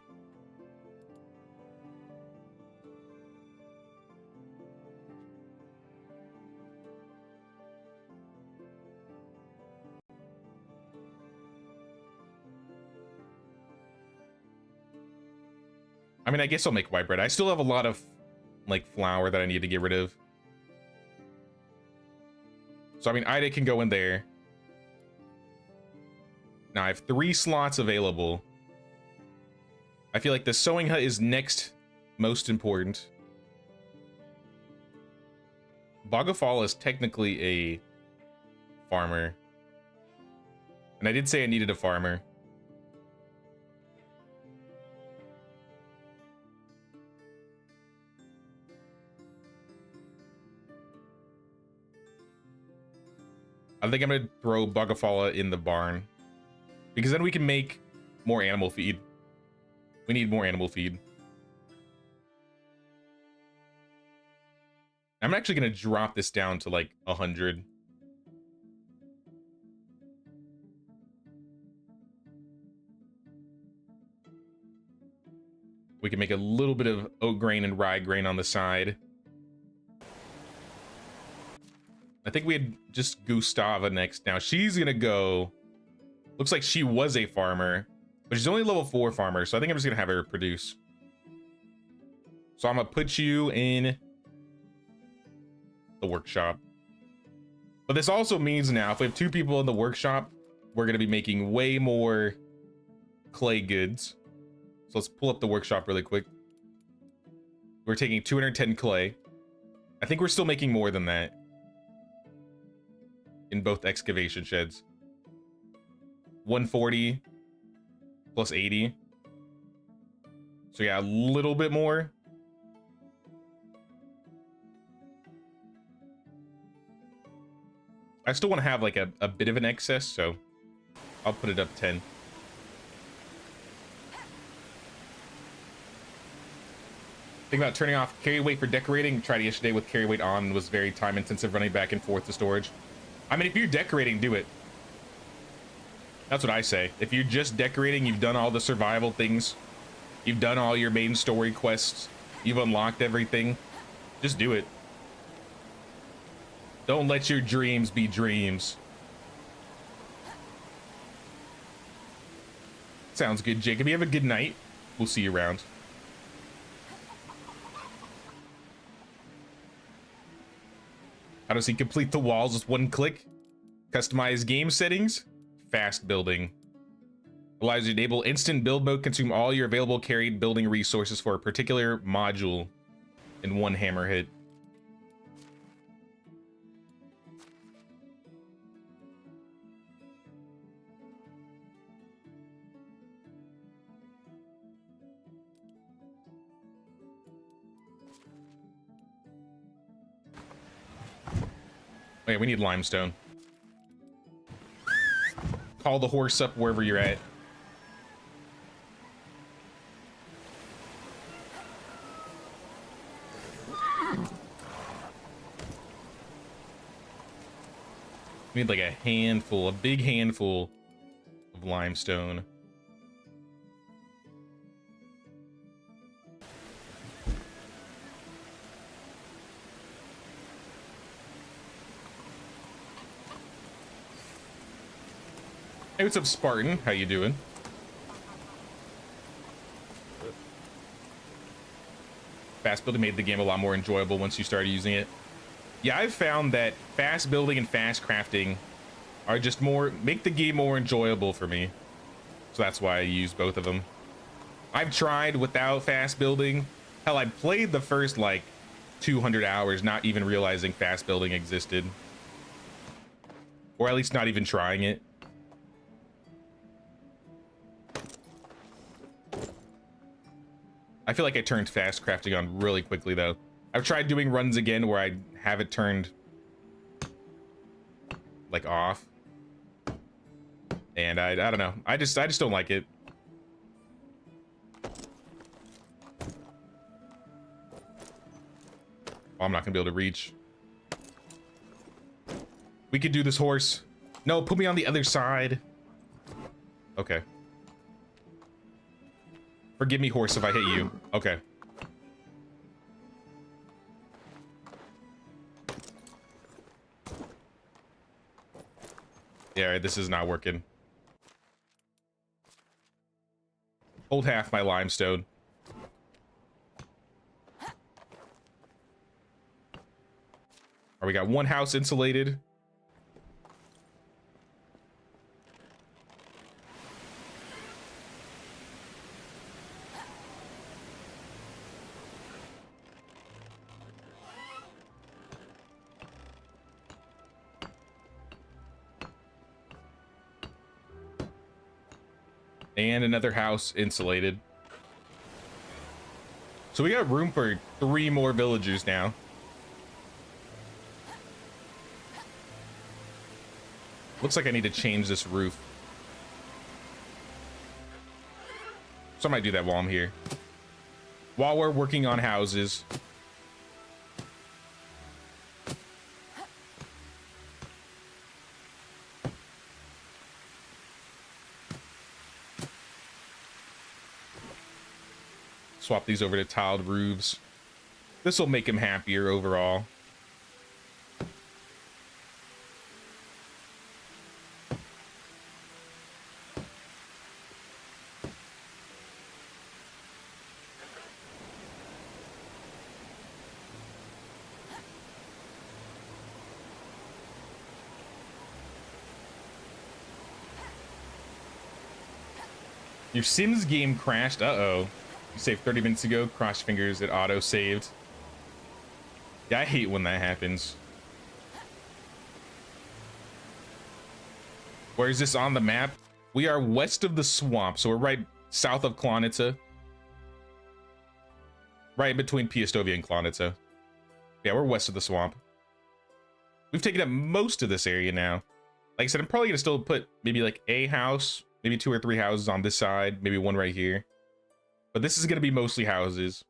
I mean, I guess I'll make white bread. I still have a lot of, like, flour that I need to get rid of. So, I mean, Ida can go in there. Now, I have 3 slots available. I feel like the sewing hut is next most important. Bogafal is technically a farmer. And I did say I needed a farmer. I think I'm gonna throw Bogafala in the barn, because then we can make more animal feed. We need more animal feed. I'm actually gonna drop this down to like 100. We can make a little bit of oat grain and rye grain on the side. I think we had just Gustava next. Now she's gonna go. Looks like she was a farmer, but she's only level 4 farmer, so I think I'm just gonna have her produce. So I'm gonna put you in the workshop. But this also means now if we have 2 people in the workshop, we're gonna be making way more clay goods. So let's pull up the workshop really quick. We're taking 210 clay. I think we're still making more than that in both excavation sheds. 140 plus 80. So yeah, a little bit more. I still want to have like a bit of an excess, so I'll put it up 10. Think about turning off carry weight for decorating. Tried it yesterday with carry weight on. Was very time intensive running back and forth to storage. I mean, if you're decorating, do it. That's what I say. If you're just decorating, you've done all the survival things. You've done all your main story quests. You've unlocked everything. Just do it. Don't let your dreams be dreams. Sounds good, Jacob. You have a good night. We'll see you around. How does he complete the walls with one click? Customize game settings. Fast building. Allows you to enable instant build mode. Consume all your available carried building resources for a particular module in one hammer hit. Wait, we need limestone. Call the horse up wherever you're at. We need like a handful, a big handful of limestone. Hey, what's up, Spartan? How you doing? Fast building made the game a lot more enjoyable once you started using it. Yeah, I've found that fast building and fast crafting are just make the game more enjoyable for me. So that's why I use both of them. I've tried without fast building. Hell, I played the first like 200 hours not even realizing fast building existed. Or at least not even trying it. I feel like I turned fast crafting on really quickly though. I've tried doing runs again where I have it turned like off. And I don't know. I just don't like it. Oh, I'm not gonna be able to reach. We could do this, horse. No, put me on the other side. Okay. Forgive me, horse, if I hit you. Okay. Yeah, this is not working. Hold half my limestone. Alright, we got one house insulated. And another house insulated. So we got room for 3 more villagers now. Looks like I need to change this roof. So I might do that while I'm here. While we're working on houses. Swap these over to tiled roofs. This will make him happier overall. Your Sims game crashed. Uh-oh. You saved 30 minutes ago. Cross fingers, it auto-saved. Yeah, I hate when that happens. Where is this on the map? We are west of the swamp, so we're right south of Klonitsa. Right between Piastovia and Klonitsa. Yeah, we're west of the swamp. We've taken up most of this area now. Like I said, I'm probably gonna still put maybe like a house, maybe 2 or 3 houses on this side, maybe 1 right here. But this is gonna be mostly houses.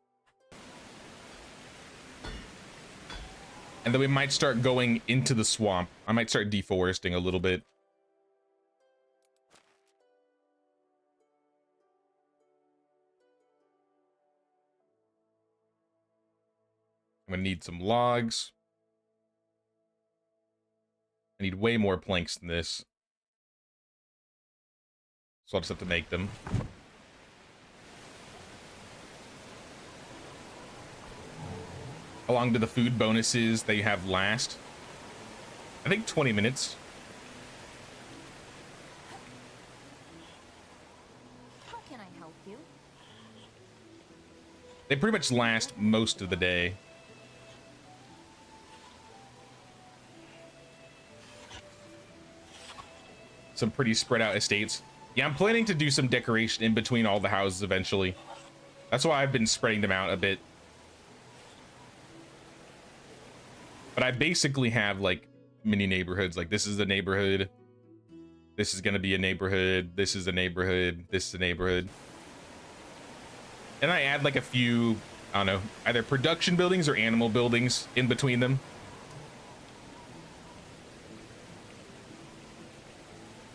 And then we might start going into the swamp. I might start deforesting a little bit. I'm gonna need some logs. I need way more planks than this. So I'll just have to make them. How long do the food bonuses that you have last? I think 20 minutes. How can I help you? They pretty much last most of the day. Some pretty spread out estates. Yeah, I'm planning to do some decoration in between all the houses eventually. That's why I've been spreading them out a bit. But I basically have like mini neighborhoods. Like this is a neighborhood. This is gonna be a neighborhood. This is a neighborhood. This is a neighborhood. And I add like a few, I don't know, either production buildings or animal buildings in between them.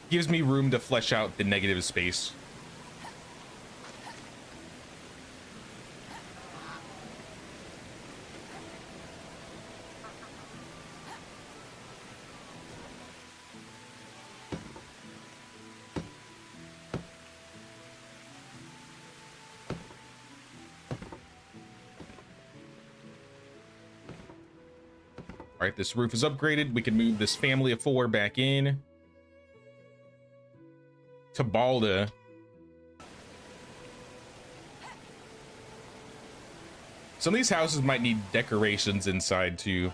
Gives me room to flesh out the negative space. All right, this roof is upgraded. We can move this family of 4 back in. To Balda. Some of these houses might need decorations inside too.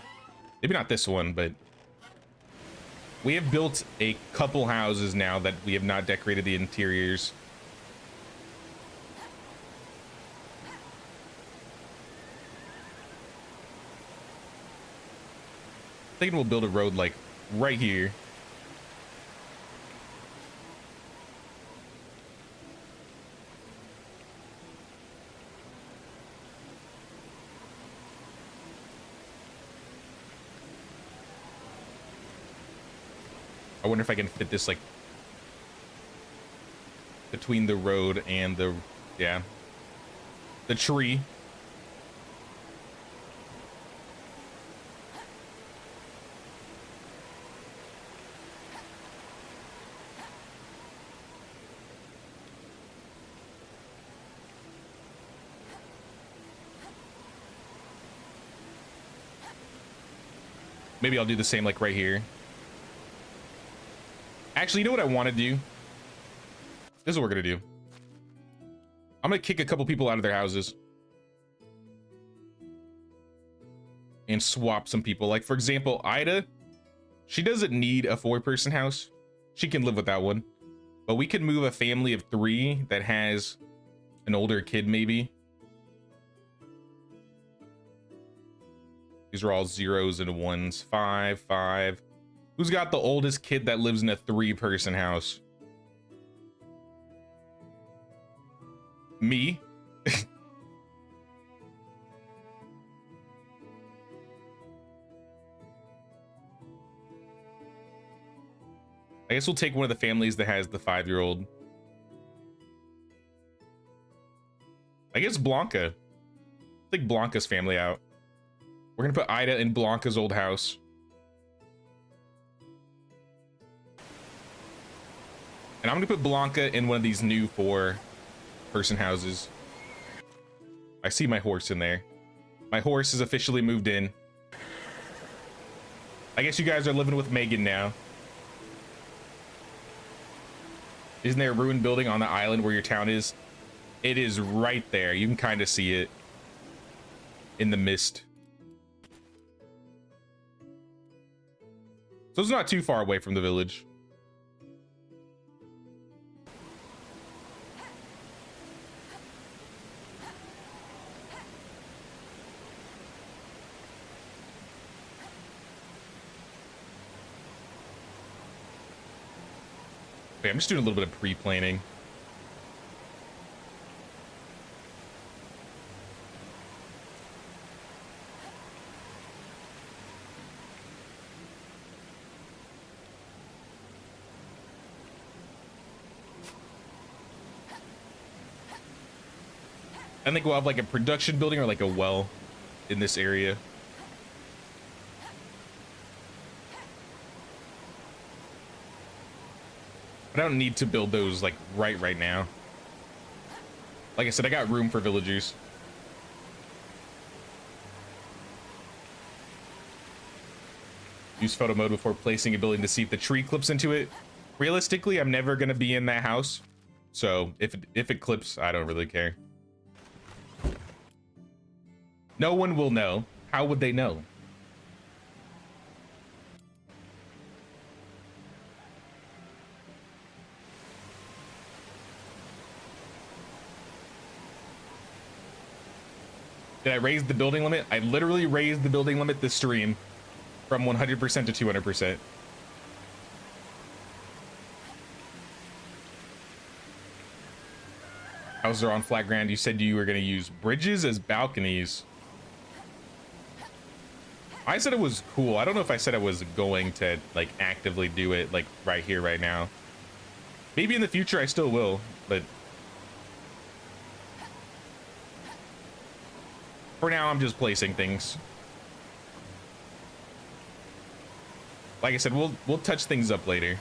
Maybe not this one, but we have built a couple houses now that we have not decorated the interiors. Thinking we'll build a road like right here. I wonder if I can fit this like between the road and the, yeah, the tree. Maybe I'll do the same like right here. Actually, you know what I want to do? This is what we're gonna do. I'm gonna kick a couple people out of their houses and swap some people. Like, for example, Ida, she doesn't need a 4-person house. She can live without one. But we could move a family of 3 that has an older kid, maybe. These are all 0s and 1s. 5, 5. Who's got the oldest kid that lives in a 3-person house? Me. I guess we'll take one of the families that has the 5-year-old. I guess Blanca. Take Blanca's family out. We're gonna put Ida in Blanca's old house. And I'm gonna put Blanca in one of these new 4-person houses. I see my horse in there. My horse is officially moved in. I guess you guys are living with Megan now. Isn't there a ruined building on the island where your town is? It is right there. You can kind of see it in the mist. So it's not too far away from the village. Wait, I'm just doing a little bit of pre-planning. I think we'll have like a production building or like a well in this area. I don't need to build those like right now. Like I said, I got room for villagers. Use photo mode before placing a building to see if the tree clips into it. Realistically, I'm never gonna be in that house, so if it clips, I don't really care. No one will know. How would they know? Did I raise the building limit? I literally raised the building limit this stream from 100% to 200%. Houses are on flat ground. You said you were going to use bridges as balconies. I said it was cool. I don't know if I said I was going to like actively do it like right here, right now. Maybe in the future I still will, but for now I'm just placing things. Like I said, we'll touch things up later.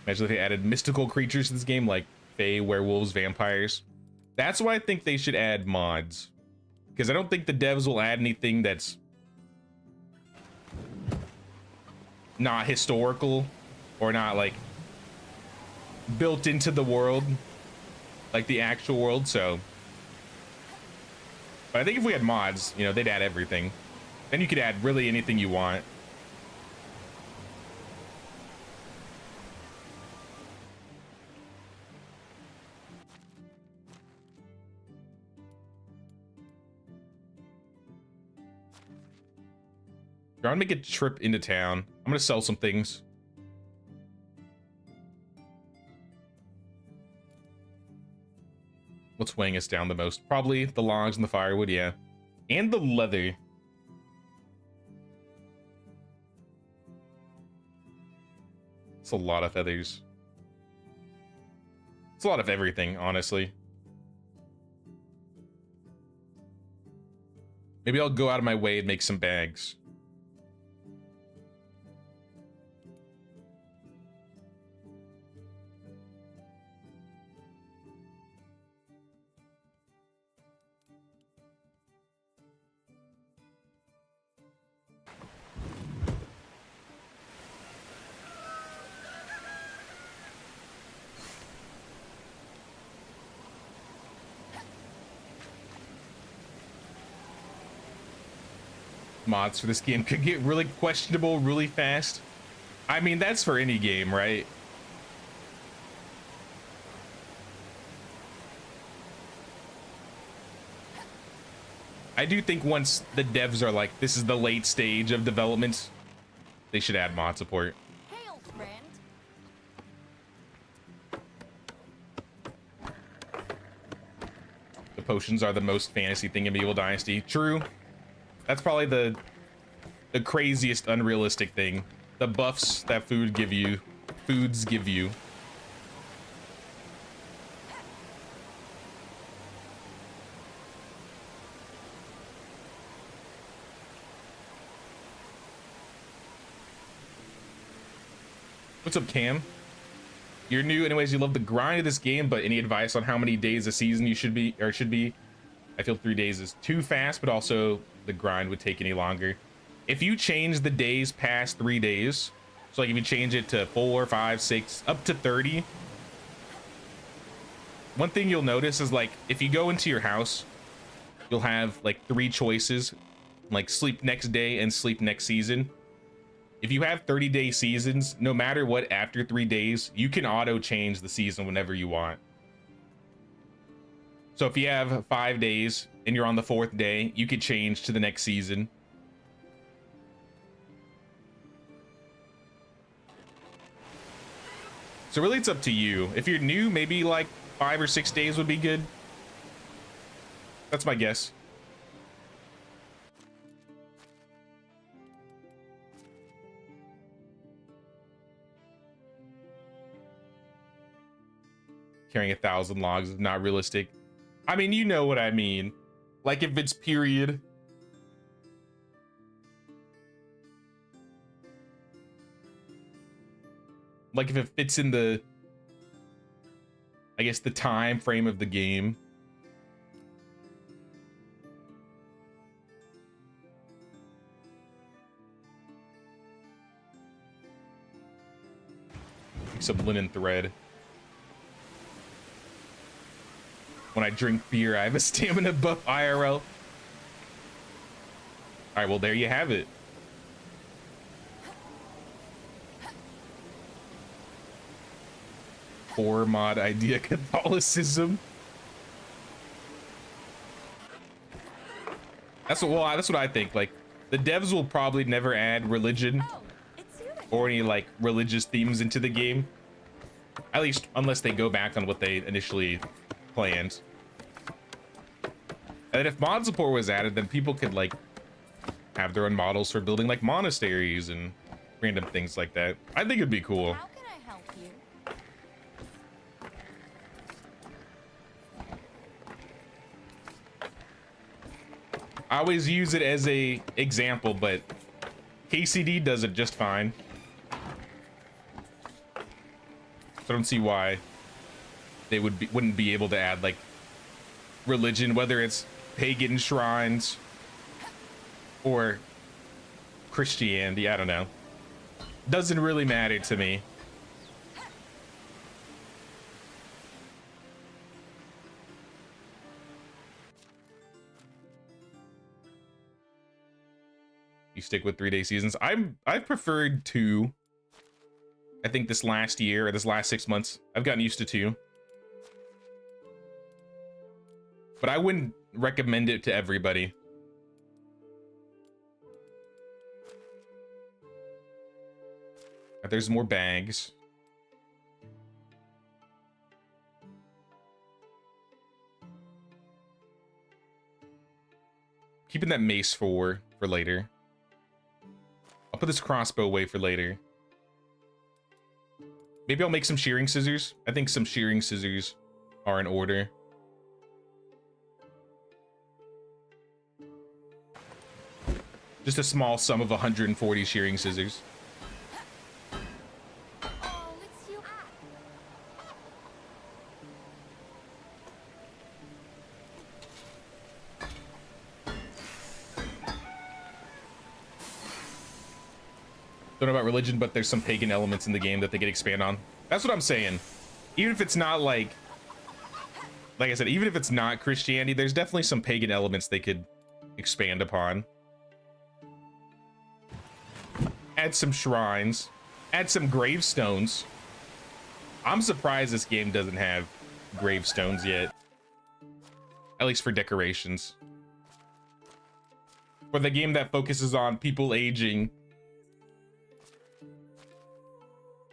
Imagine if they added mystical creatures to this game like fae, werewolves, vampires. That's why I think they should add mods. Because I don't think the devs will add anything that's not historical or not like built into the world like the actual world. So but I think if we had mods, you know, they'd add everything. Then you could add really anything you want. I want to make a trip into town. I'm gonna sell some things. What's weighing us down the most? Probably the logs and the firewood, yeah. And the leather. It's a lot of feathers. It's a lot of everything, honestly. Maybe I'll go out of my way and make some bags. Mods for this game could get really questionable really fast. I mean, that's for any game, right? I do think once the devs are like, this is the late stage of development, they should add mod support. Hail, friend. The potions are the most fantasy thing in Medieval Dynasty. True. That's probably the craziest unrealistic thing. The buffs that foods give you. What's up, Cam? You're new, anyways. You love the grind of this game, but any advice on how many days a season you should be? I feel 3 days is too fast, but also the grind would take any longer. If you change the days past 3 days, so like if you change it to 4, 5, 6, up to 30, one thing you'll notice is like if you go into your house, you'll have like 3 choices, like sleep next day and sleep next season. If you have 30-day seasons, no matter what, after 3 days, you can auto change the season whenever you want. So if you have 5 days and you're on the 4th day, you could change to the next season. So really it's up to you. If you're new, maybe like 5 or 6 days would be good. That's my guess. Carrying 1,000 logs is not realistic. I mean, you know what I mean. Like if it's period. Like if it fits in the, I guess, the time frame of the game. Some linen thread. When I drink beer, I have a stamina buff IRL. All right, well, there you have it. Horror mod idea Catholicism. That's what I think. Like, the devs will probably never add religion or any like religious themes into the game, at least unless they go back on what they initially planned. And if mod support was added, then people could like have their own models for building like monasteries and random things like that. I think it'd be cool. How can I help you? I always use it as a example, but KCD does it just fine. So I don't see why they wouldn't be able to add like religion, whether it's pagan shrines or Christianity. I don't know. Doesn't really matter to me. You stick with 3-day seasons. I've preferred 2. I think this last year or this last 6 months, I've gotten used to 2. But I wouldn't recommend it to everybody. There's more bags. Keeping that mace for later. I'll put this crossbow away for later. Maybe I'll make some shearing scissors. I think some shearing scissors are in order. Just a small sum of 140 shearing scissors. Oh, it's you. Don't know about religion, but there's some pagan elements in the game that they could expand on. That's what I'm saying. Even if it's not like I said, even if it's not Christianity, there's definitely some pagan elements they could expand upon. Add some shrines. Add some gravestones. I'm surprised this game doesn't have gravestones yet. At least for decorations. For the game that focuses on people aging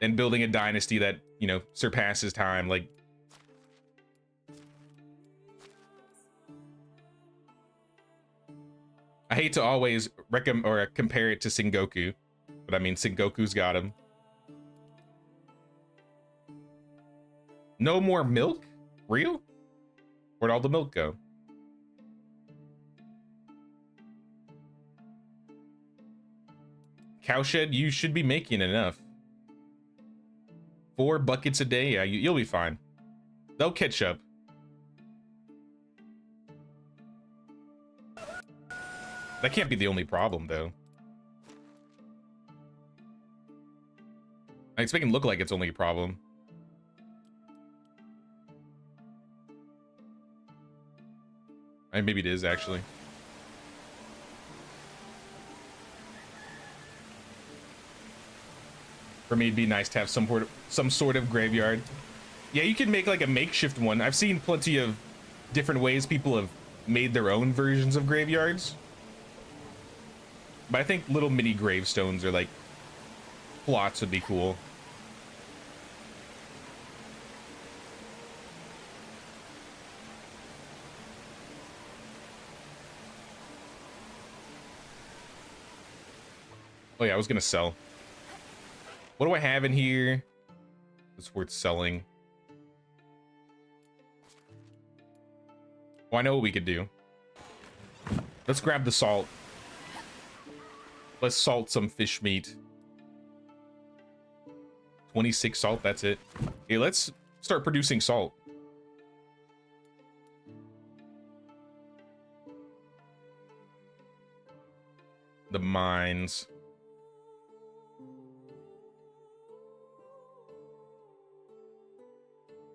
and building a dynasty that, you know, surpasses time, like... I hate to always compare it to Sengoku, but I mean, Sengoku's got him. No more milk? Real? Where'd all the milk go? Cowshed, you should be making enough. 4 buckets a day? Yeah, you'll be fine. They'll catch up. That can't be the only problem, though. It's making it look like it's only a problem. And maybe it is, actually. For me, it'd be nice to have some sort of graveyard. Yeah, you can make like a makeshift one. I've seen plenty of different ways people have made their own versions of graveyards. But I think little mini gravestones or like plots would be cool. Oh yeah, I was gonna sell. What do I have in here that's worth selling? Oh, I know what we could do. Let's grab the salt. Let's salt some fish meat. 26 salt, that's it. Okay, let's start producing salt. The mines.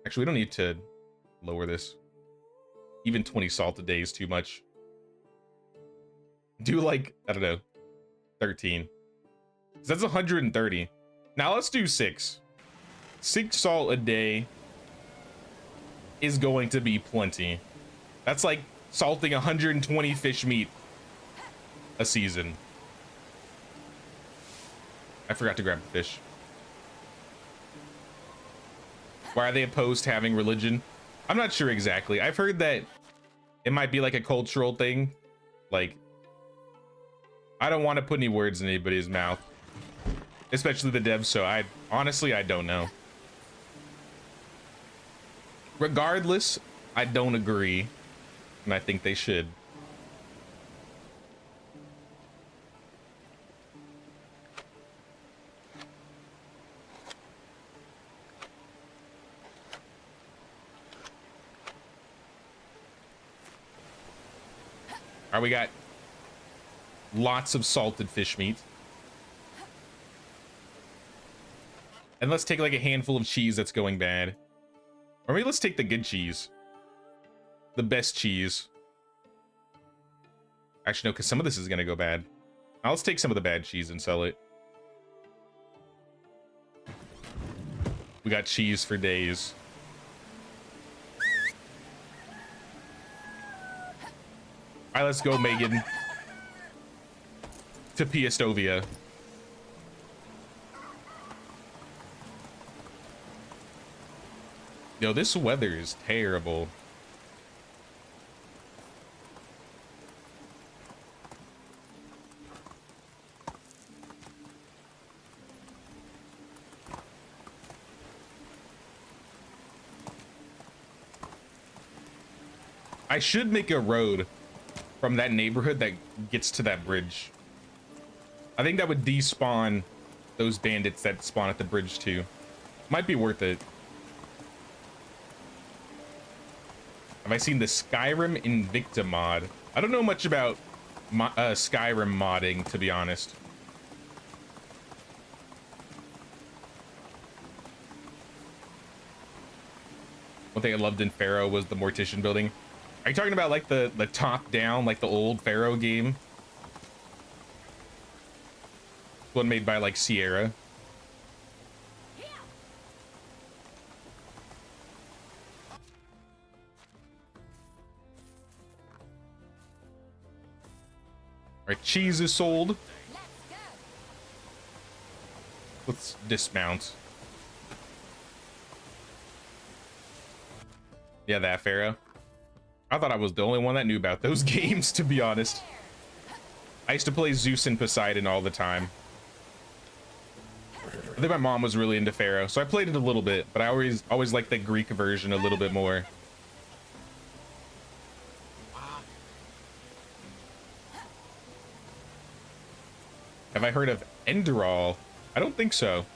Actually, we don't need to lower this. Even 20 salt a day is too much. Do like, I don't know, 13. 'Cause that's 130. Now let's do 6. 6 salt a day is going to be plenty. That's like salting 120 fish meat a season. I forgot to grab the fish. Why are they opposed to having religion? I'm not sure exactly. I've heard that it might be like a cultural thing. Like, I don't want to put any words in anybody's mouth, especially the devs, so I don't know. Regardless, I don't agree, and I think they should. All right, we got lots of salted fish meat. And let's take like a handful of cheese that's going bad. Or maybe let's take the good cheese. The best cheese. Actually, no, because some of this is going to go bad. Now let's take some of the bad cheese and sell it. We got cheese for days. All right, let's go, Megan. To Piastovia. Yo, this weather is terrible. I should make a road from that neighborhood that gets to that bridge. I think that would despawn those bandits that spawn at the bridge too. Might be worth it. Have I seen the Skyrim Invicta mod? I don't know much about Skyrim modding, to be honest. One thing I loved in Pharaoh was the Mortician building. Are you talking about like the top down, like the old Pharaoh game? One made by like Sierra. All right, cheese is sold. Let's dismount. Yeah, that Pharaoh. I thought I was the only one that knew about those games, to be honest. I used to play Zeus and Poseidon all the time. I think my mom was really into Pharaoh, so I played it a little bit, but I always liked the Greek version a little bit more. Have I heard of Enderal? I don't think so.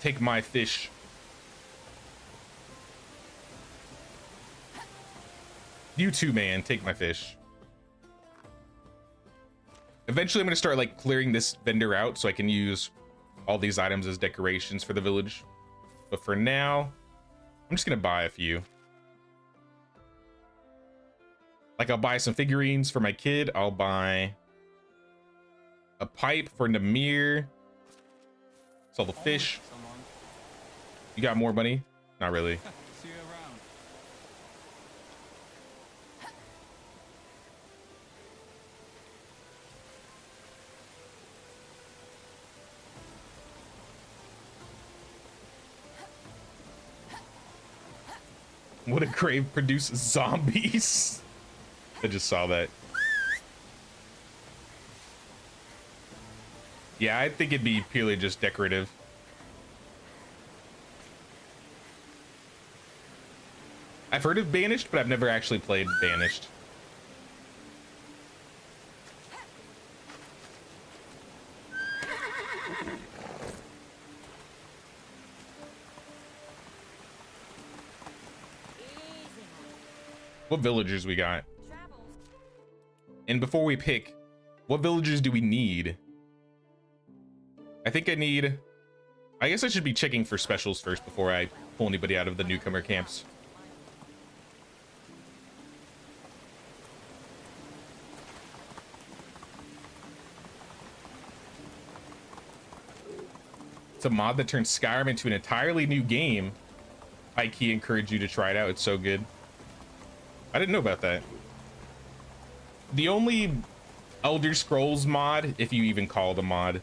Take my fish. You too, man. Take my fish. Eventually, I'm going to start like clearing this vendor out so I can use all these items as decorations for the village. But for now, I'm just going to buy a few. Like, I'll buy some figurines for my kid. I'll buy a pipe for Namir. Sell the fish. You got more money? Not really. See you around. Would a grave produce zombies? I just saw that. Yeah, I think it'd be purely just decorative. I've heard of Banished, but I've never actually played Banished. What villagers we got? And before we pick, what villagers do we need? I think I guess I should be checking for specials first before I pull anybody out of the newcomer camps. It's a mod that turns Skyrim into an entirely new game. I key encourage you to try it out. It's so good. I didn't know about that. The only Elder Scrolls mod, if you even call it a mod,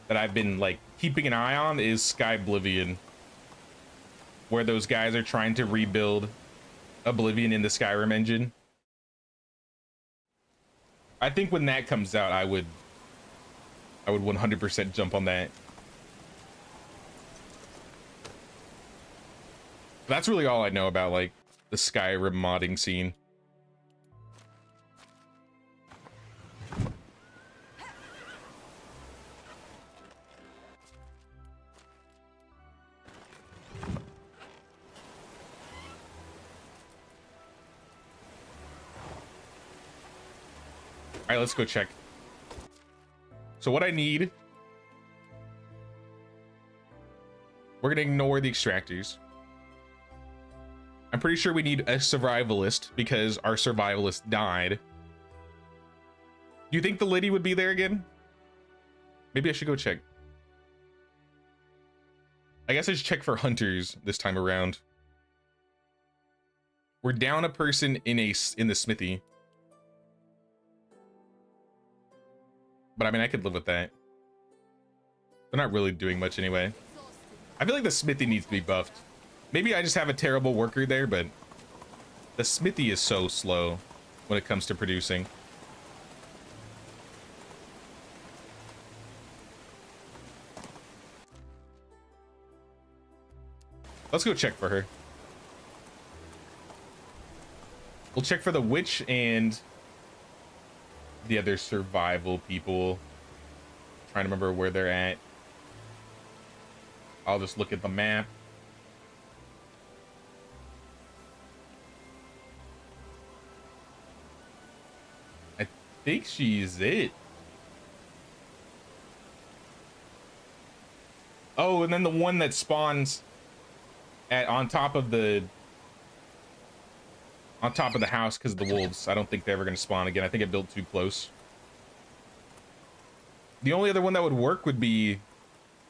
that I've been like keeping an eye on is Sky Oblivion, where those guys are trying to rebuild Oblivion in the Skyrim engine. I think when that comes out, I would 100% jump on that. That's really all I know about like the Skyrim modding scene. All right, let's go check. So what I need, we're gonna ignore the extractors. I'm pretty sure we need a survivalist because our survivalist died. Do you think the lady would be there again? Maybe I should go check. I guess I should check for hunters this time around. We're down a person in the smithy. But I mean, I could live with that. They're not really doing much anyway. I feel like the smithy needs to be buffed. Maybe I just have a terrible worker there, but the smithy is so slow when it comes to producing. Let's go check for her. We'll check for the witch and the other survival people. Trying to remember where they're at. I'll just look at the map. I think she's it. Oh, and then the one that spawns on top of the house because of the wolves. I don't think they're ever going to spawn again. I think I built too close. The only other one that would work would be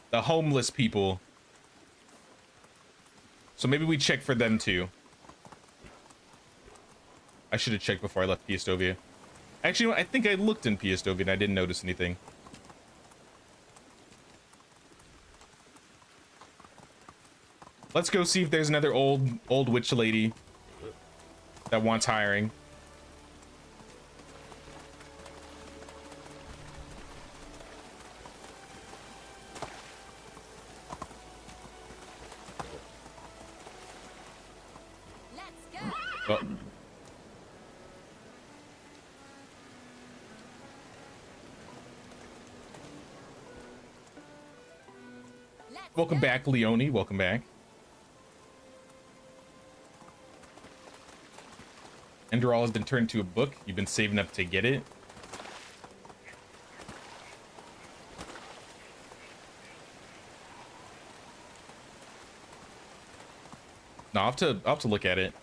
the homeless people. So maybe we check for them too. I should have checked before I left Piastovia. Actually, I think I looked in Piastovia and I didn't notice anything. Let's go see if there's another old witch lady that wants hiring. Let's go. Oh. Welcome back, Leonie. Welcome back. Enderall has been turned to a book. You've been saving up to get it. No, I'll have to look at it.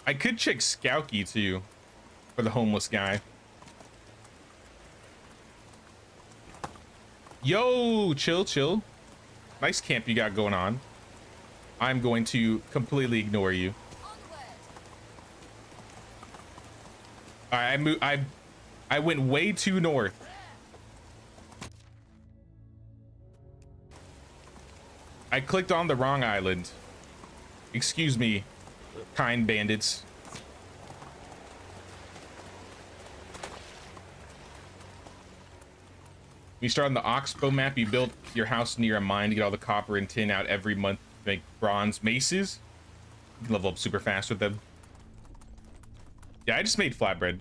I could check Skouky too for the homeless guy. Yo, chill. Nice camp you got going on. I'm going to completely ignore you. Onward. All right, I I went way too north. I clicked on the wrong island. Excuse me, kind bandits. When you start on the Oxbow map, you build your house near a mine to get all the copper and tin out every month to make bronze maces. You can level up super fast with them. Yeah, I just made flatbread.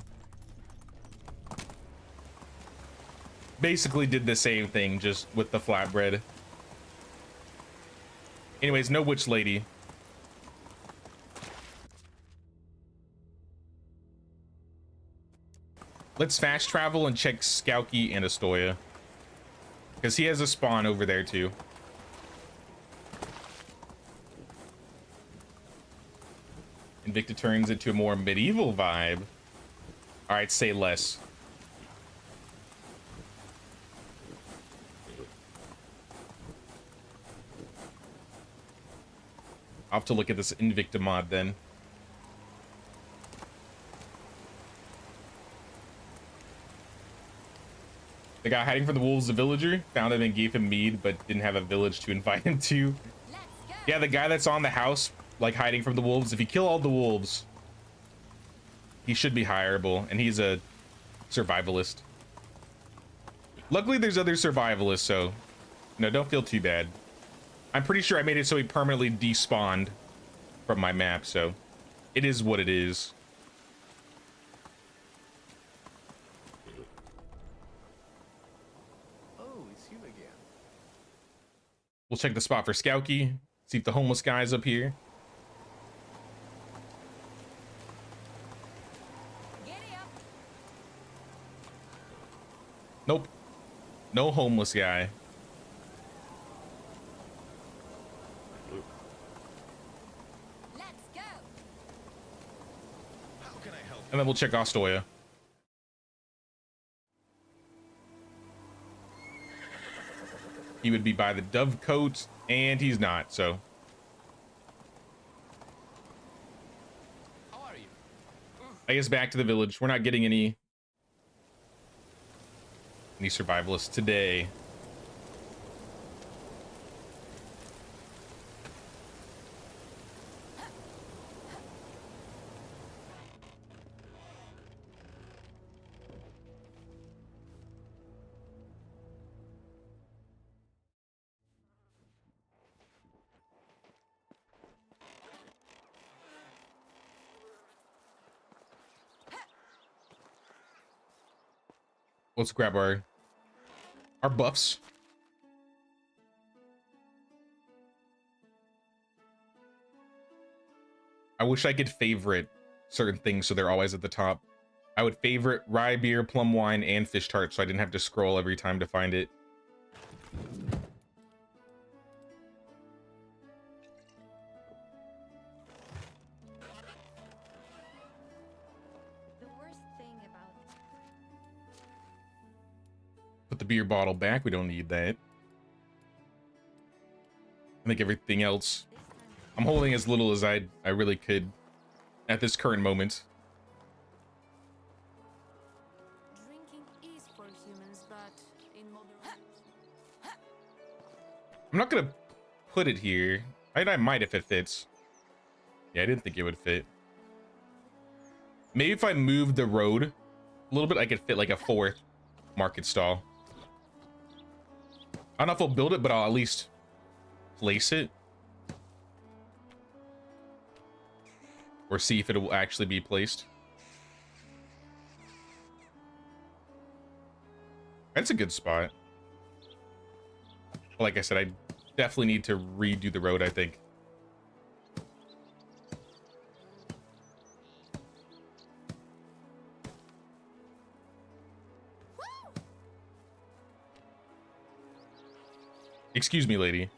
Basically did the same thing, just with the flatbread. Anyways, no witch lady. Let's fast travel and check Skauki and Astoya. Because he has a spawn over there too. Invicta turns into a more medieval vibe. Alright, say less. I'll have to look at this Invicta mod then. The guy hiding from the wolves, the villager, found him and gave him mead, but didn't have a village to invite him to. Yeah, the guy that's on the house, like hiding from the wolves, if you kill all the wolves, he should be hireable, and he's a survivalist. Luckily, there's other survivalists, so no, don't feel too bad. I'm pretty sure I made it so he permanently despawned from my map, so it is what it is. Oh, it's you again. We'll check the spot for Skauki, see if the homeless guy's up here. Giddy up. Nope. No homeless guy. Let's go. How can I help? And then we'll check Astoya. He would be by the Dovecote, and he's not, so. How are you? I guess back to the village. We're not getting any survivalists today. Let's grab our buffs. I wish I could favorite certain things so they're always at the top. I would favorite rye beer, plum wine, and fish tart so I didn't have to scroll every time to find it. The worst thing about Put the beer bottle back. We don't need that. I think everything else, this time I'm holding as little as I really could at this current moment. drinking is for humans, but in moderation. I'm not gonna put it here. I might if it fits. Yeah, I didn't think it would fit. Maybe if I moved the road a little bit, I could fit like a fourth market stall. I don't know if I'll build it, but I'll at least place it. Or see if it will actually be placed. That's a good spot. Like I said, I definitely need to redo the road, I think. Excuse me, lady.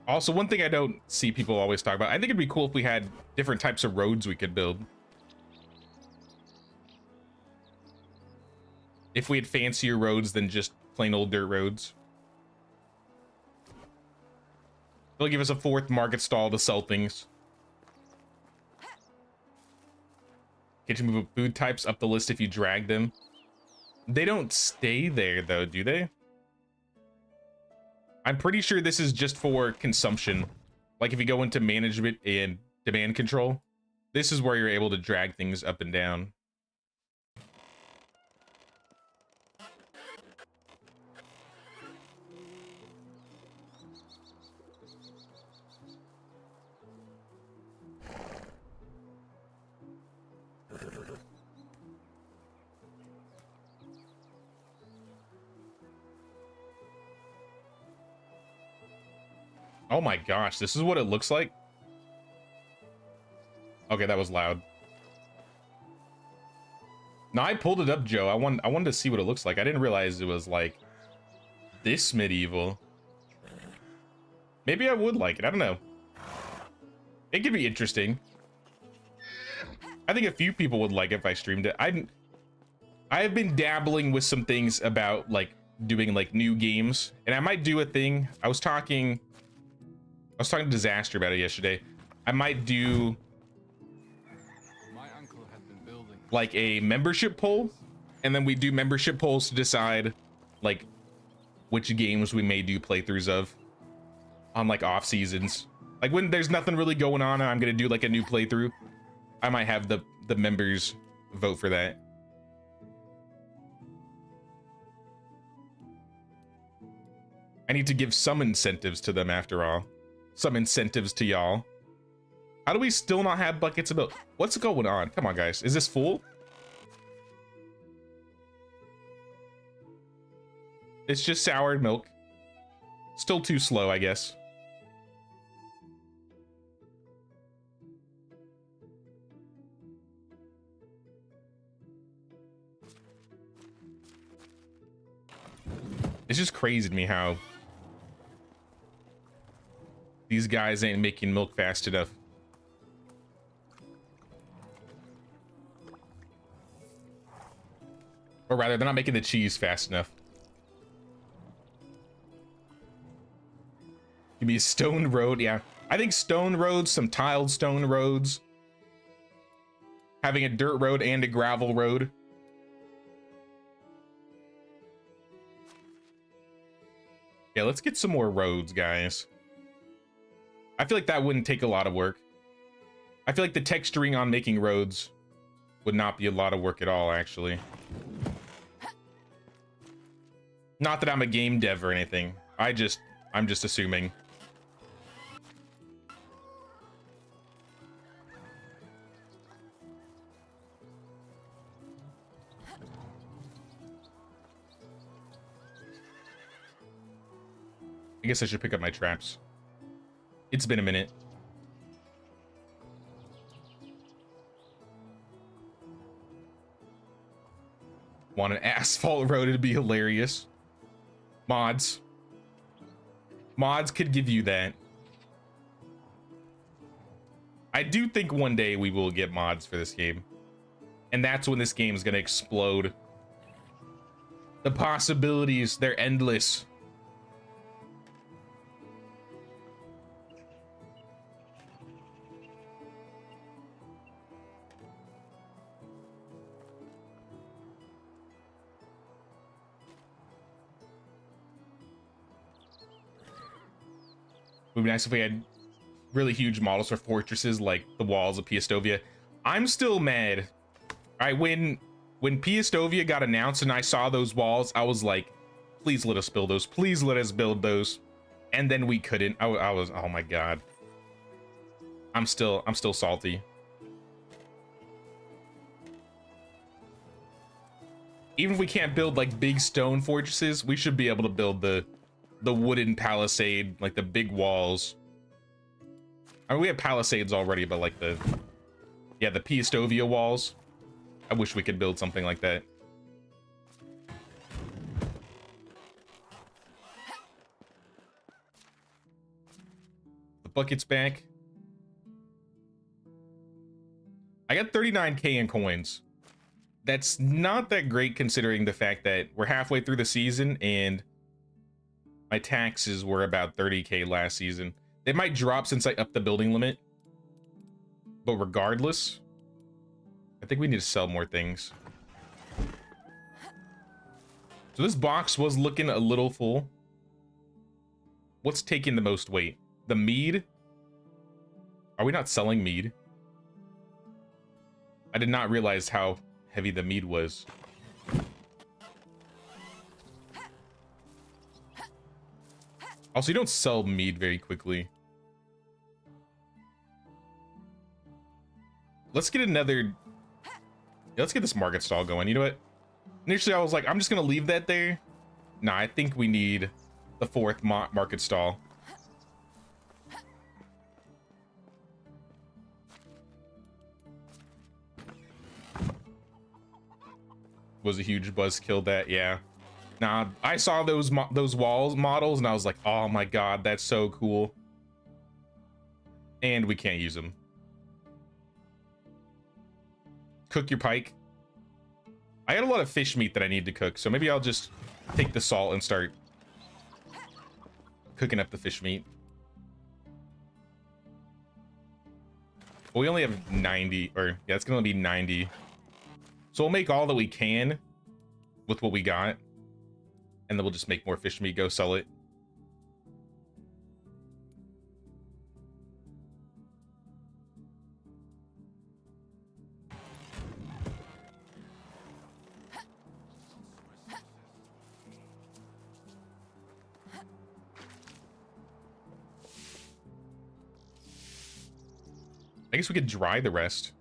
Also, one thing I don't see people always talk about, I think it'd be cool if we had different types of roads we could build. If we had fancier roads than just plain old dirt roads. They'll give us a 4th market stall to sell things. Get to move food types up the list if you drag them. They don't stay there though, do they? I'm pretty sure this is just for consumption. Like if you go into management and demand control, this is where you're able to drag things up and down. Oh my gosh, this is what it looks like? Okay, that was loud. No, I pulled it up, Joe. I wanted to see what it looks like. I didn't realize it was like this medieval. Maybe I would like it. I don't know. It could be interesting. I think a few people would like it if I streamed it. I've been dabbling with some things about like doing like new games, and I might do a thing. I was talking to Disaster about it yesterday. I might do My uncle had been building. like a membership poll, and then we do membership polls to decide like which games we may do playthroughs of on like off seasons. Like when there's nothing really going on and I'm gonna do like a new playthrough, I might have the members vote for that. I need to give some incentives to them after all. Some incentives to y'all. How do we still not have buckets of milk? What's going on? Come on, guys. Is this full? It's just soured milk. Still too slow, I guess. It's just crazy to me how these guys ain't making milk fast enough. Or rather, they're not making the cheese fast enough. Give me a stone road. Yeah, I think stone roads, some tiled stone roads. Having a dirt road and a gravel road. Yeah, let's get some more roads, guys. I feel like that wouldn't take a lot of work. I feel like the texturing on making roads would not be a lot of work at all, actually. Not that I'm a game dev or anything. I'm just assuming. I guess I should pick up my traps. It's been a minute. Want an asphalt road? It'd be hilarious. Mods. Mods could give you that. I do think one day we will get mods for this game. And that's when this game is going to explode. The possibilities, they're endless. It would be nice if we had really huge models for fortresses like the walls of Piastovia. I'm still mad. All right, when Piastovia got announced and I saw those walls, I was like, please let us build those. Please let us build those. And then we couldn't. I was, oh my God. I'm still salty. Even if we can't build like big stone fortresses, we should be able to build the wooden palisade, like the big walls. I mean, we have palisades already, but like the Piastovia walls. I wish we could build something like that. buckets back. I got 39k in coins. That's not that great considering the fact that we're halfway through the season and my taxes were about 30k last season. They might drop since I upped the building limit. But regardless, I think we need to sell more things. So this box was looking a little full. What's taking the most weight? The mead? Are we not selling mead? I did not realize how heavy the mead was. Also, you don't sell mead very quickly. Let's get another... Yeah, let's get this market stall going. You know what? Initially, I was like, I'm just going to leave that there. Nah, I think we need the fourth market stall. Was a huge buzzkill that, yeah. Nah, I saw those walls models and I was like, oh my god, that's so cool. And we can't use them. Cook your pike. I got a lot of fish meat that I need to cook, so maybe I'll just take the salt and start cooking up the fish meat. But we only have 90, or yeah, it's gonna be 90. So we'll make all that we can with what we got, and then we'll just make more fish meat, go sell it. I guess we could dry the rest.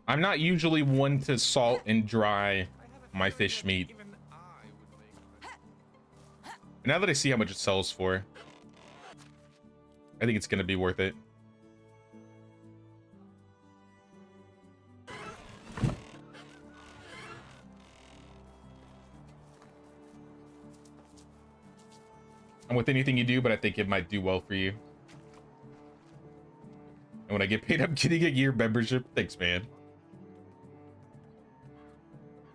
I'm not usually one to salt and dry my fish meat. Now that I see how much it sells for, I think it's gonna be worth it. I'm with anything you do, but I think it might do well for you. And when I get paid, I'm getting a year membership. Thanks, man.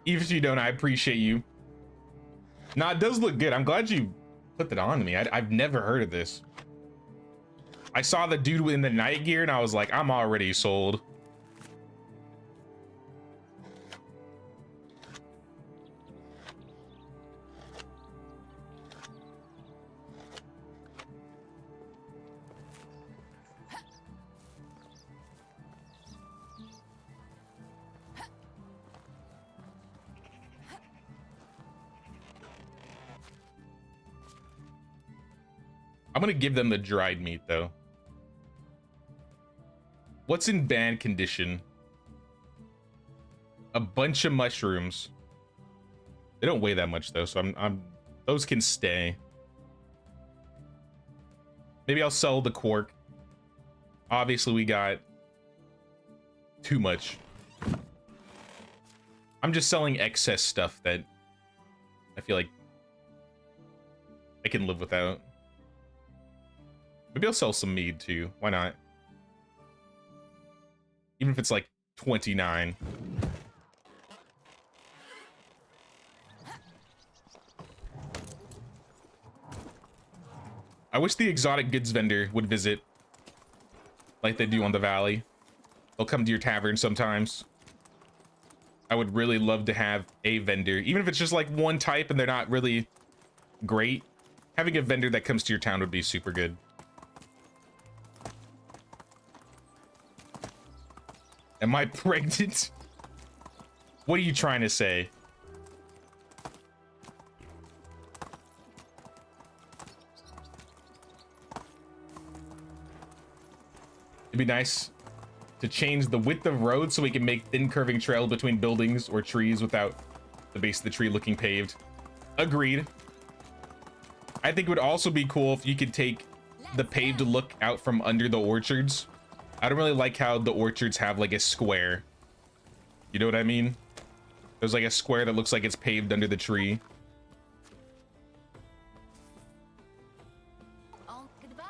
Even if you don't, I appreciate you. Nah, it does look good. I'm glad you put that on to me. I've never heard of this. I saw the dude in the night gear and I was like, I'm already sold. I'm gonna give them the dried meat though. What's in bad condition? A bunch of mushrooms. They don't weigh that much though, so I'm those can stay. Maybe I'll sell the quark. Obviously we got too much. I'm just selling excess stuff that I feel like I can live without. Maybe I'll sell some mead too. Why not? Even if it's like 29. I wish the exotic goods vendor would visit like they do on the valley. They'll come to your tavern sometimes. I would really love to have a vendor, even if it's just like one type and they're not really great. Having a vendor that comes to your town would be super good. Am I pregnant? What are you trying to say? It'd be nice to change the width of road so we can make thin curving trails between buildings or trees without the base of the tree looking paved. Agreed. I think it would also be cool if you could take the paved look out from under the orchards. I don't really like how the orchards have like a square. You know what I mean? There's like a square that looks like it's paved under the tree. Oh, goodbye.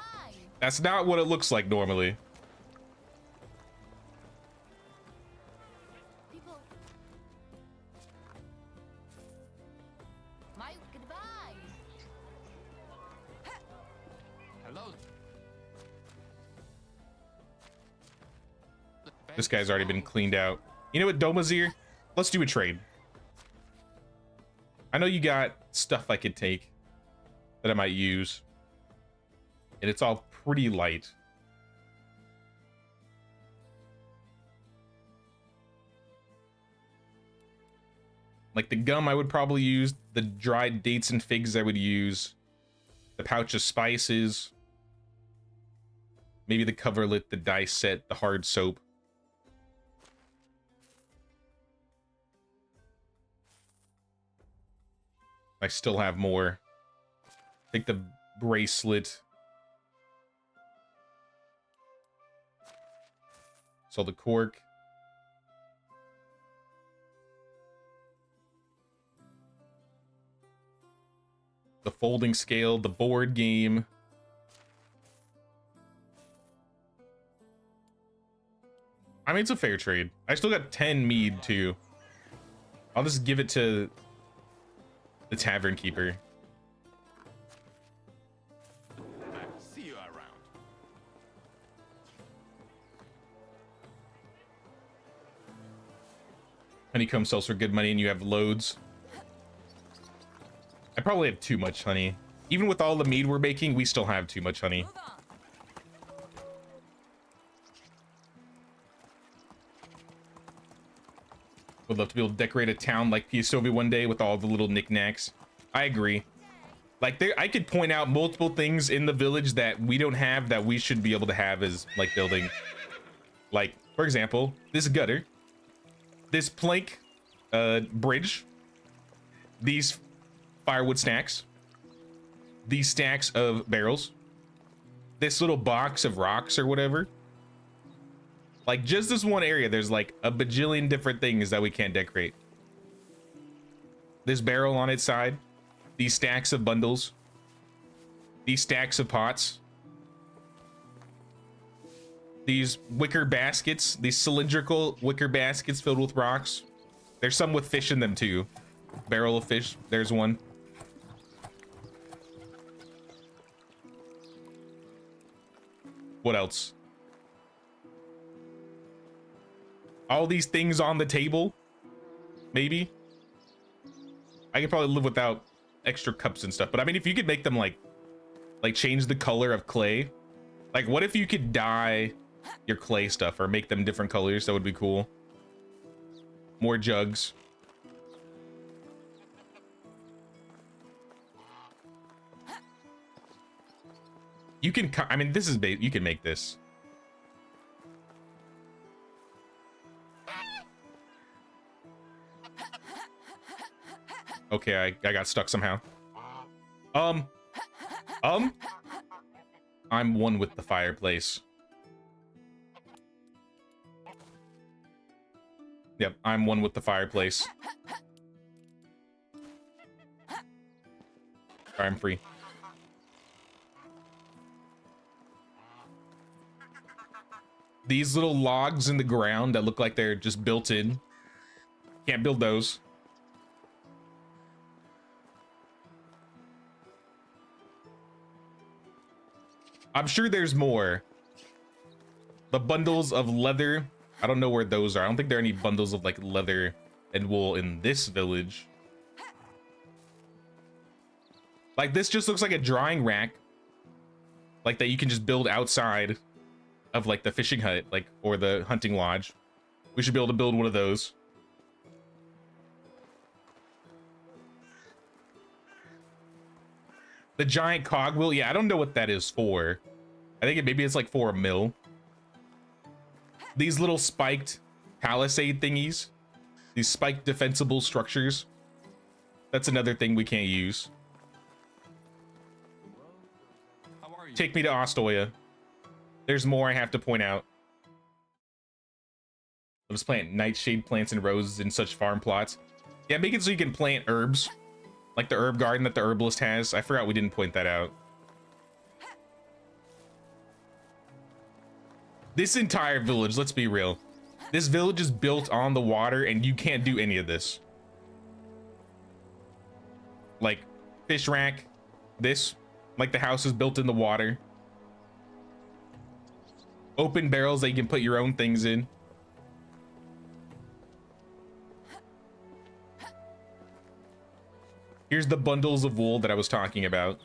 That's not what it looks like normally. People. My goodbye. Hello. This guy's already been cleaned out. You know what, Domazir? Let's do a trade. I know you got stuff I could take that I might use. And it's all pretty light. Like the gum I would probably use. The dried dates and figs I would use. The pouch of spices. Maybe the coverlet, the dice set, the hard soap. I still have more. Take the bracelet. So the cork. The folding scale, the board game. I mean, it's a fair trade. I still got 10 mead too. I'll just give it to the tavern keeper. See you around. Honeycomb sells for good money and you have loads. I probably have too much honey. Even with all the mead we're making, we still have too much honey. Move on. Would love to be able to decorate a town like Piastovi one day with all the little knickknacks. I agree. Like I could point out multiple things in the village that we don't have that we should be able to have as like building. Like, for example, this gutter, this plank bridge, these firewood stacks, these stacks of barrels, this little box of rocks or whatever. Like just this one area, there's like a bajillion different things that we can't decorate. This barrel on its side, these stacks of bundles, these stacks of pots, these wicker baskets, these cylindrical wicker baskets filled with rocks. There's some with fish in them too. Barrel of fish, there's one. What else? All these things on the table, maybe. I could probably live without extra cups and stuff, but I mean, if you could make them like change the color of clay, like what if you could dye your clay stuff or make them different colors? That would be cool. More jugs. You can, I mean, this is bait. You can make this. Okay, I got stuck somehow. I'm one with the fireplace. Yep, I'm one with the fireplace. I'm free. These little logs in the ground that look like they're just built in. Can't build those. I'm sure there's more. The bundles of leather. I don't know where those are. I don't think there are any bundles of like leather and wool in this village. Like this just looks like a drying rack. Like that you can just build outside of like the fishing hut, like, or the hunting lodge. We should be able to build one of those. The giant cogwheel. Yeah, I don't know what that is for. I think maybe it's like for a mill. These little spiked palisade thingies. These spiked defensible structures. That's another thing we can't use. How are you? Take me to Ostoya. There's more I have to point out. I'll us plant nightshade plants and roses in such farm plots. Yeah, make it so you can plant herbs. Like the herb garden that the herbalist has. I forgot we didn't point that out. This entire village, let's be real. This village is built on the water and you can't do any of this. Like fish rack, this, like the house is built in the water. Open barrels that you can put your own things in. Here's the bundles of wool that I was talking about.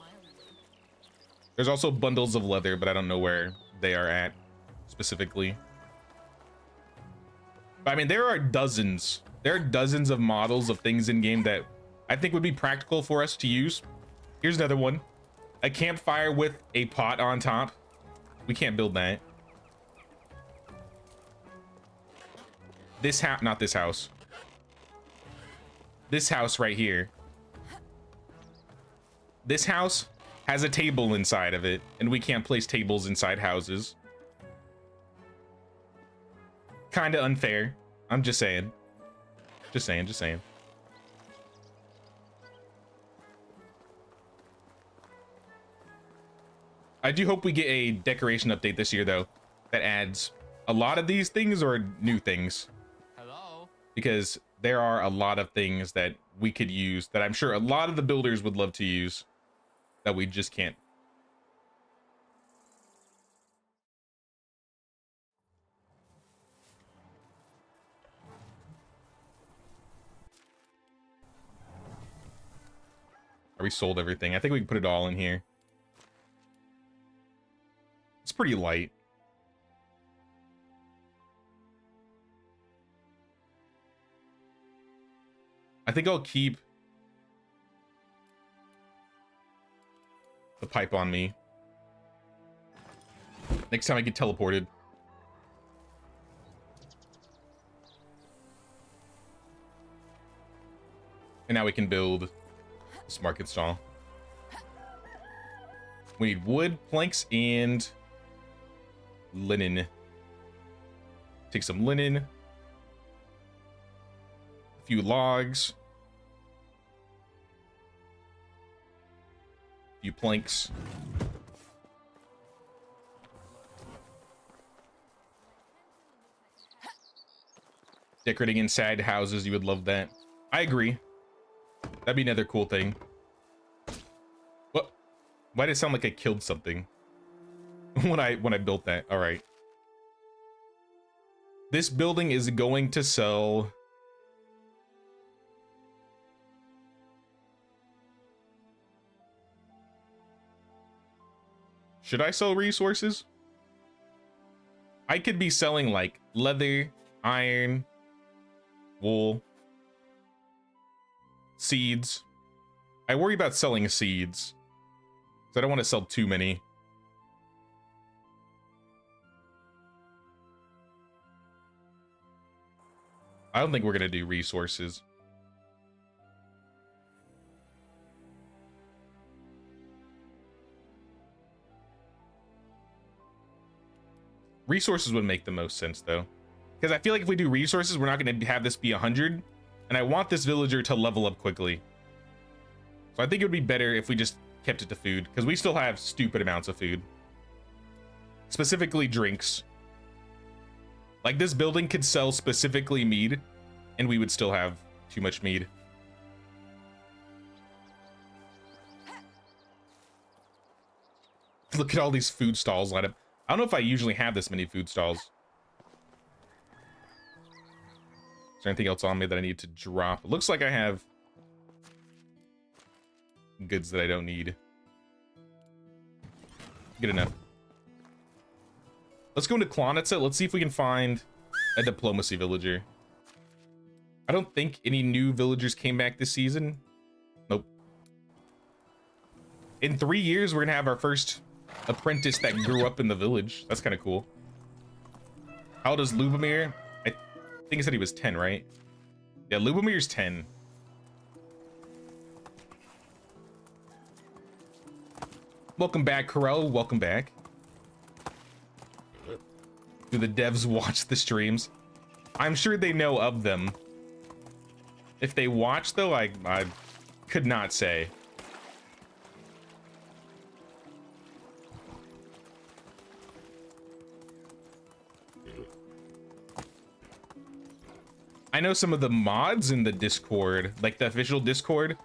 There's also bundles of leather, but I don't know where they are at specifically. But I mean, there are dozens of models of things in game that I think would be practical for us to use. Here's another one. A campfire with a pot on top. We can't build that. This house, not this house. This house right here. This house has a table inside of it, and we can't place tables inside houses. Kind of unfair. I'm just saying. Just saying. I do hope we get a decoration update this year, though, that adds a lot of these things or new things. Hello? Because there are a lot of things that we could use that I'm sure a lot of the builders would love to use that we just can't. We sold everything. I think we can put it all in here. It's pretty light. I think I'll keep the pipe on me. Next time I get teleported. And now we can build this market stall. We need wood, planks, and linen. Take some linen. A few logs. A few planks. Decorating inside houses, you would love that. I agree. That'd be another cool thing. What? Why did it sound like I killed something when I built that? All right. This building is going to sell. Should I sell resources? I could be selling like leather, iron, wool, seeds. I worry about selling seeds, because I don't want to sell too many. I don't think we're gonna do resources. Resources would make the most sense though, because I feel like if we do resources, we're not going to have this be 100, and I want this villager to level up quickly. So I think it would be better if we just kept it to food, because we still have stupid amounts of food, specifically drinks. Like this building could sell specifically mead, and we would still have too much mead. Look at all these food stalls lined up. I don't know if I usually have this many food stalls. Is there anything else on me that I need to drop? It looks like I have goods that I don't need. Good enough. Let's go into Klonitsa. Let's see if we can find a diplomacy villager. I don't think any new villagers came back this season. Nope. In 3 years, we're gonna have our first apprentice that grew up in the village. That's kind of cool. How old is Lubomir? I think he said he was 10, right? Yeah, Lubomir's 10. Welcome back, Corel. Welcome back. Do the devs watch the streams? I'm sure they know of them. If they watch, though, I could not say. I know some of the mods in the Discord, like the official Discord.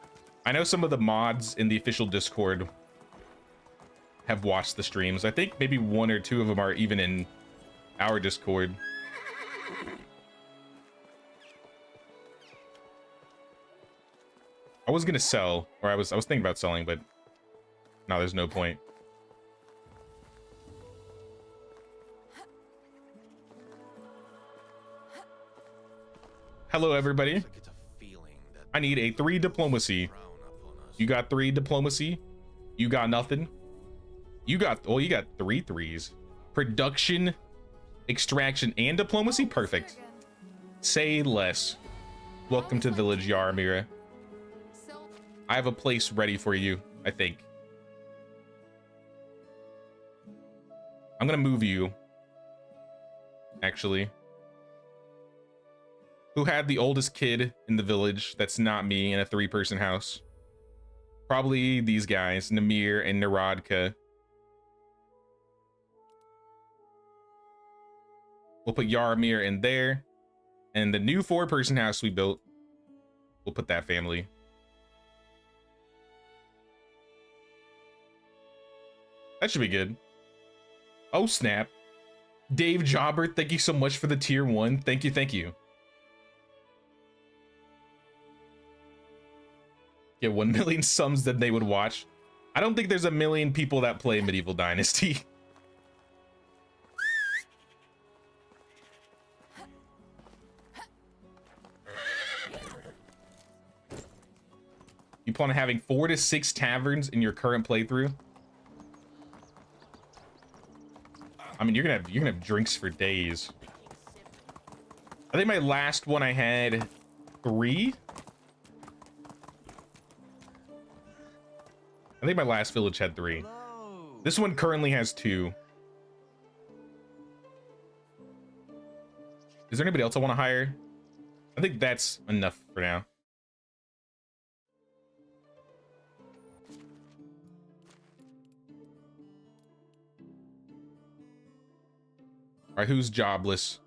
I know some of the mods in the official Discord have watched the streams. I think maybe 1 or 2 of them are even in our Discord. I was gonna sell, or I was thinking about selling, but no, there's no point. Hello, everybody. I need a 3 diplomacy. You got 3 diplomacy? You got nothing? You got 3 threes. Production, extraction, and diplomacy? Perfect. Say less. Welcome to Village Yaramira. I have a place ready for you, I think. I'm gonna move you. Actually. Who had the oldest kid in the village that's not me in a 3-person house? Probably these guys, Namir and Narodka. We'll put Yaramir in there. And the new 4-person house we built, we'll put that family. That should be good. Oh, snap. Dave Jobber, thank you so much for the tier 1. Thank you, thank you. Get 1 million subs that they would watch. I don't think there's a million people that play Medieval Dynasty. You plan on having 4 to 6 taverns in your current playthrough? I mean, you're gonna have drinks for days. I think my last one I had 3. I think my last village had 3. This one currently has 2. Is there anybody else I want to hire? I think that's enough for now. All right, who's jobless?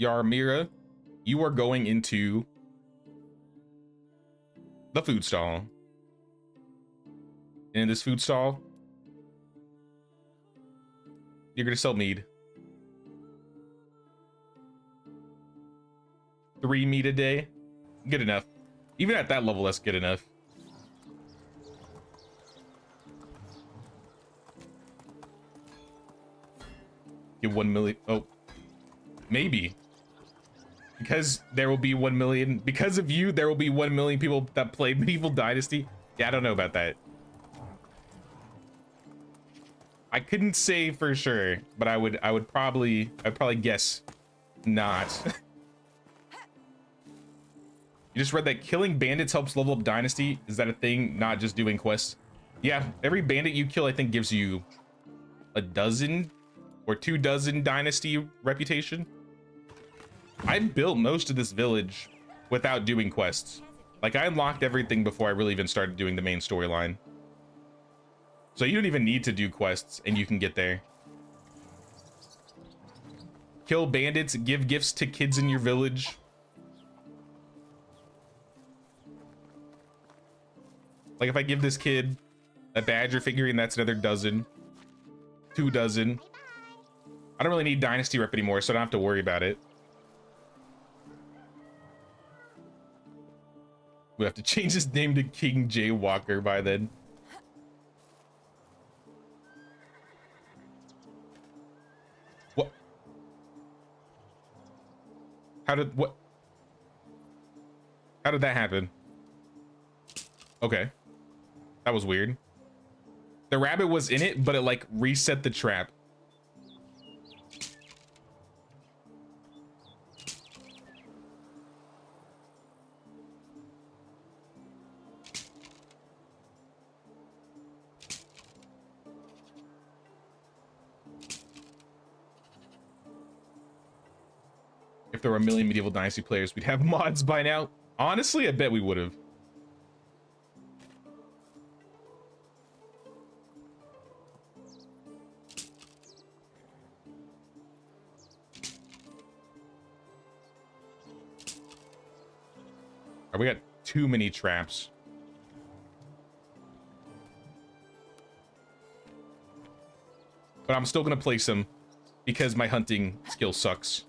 Yaramira, you are going into the food stall. And in this food stall, you're gonna sell mead. 3 mead a day, good enough. Even at that level, that's good enough. Get 1 million. Oh, maybe. Because there will be 1 million. Because of you, there will be 1 million people that play Medieval Dynasty. Yeah, I don't know about that. I couldn't say for sure, but I'd probably guess not. You just read that killing bandits helps level up Dynasty. Is that a thing? Not just doing quests? Yeah, every bandit you kill, I think, gives you a dozen or 2 dozen Dynasty reputation. I built most of this village without doing quests. Like, I unlocked everything before I really even started doing the main storyline. So you don't even need to do quests and you can get there. Kill bandits, give gifts to kids in your village. Like, if I give this kid a badger figurine, that's another dozen. 2 dozen. I don't really need Dynasty rep anymore, so I don't have to worry about it. We have to change his name to King J Walker by then. What? How did that happen? Okay. That was weird. The rabbit was in it, but it like reset the trap. there were a million medieval dynasty players, we'd have mods by now. Honestly, I bet we would have. We got too many traps. But I'm still gonna place them because my hunting skill sucks.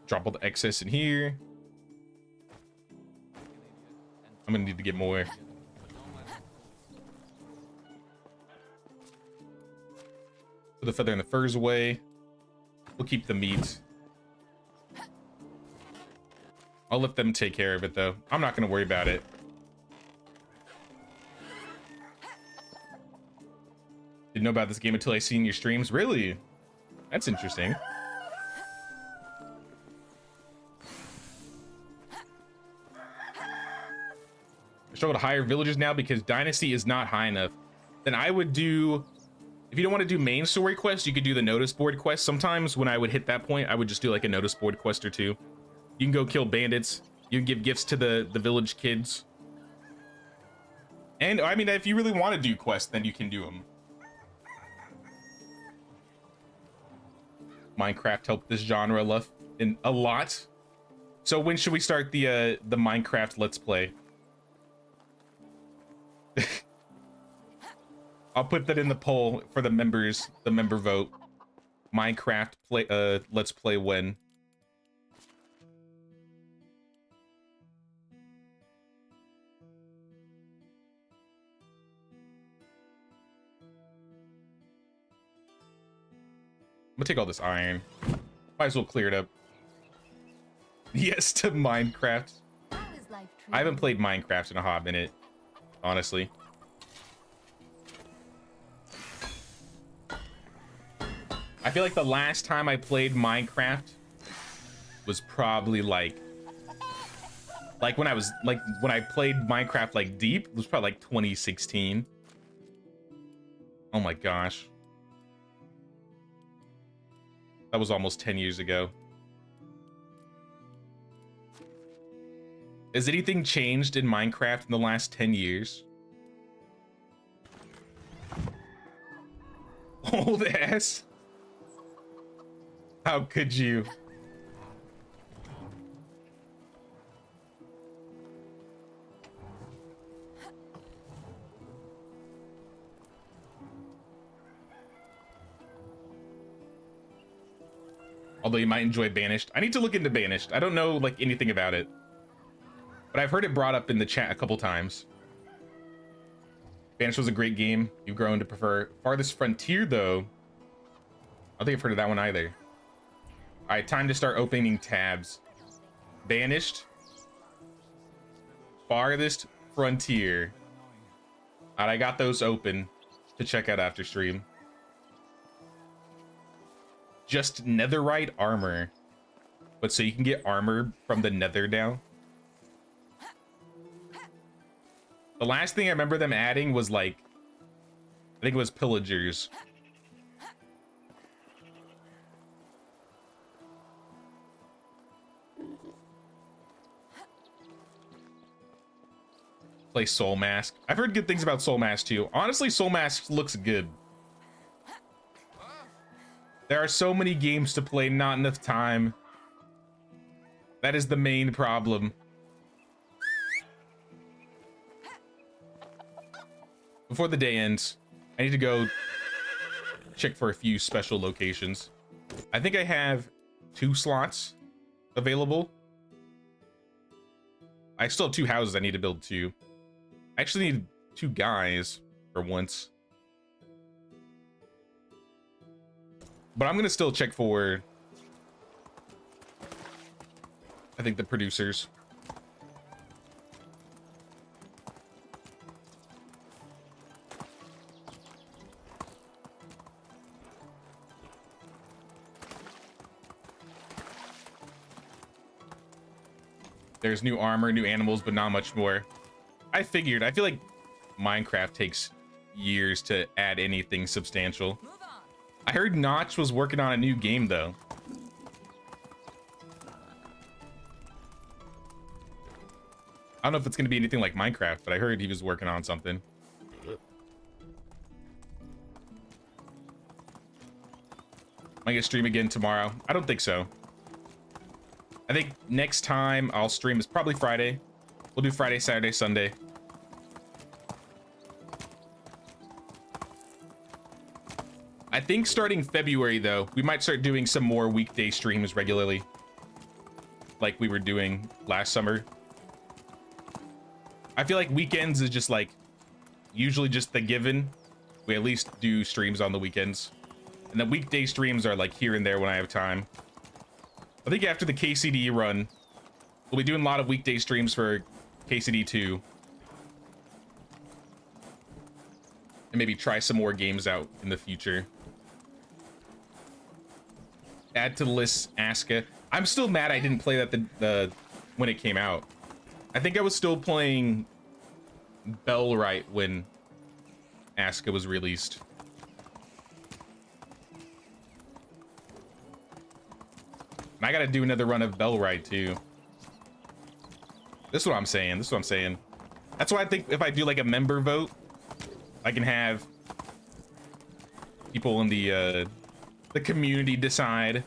Drop all the excess in here. I'm gonna need to get more. Put the feather and the furs away. We'll keep the meat. I'll let them take care of it though. I'm not gonna worry about it. Didn't know about this game until I seen your streams. Really? That's interesting. Struggle to hire villagers now because Dynasty is not high enough. Then I would do, if you don't want to do main story quests, you could do the notice board quest. Sometimes when I would hit that point, I would just do like a notice board quest or two. You can go kill bandits. You can give gifts to the village kids. And I mean, if you really want to do quests, then you can do them. Minecraft helped this genre in a lot. So when should we start the Minecraft Let's Play? I'll put that in the poll for the members, the member vote. Minecraft play, Let's Play when. I'm gonna take all this iron. Might as well clear it up. Yes to Minecraft. I haven't played Minecraft in a hot minute, honestly. I feel like the last time I played Minecraft was probably like when I was when I played Minecraft like deep, it was probably like 2016. Oh my gosh. That was almost 10 years ago. Has anything changed in Minecraft in the last 10 years? Old ass. How could you? Although you might enjoy Banished. I need to look into Banished. I don't know like anything about it. But I've heard it brought up in the chat a couple times. Banished was a great game. You've grown to prefer Farthest Frontier though. I don't think I've heard of that one either. All right, time to start opening tabs. Banished. Farthest Frontier. All right, I got those open to check out after stream. Just netherite armor. But so you can get armor from the nether now. The last thing I remember them adding was like, I think it was pillagers. Play Soul Mask. I've heard good things about Soul Mask too. Honestly, Soul Mask looks good. There are so many games to play, not enough time. That is the main problem. Before the day ends, I need to go check for a few special locations. I think I have 2 slots available. I still have 2 houses I need to build too. I actually need 2 guys for once. But I'm gonna still check for, I think, the producers. There's new armor, new animals, but not much more. I figured. I feel like Minecraft takes years to add anything substantial. Move on. I heard Notch was working on a new game though. I don't know if it's going to be anything like Minecraft, but I heard he was working on something. Am I gonna stream again tomorrow? I don't think so. I think next time I'll stream is probably Friday. We'll do Friday, Saturday, Sunday. I think starting February though, we might start doing some more weekday streams regularly, like we were doing last summer. I feel like weekends is just like usually just the given. We at least do streams on the weekends, and the weekday streams are like here and there when I have time. I think after the KCD run, we'll be doing a lot of weekday streams for KCD 2, and maybe try some more games out in the future. Add to the list, Aska. I'm still mad I didn't play that the when it came out. I think I was still playing Bellwright when Aska was released. And I gotta do another run of Bellwright too. This is what I'm saying. This is what I'm saying. That's why I think if I do like a member vote, I can have people in the community decide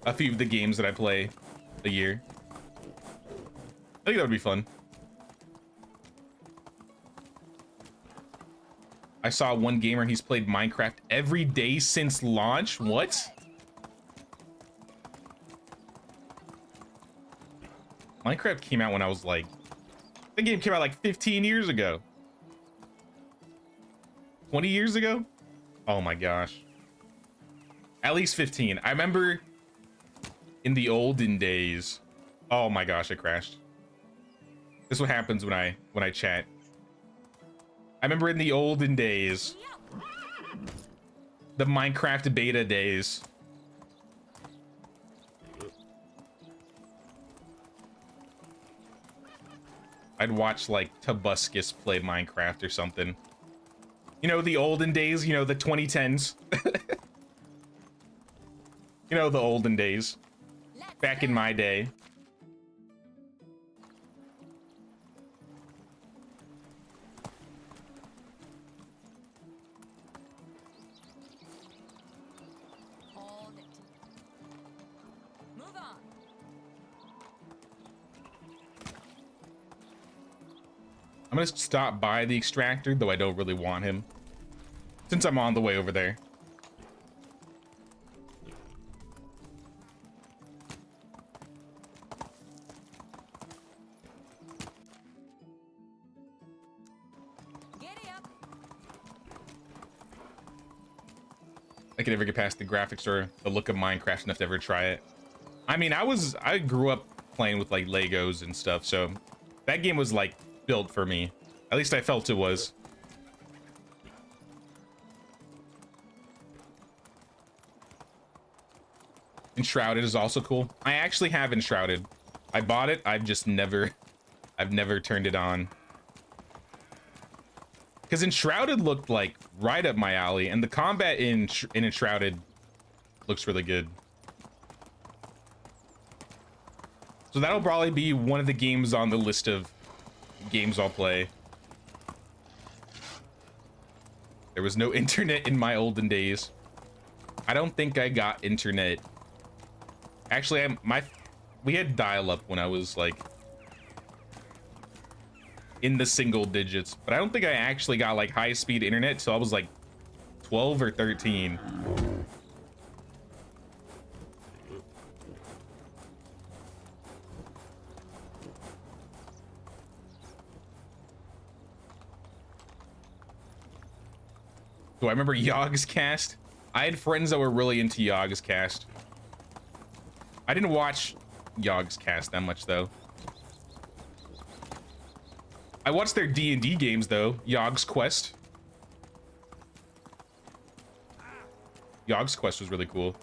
a few of the games that I play a year. I think that would be fun. I saw one gamer, he's played Minecraft every day since launch. What? Minecraft came out when I was like, the game came out like 15 years ago. 20 years ago? Oh my gosh. At least 15. I remember in the olden days. Oh my gosh, it crashed. This is what happens when I chat. I remember in the olden days, the Minecraft beta days. I'd watch like Tobuscus play Minecraft or something. You know, the olden days, you know, the 2010s. You know, the olden days. Back in my day. Hold it. Move on. I'm gonna stop by the extractor, though I don't really want him, since I'm on the way over there. Giddy up. I could never get past the graphics or the look of Minecraft enough to ever try it. I mean, I grew up playing with like Legos and stuff, so that game was like built for me. At least I felt it was. Enshrouded is also cool. I actually have Enshrouded. I bought it. I've never turned it on. Because Enshrouded looked like right up my alley, and the combat in Enshrouded looks really good. So that'll probably be one of the games on the list of games I'll play. There was no internet in my olden days. I don't think I got internet. Actually, we had dial-up when I was like in the single digits, but I don't think I actually got like high-speed internet till I was like 12 or 13. Do I remember Yogg's Cast? I had friends that were really into Yogg's Cast. I didn't watch Yogg's Cast that much though. I watched their D&D games though. Yogg's Quest. Yogg's Quest was really cool.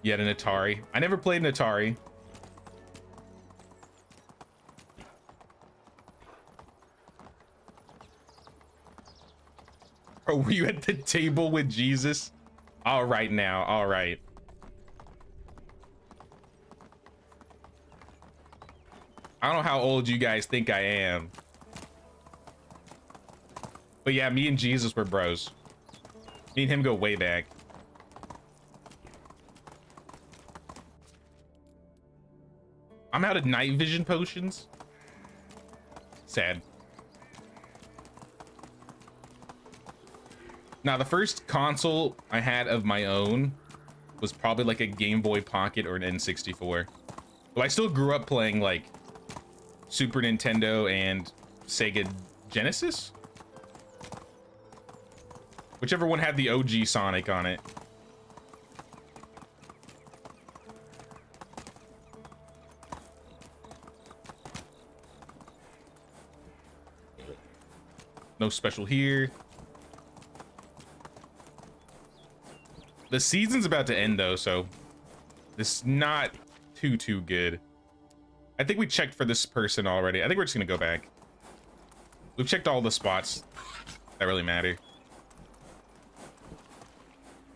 Yet an Atari. I never played an Atari. Bro, were you at the table with Jesus? All right now, all right. I don't know how old you guys think I am. But yeah, me and Jesus were bros. Me and him go way back. I'm out of night vision potions. Sad. Now, the first console I had of my own was probably like a Game Boy Pocket or an N64. But I still grew up playing like Super Nintendo and Sega Genesis? Whichever one had the OG Sonic on it. No special here. The season's about to end though, so this is not too good. I think we checked for this person already. I think we're just gonna go back. We've checked all the spots that really matter.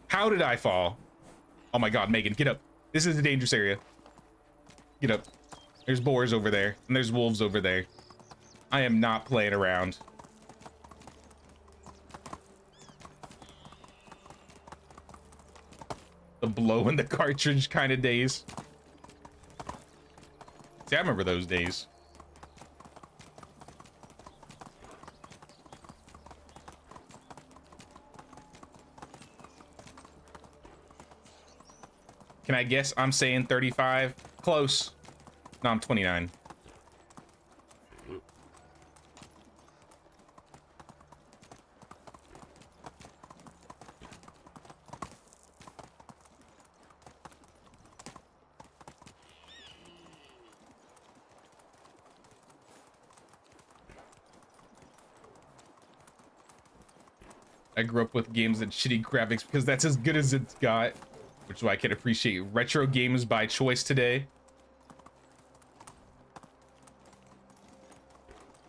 How did I fall? Oh my god, Megan, get up. This is a dangerous area. Get up. There's boars over there, and there's wolves over there. I am not playing around. The blow in the cartridge kind of days. See, I remember those days. Can I guess I'm saying 35? Close. No, I'm 29. I grew up with games and shitty graphics because that's as good as it's got, which is why I can appreciate retro games by choice today.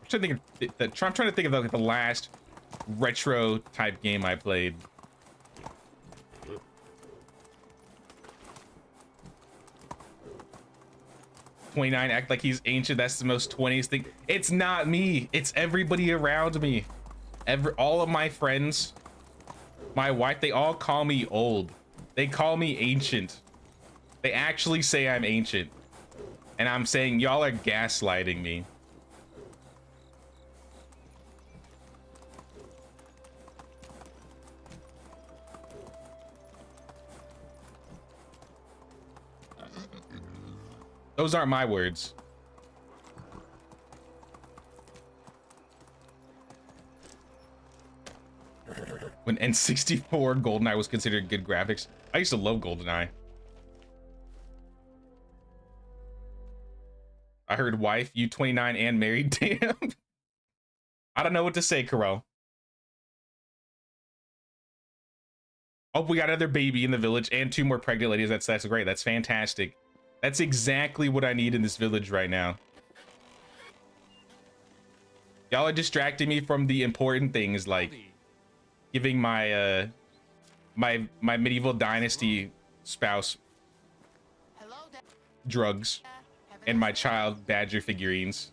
I'm trying to think of like the last retro type game I played. "29 act like he's ancient. That's the most 20s thing." It's not me. It's everybody around me. All of my friends, my wife, they all call me old. They call me ancient. They actually say I'm ancient. And I'm saying y'all are gaslighting me. Those aren't my words. When N64 GoldenEye was considered good graphics. I used to love GoldenEye. I heard wife, you 29 and married. Damn. I don't know what to say, Carell. Oh, we got another baby in the village and 2 more pregnant ladies. That's great. That's fantastic. That's exactly what I need in this village right now. Y'all are distracting me from the important things like giving my my medieval dynasty spouse drugs and my child badger figurines.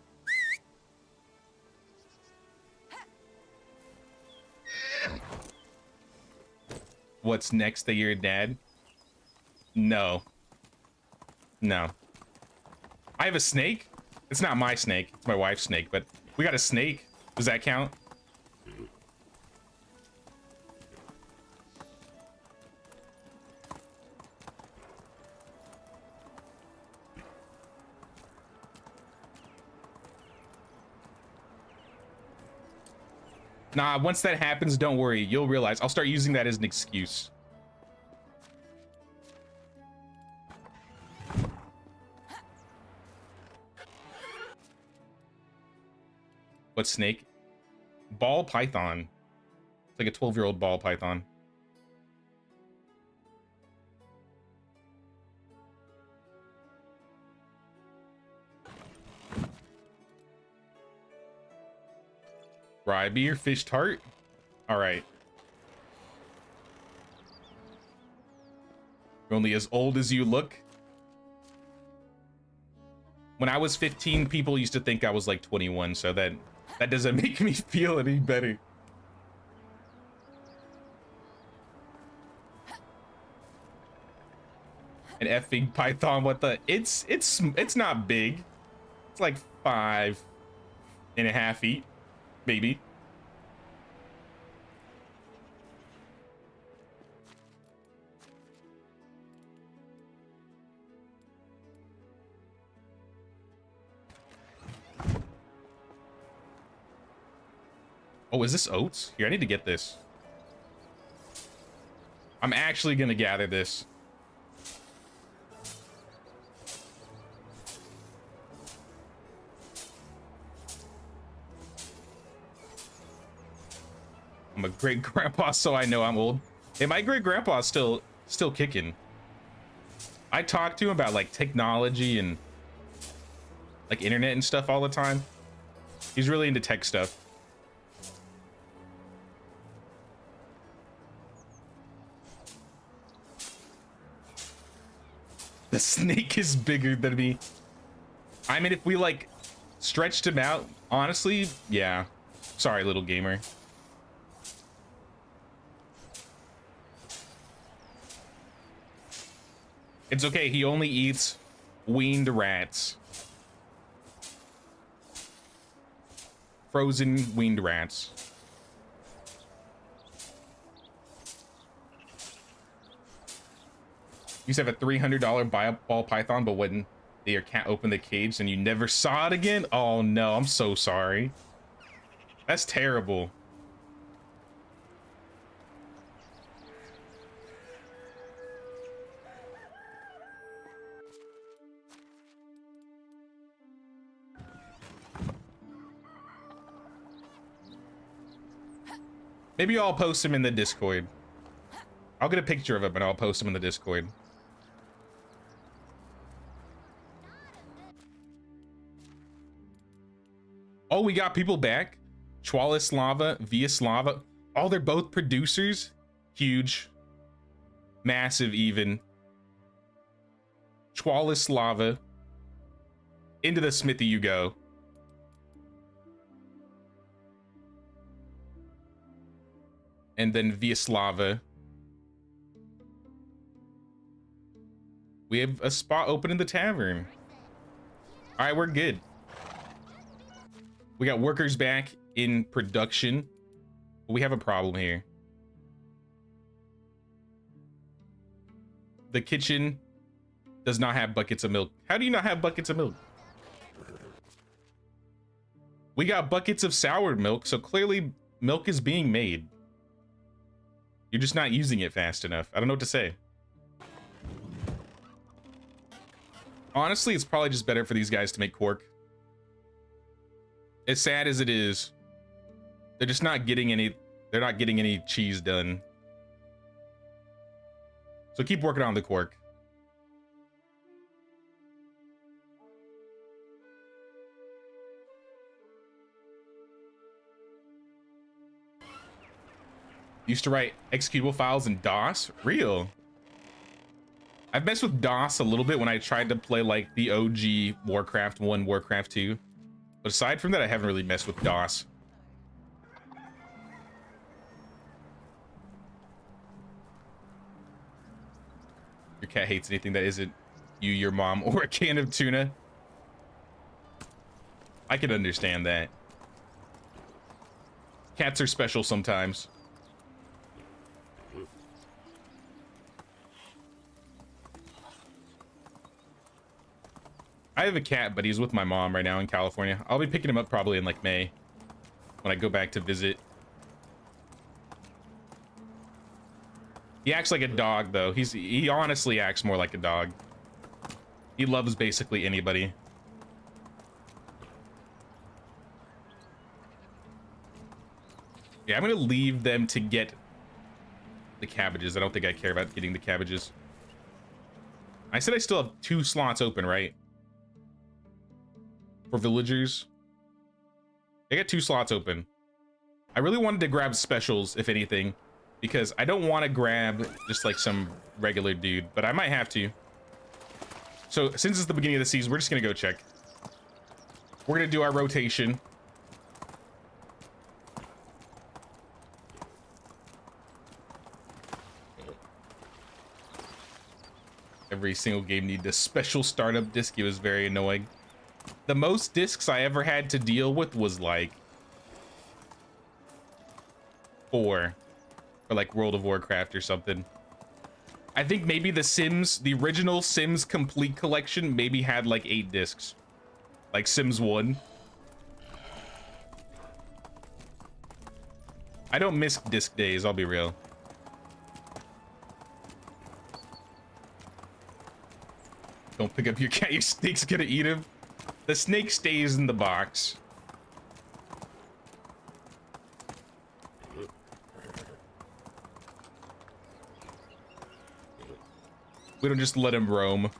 What's next that you're a dad? No. No. I have a snake. It's not my snake. It's my wife's snake, but we got a snake. Does that count? Nah, once that happens, don't worry. You'll realize. I'll start using that as an excuse. What snake? Ball python. It's like a 12-year-old ball python. Rye beer, fish tart. All right. You're only as old as you look. When I was 15, people used to think I was like 21, so that doesn't make me feel any better. An effing python, what the? It's not big. It's like 5.5 feet, maybe. Oh, is this oats? Here, I need to get this. I'm actually gonna gather this. I'm a great grandpa, so I know I'm old. Hey, my great grandpa's still kicking. I talk to him about like technology and like internet and stuff all the time. He's really into tech stuff. The snake is bigger than me. I mean, if we like stretched him out, honestly, yeah. Sorry, little gamer. It's okay, he only eats weaned rats. Frozen weaned rats. You used to have a $300 ball python, but when they can't open the cage and you never saw it again? Oh no, I'm so sorry. That's terrible. Maybe I'll post him in the Discord. I'll get a picture of him and I'll post him in the Discord. Oh, we got people back. Chwalislava, Vyaslava. Oh, they're both producers. Huge. Massive even. Chwalislava. Into the smithy you go. And then Vyaslava. We have a spot open in the tavern. All right, we're good. We got workers back in production. We have a problem here. The kitchen does not have buckets of milk. How do you not have buckets of milk? We got buckets of soured milk, so clearly milk is being made. You're just not using it fast enough. I don't know what to say. Honestly, it's probably just better for these guys to make cork. As sad as it is, they're just not getting any cheese done. So keep working on the cork. Used to write executable files in DOS? Real. I've messed with DOS a little bit when I tried to play like the OG Warcraft 1, Warcraft 2. But aside from that, I haven't really messed with DOS. Your cat hates anything that isn't you, your mom, or a can of tuna. I can understand that. Cats are special sometimes. I have a cat, but he's with my mom right now in California. I'll be picking him up probably in like May when I go back to visit. He acts like a dog though. He honestly acts more like a dog. He loves basically anybody. Yeah, I'm gonna leave them to get the cabbages. I don't think I care about getting the cabbages. I said I still have 2 slots open, right? For villagers. I got 2 slots open. I really wanted to grab specials, if anything, because I don't want to grab just like some regular dude, but I might have to. So since it's the beginning of the season, we're just gonna go check. We're gonna do our rotation. Every single game needed a special startup disc. It was very annoying. The most discs I ever had to deal with was like 4 for like World of Warcraft or something. I think maybe the Sims, the original Sims Complete Collection maybe had like 8 discs. Like Sims 1. I don't miss disc days, I'll be real. Don't pick up your cat, your snake's gonna eat him. The snake stays in the box. We don't just let him roam.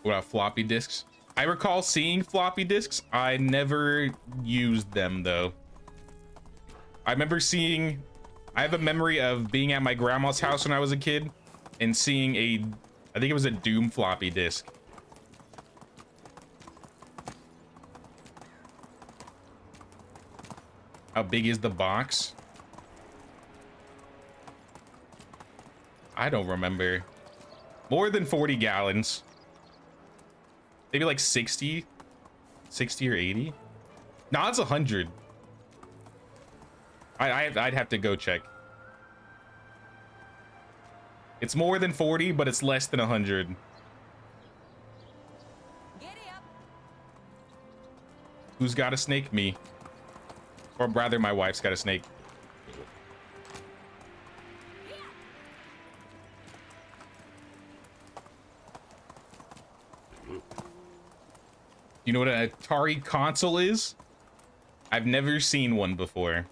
What about floppy disks? I recall seeing floppy disks. I never used them though. I remember seeing, I have a memory of being at my grandma's house when I was a kid and seeing a, I think it was a Doom floppy disk. How big is the box? I don't remember. More than 40 gallons. Maybe like 60 or 80. No, it's 100. I'd have to go check. It's more than 40, but it's less than 100. Who's got a snake? Me. Or rather, my wife's got a snake. You know what an Atari console is? I've never seen one before.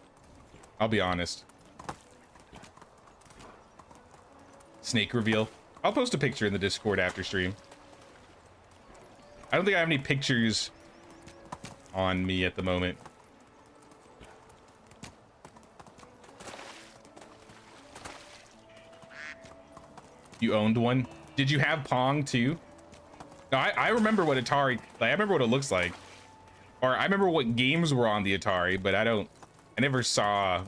I'll be honest. Snake reveal. I'll post a picture in the Discord after stream. I don't think I have any pictures on me at the moment. You owned one? Did you have Pong too? No, I remember what Atari, like, I remember what it looks like. Or I remember what games were on the Atari, but I never saw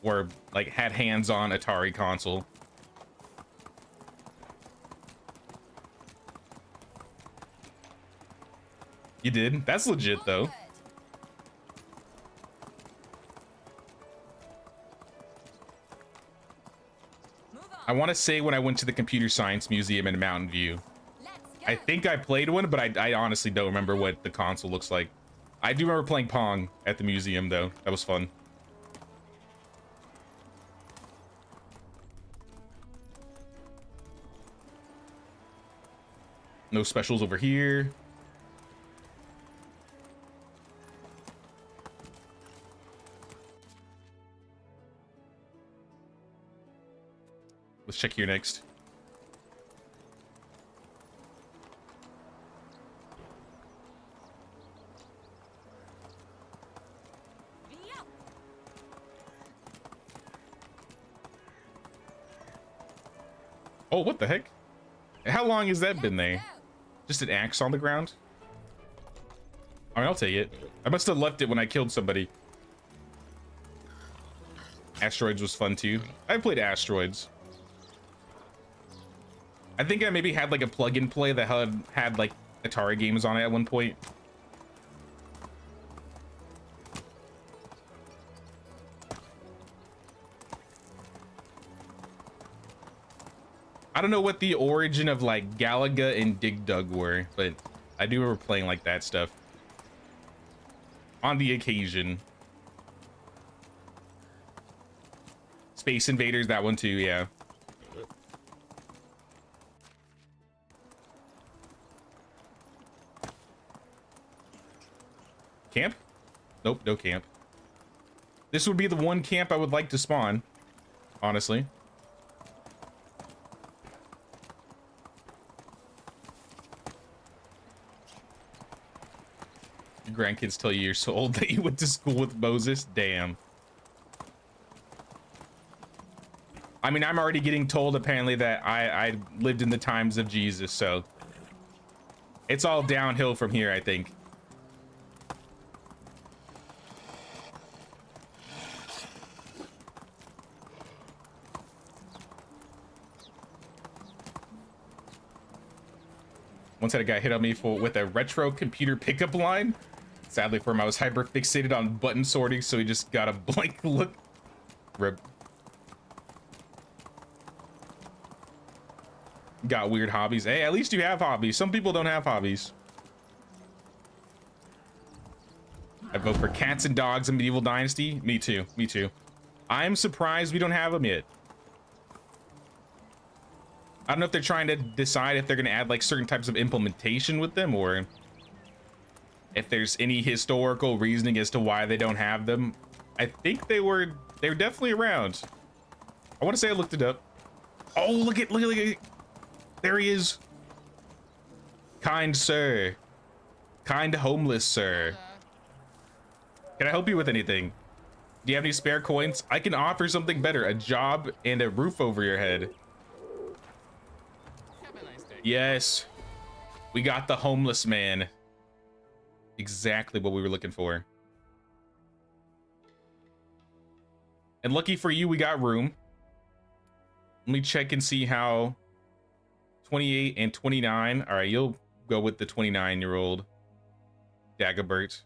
or like had hands-on Atari console. You did? That's legit though. I want to say when I went to the Computer Science Museum in Mountain View. I think I played one, but I honestly don't remember what the console looks like. I do remember playing Pong at the museum though. That was fun. No specials over here. Let's check here next. Oh, what the heck? How long has that been there? Just an axe on the ground? I mean, I'll take it. I must have left it when I killed somebody. Asteroids was fun too. I played Asteroids. I think I maybe had like a plug-in play that had like Atari games on it at one point. I don't know what the origin of like Galaga and Dig Dug were, but I do remember playing like that stuff on the occasion. Space Invaders, that one too, yeah. Camp? Nope, no camp. This would be the one camp I would like to spawn, honestly. Your grandkids tell you you're so old that you went to school with Moses. Damn. I mean, I'm already getting told apparently that I lived in the times of Jesus, so it's all downhill from here, I think. Once had a guy hit on me with a retro computer pickup line. Sadly for him, I was hyper fixated on button sorting, so he just got a blank look. Rip. Got weird hobbies. Hey, at least you have hobbies. Some people don't have hobbies. I vote for cats and dogs in Medieval Dynasty. Me too. Me too. I'm surprised we don't have them yet. I don't know if they're trying to decide if they're going to add like certain types of implementation with them, or if there's any historical reasoning as to why they don't have them. I think they're definitely around. I want to say I looked it up. Oh, look at there he is. Kind sir. Kind homeless sir. Can I help you with anything? Do you have any spare coins? I can offer something better, a job and a roof over your head. Have a nice day. Yes, we got the homeless man. Exactly what we were looking for. And lucky for you, we got room. Let me check and see how 28 and 29. All right, you'll go with the 29-year-old Dagobert.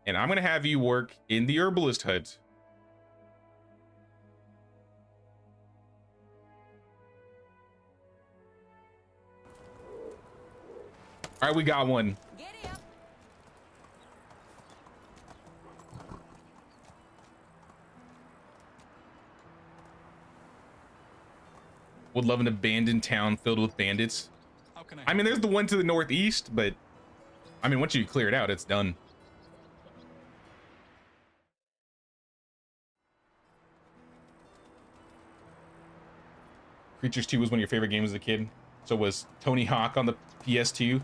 And I'm gonna have you work in the herbalist hut. All right, we got one. Would love an abandoned town filled with bandits. How can I mean, there's the one to the northeast, but I mean, once you clear it out, it's done. Creatures 2 was one of your favorite games as a kid. So was Tony Hawk on the PS2.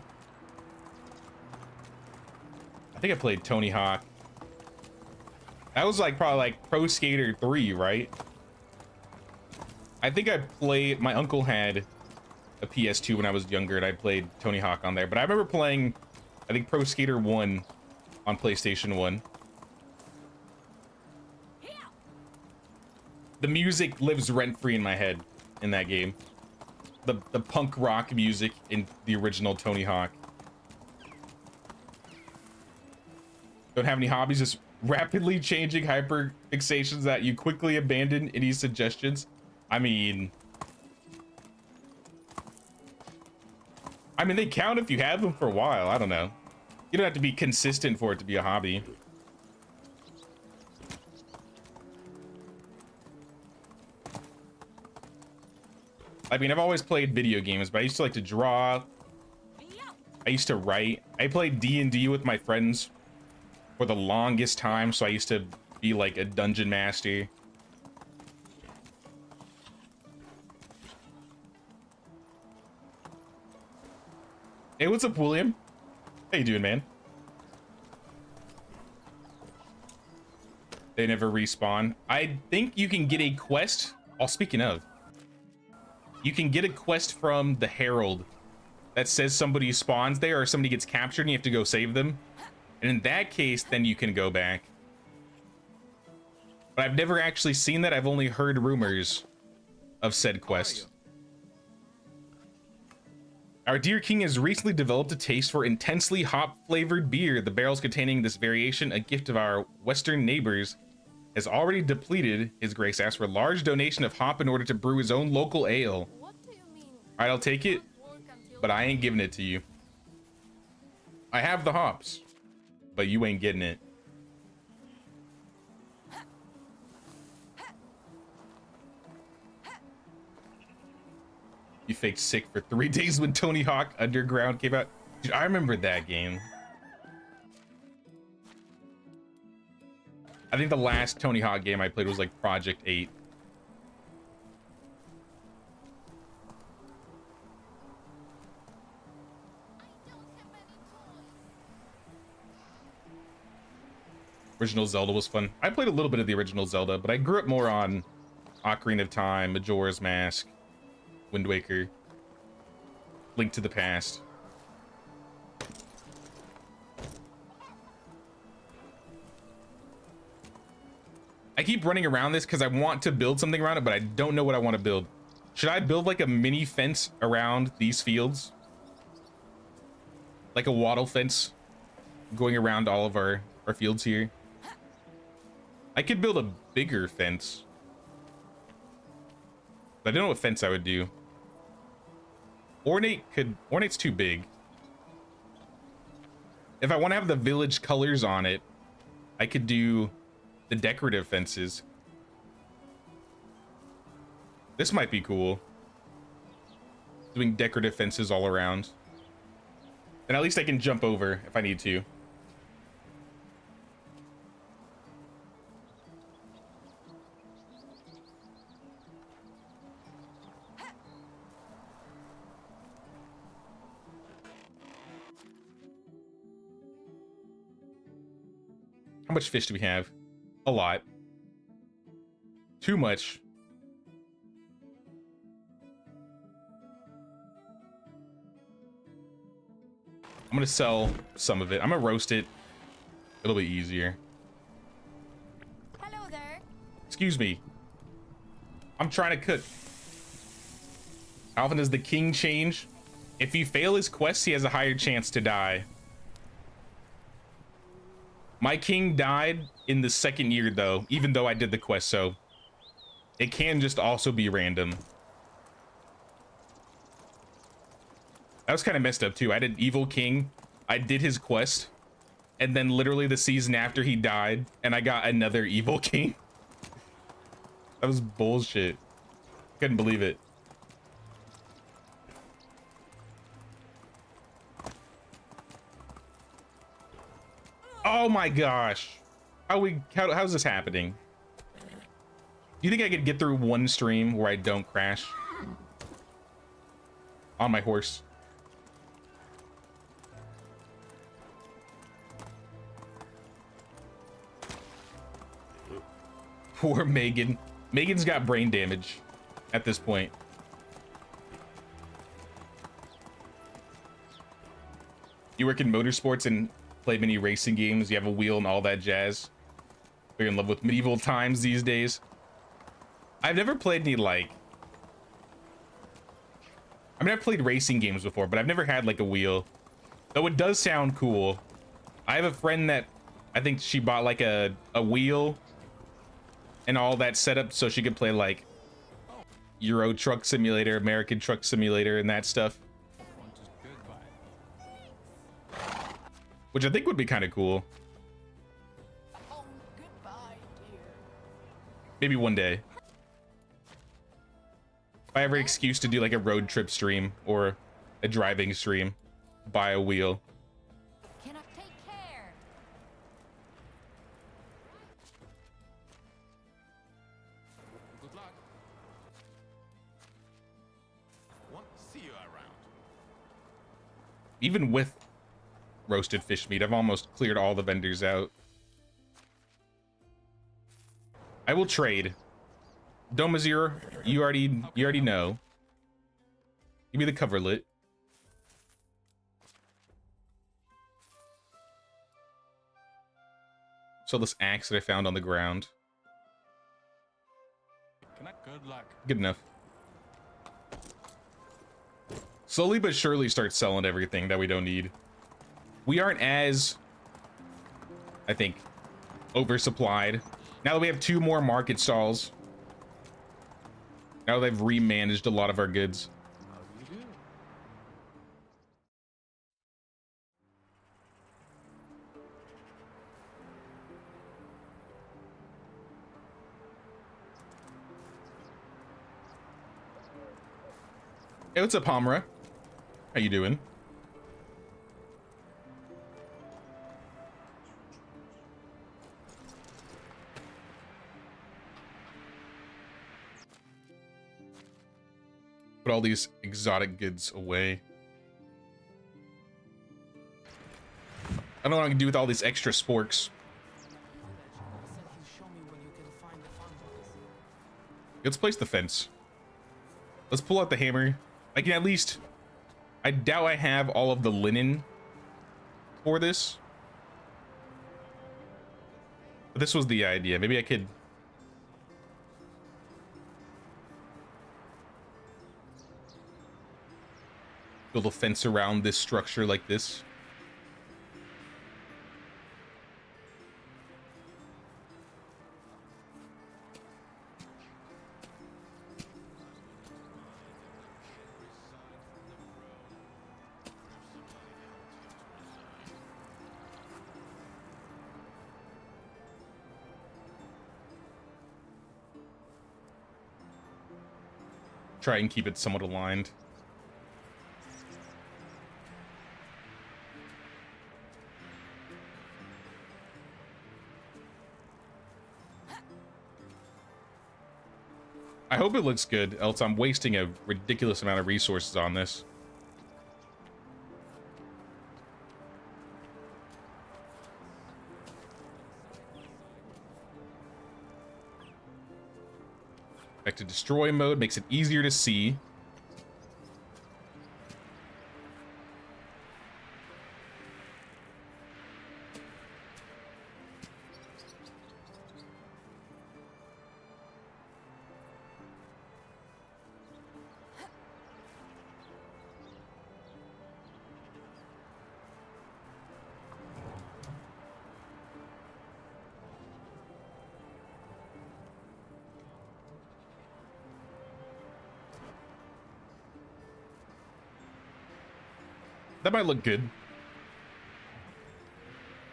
I think I played Tony Hawk. That was like probably like Pro Skater 3, right? I think I played, my uncle had a PS2 when I was younger, and I played Tony Hawk on there. But I remember playing, I think, Pro Skater 1 on PlayStation 1. The music lives rent-free in my head in that game. The punk rock music in the original Tony Hawk. Don't have any hobbies, just rapidly changing hyper fixations that you quickly abandon. Any suggestions? I mean, they count if you have them for a while. I don't know. You don't have to be consistent for it to be a hobby. I mean, I've always played video games, but I used to like to draw. I used to write. I played D&D with my friends for the longest time, so I used to be like a dungeon master. Hey, what's up, William? How you doing, man? They never respawn. I think you can get a quest. Oh, speaking of, you can get a quest from the Herald that says somebody spawns there or somebody gets captured and you have to go save them. And in that case, then you can go back. But I've never actually seen that. I've only heard rumors of said quest. Our dear king has recently developed a taste for intensely hop-flavored beer. The barrels containing this variation, a gift of our western neighbors, has already depleted. His grace asked for a large donation of hop in order to brew his own local ale. What do you mean? All right, I'll take it, but I ain't giving it to you. I have the hops, but you ain't getting it. You faked sick for 3 days when Tony Hawk Underground came out. Dude, I remember that game. I think the last Tony Hawk game I played was like Project 8. Original Zelda was fun. I played a little bit of the original Zelda, but I grew up more on Ocarina of Time, Majora's Mask, Wind Waker, Link to the Past. I keep running around this because I want to build something around it, but I don't know what I want to build. Should I build like a mini fence around these fields? Like a wattle fence going around all of our fields here? I could build a bigger fence. But I don't know what fence I would do. Ornate's too big. If I want to have the village colors on it, I could do the decorative fences. This might be cool. Doing decorative fences all around. And at least I can jump over if I need to. How much fish do we have? A lot. Too much. I'm gonna sell some of it. I'm gonna roast it. It'll be easier. Hello there. Excuse me. I'm trying to cook. How often does the king change? If you fail his quest, he has a higher chance to die. My king died in the second year though, even though I did the quest, so it can just also be random. That was kind of messed up too. I did Evil King, I did his quest, and then literally the season after he died, and I got another Evil King. That was bullshit. Couldn't believe it. Oh my gosh. How's this happening? Do you think I could get through one stream where I don't crash? On my horse. Poor Megan. Megan's got brain damage at this point. You work in motorsports and play many racing games, you have a wheel and all that jazz. You're in love with medieval times these days. I've never played any like... I mean, I've played racing games before, but I've never had like a wheel. Though it does sound cool. I have a friend that I think she bought like a wheel and all that setup so she could play like Euro Truck Simulator, American Truck Simulator, and that stuff. Which I think would be kind of cool. Oh, goodbye, dear. Maybe one day. If I have an excuse to do like a road trip stream or a driving stream, buy a wheel. Cannot take care. Good luck. Want to see you around. Even with roasted fish meat, I've almost cleared all the vendors out. I will trade. Domazir, you already know. Give me the coverlet. So this axe that I found on the ground. Good luck. Good enough. Slowly but surely start selling everything that we don't need. We aren't as, I think, oversupplied. Now that we have 2 more market stalls. Now they've remanaged a lot of our goods. How do you do? Hey, what's up, Hamra? How you doing? Put all these exotic goods away. I don't know what I can do with all these extra sporks. Let's place the fence. Let's pull out the hammer. I can at least... I doubt I have all of the linen for this. But this was the idea. Maybe I could... build a fence around this structure like this. Try and keep it somewhat aligned. I hope it looks good, else I'm wasting a ridiculous amount of resources on this. Back to destroy mode makes it easier to see. That might look good.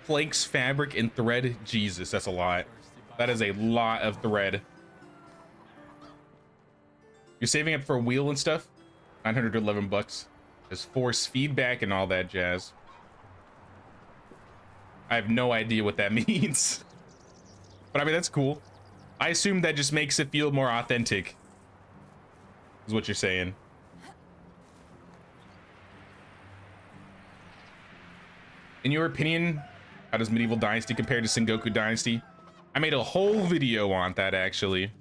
Planks, fabric, and thread. Jesus, that's a lot. That is a lot of thread. You're saving up for a wheel and stuff? 911 bucks. There's force feedback and all that jazz. I have no idea what that means. But I mean, that's cool. I assume that just makes it feel more authentic. Is what you're saying. In your opinion, how does Medieval Dynasty compare to Sengoku Dynasty? I made a whole video on that, actually.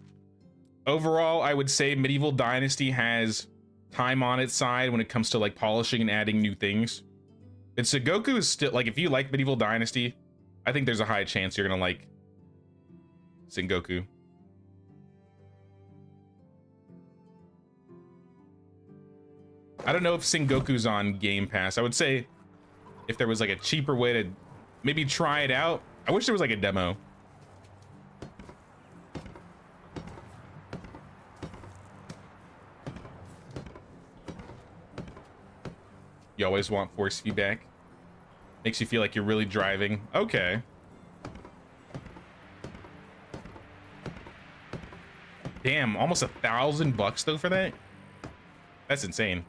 Overall, I would say Medieval Dynasty has time on its side when it comes to like polishing and adding new things. And Sengoku is still, like, if you like Medieval Dynasty, I think there's a high chance you're gonna like Sengoku. I don't know if Sengoku's on Game Pass. I would say if there was like a cheaper way to maybe try it out. I wish there was like a demo. You always want force feedback. Makes you feel like you're really driving. Okay. Damn, almost $1,000 though for that? That's insane.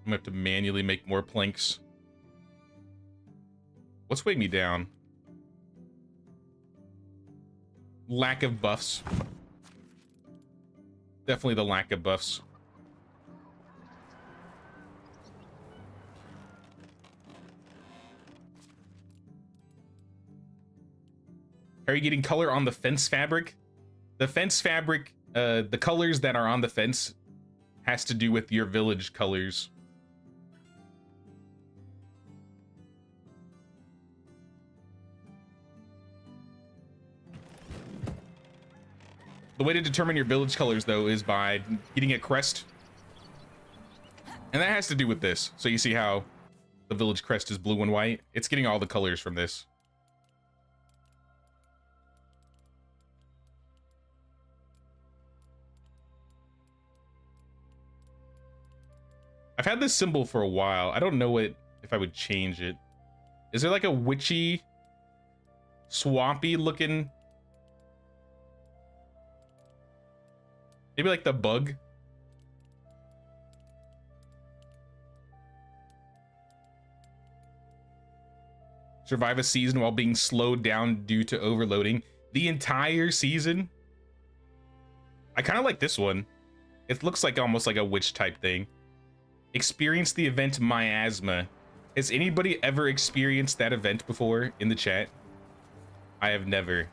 I'm gonna have to manually make more planks. What's weighing me down? Lack of buffs. Definitely the lack of buffs. Are you getting color on the fence fabric? The fence fabric, the colors that are on the fence has to do with your village colors. The way to determine your village colors, though, is by getting a crest. And that has to do with this. So you see how the village crest is blue and white? It's getting all the colors from this. I've had this symbol for a while. I don't know if I would change it. Is there like a witchy swampy looking. Maybe like the bug. Survive a season while being slowed down due to overloading. The entire season? I kind of like this one. It looks like almost like a witch type thing. Experience the event miasma. Has anybody ever experienced that event before in the chat? I have never.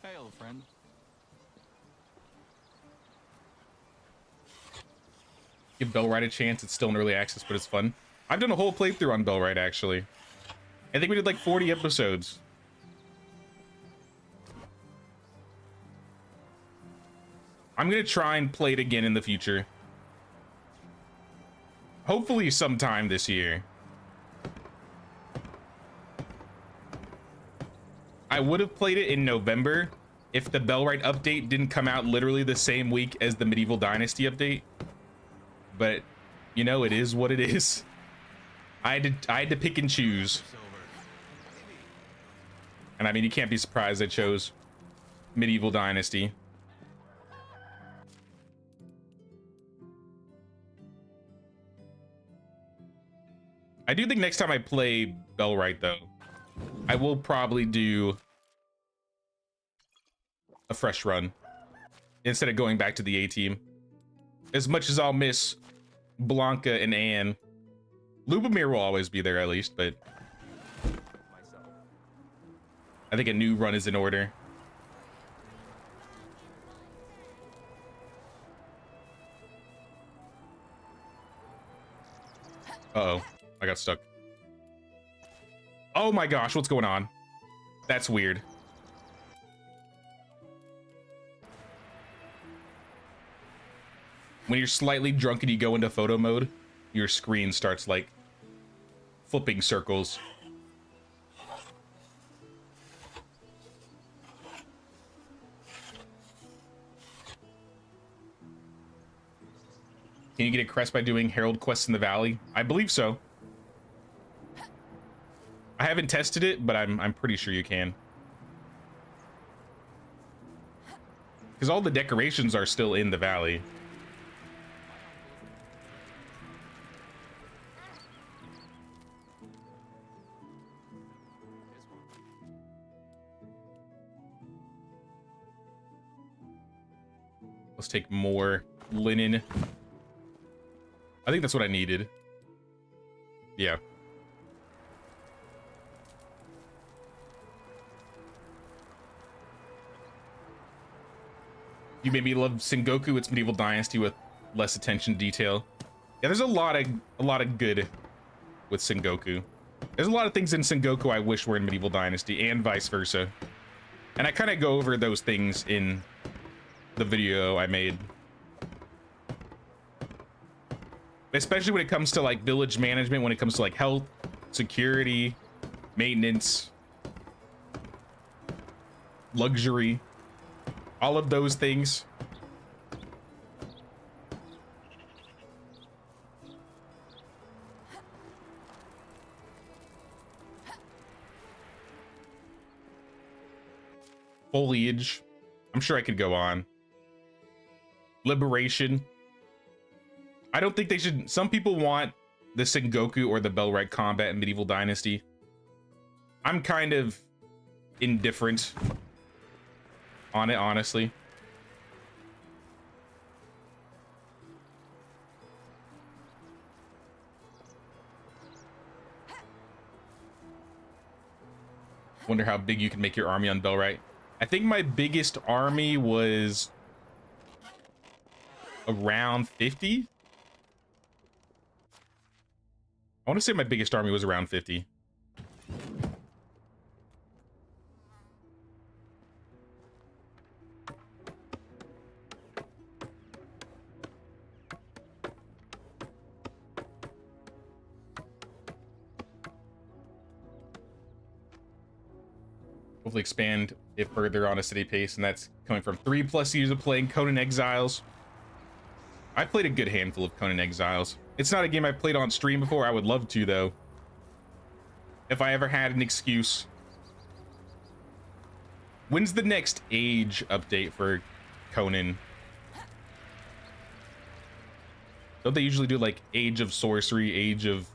Hey, old friend. Give Bellrite a chance. It's still in early access, but it's fun. I've done a whole playthrough on Bellrite, actually. I think we did like 40 episodes. I'm gonna try and play it again in the future. Hopefully sometime this year. I would have played it in November if the Bellrite update didn't come out literally the same week as the Medieval Dynasty update. But, you know, it is what it is. I had to pick and choose. And I mean, you can't be surprised I chose Medieval Dynasty. I do think next time I play Bellrite, though, I will probably do a fresh run instead of going back to the A team. As much as I'll miss Blanca and Anne, Lubomir will always be there at least, but I think a new run is in order. Uh-oh, I got stuck. Oh my gosh, what's going on? That's weird. When you're slightly drunk and you go into photo mode, your screen starts like flipping circles. Can you get a crest by doing Herald quests in the Valley? I believe so. I haven't tested it, but I'm pretty sure you can. Because all the decorations are still in the Valley. Let's take more linen. I think that's what I needed. Yeah. You made me love Sengoku. It's Medieval Dynasty with less attention to detail. Yeah, there's a lot of good with Sengoku. There's a lot of things in Sengoku I wish were in Medieval Dynasty, and vice versa. And I kind of go over those things in the video I made. Especially when it comes to like village management, when it comes to like health, security, maintenance, luxury, all of those things. Foliage. I'm sure I could go on. Liberation. I don't think they should. Some people want the Sengoku or the Bellrite combat in Medieval Dynasty. I'm kind of indifferent on it, honestly. Wonder how big you can make your army on Bellrite. I think my biggest army was around 50. I want to say my biggest army was around 50. Hopefully expand it further on a steady pace, and that's coming from 3+ years of playing Conan Exiles. I played a good handful of Conan Exiles. It's not a game I've played on stream before. I would love to, though. If I ever had an excuse. When's the next age update for Conan? Don't they usually do like Age of Sorcery, Age of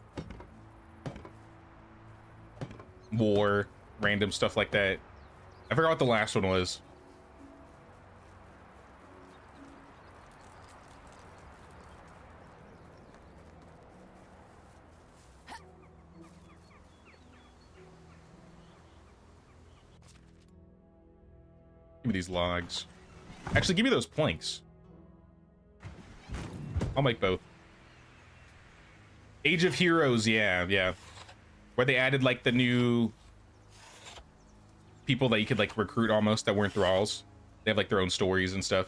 War, random stuff like that? I forgot what the last one was. Give me these logs. Actually, give me those planks. I'll make both. Age of Heroes, yeah. Where they added like the new people that you could like recruit almost that weren't thralls. They have like their own stories and stuff.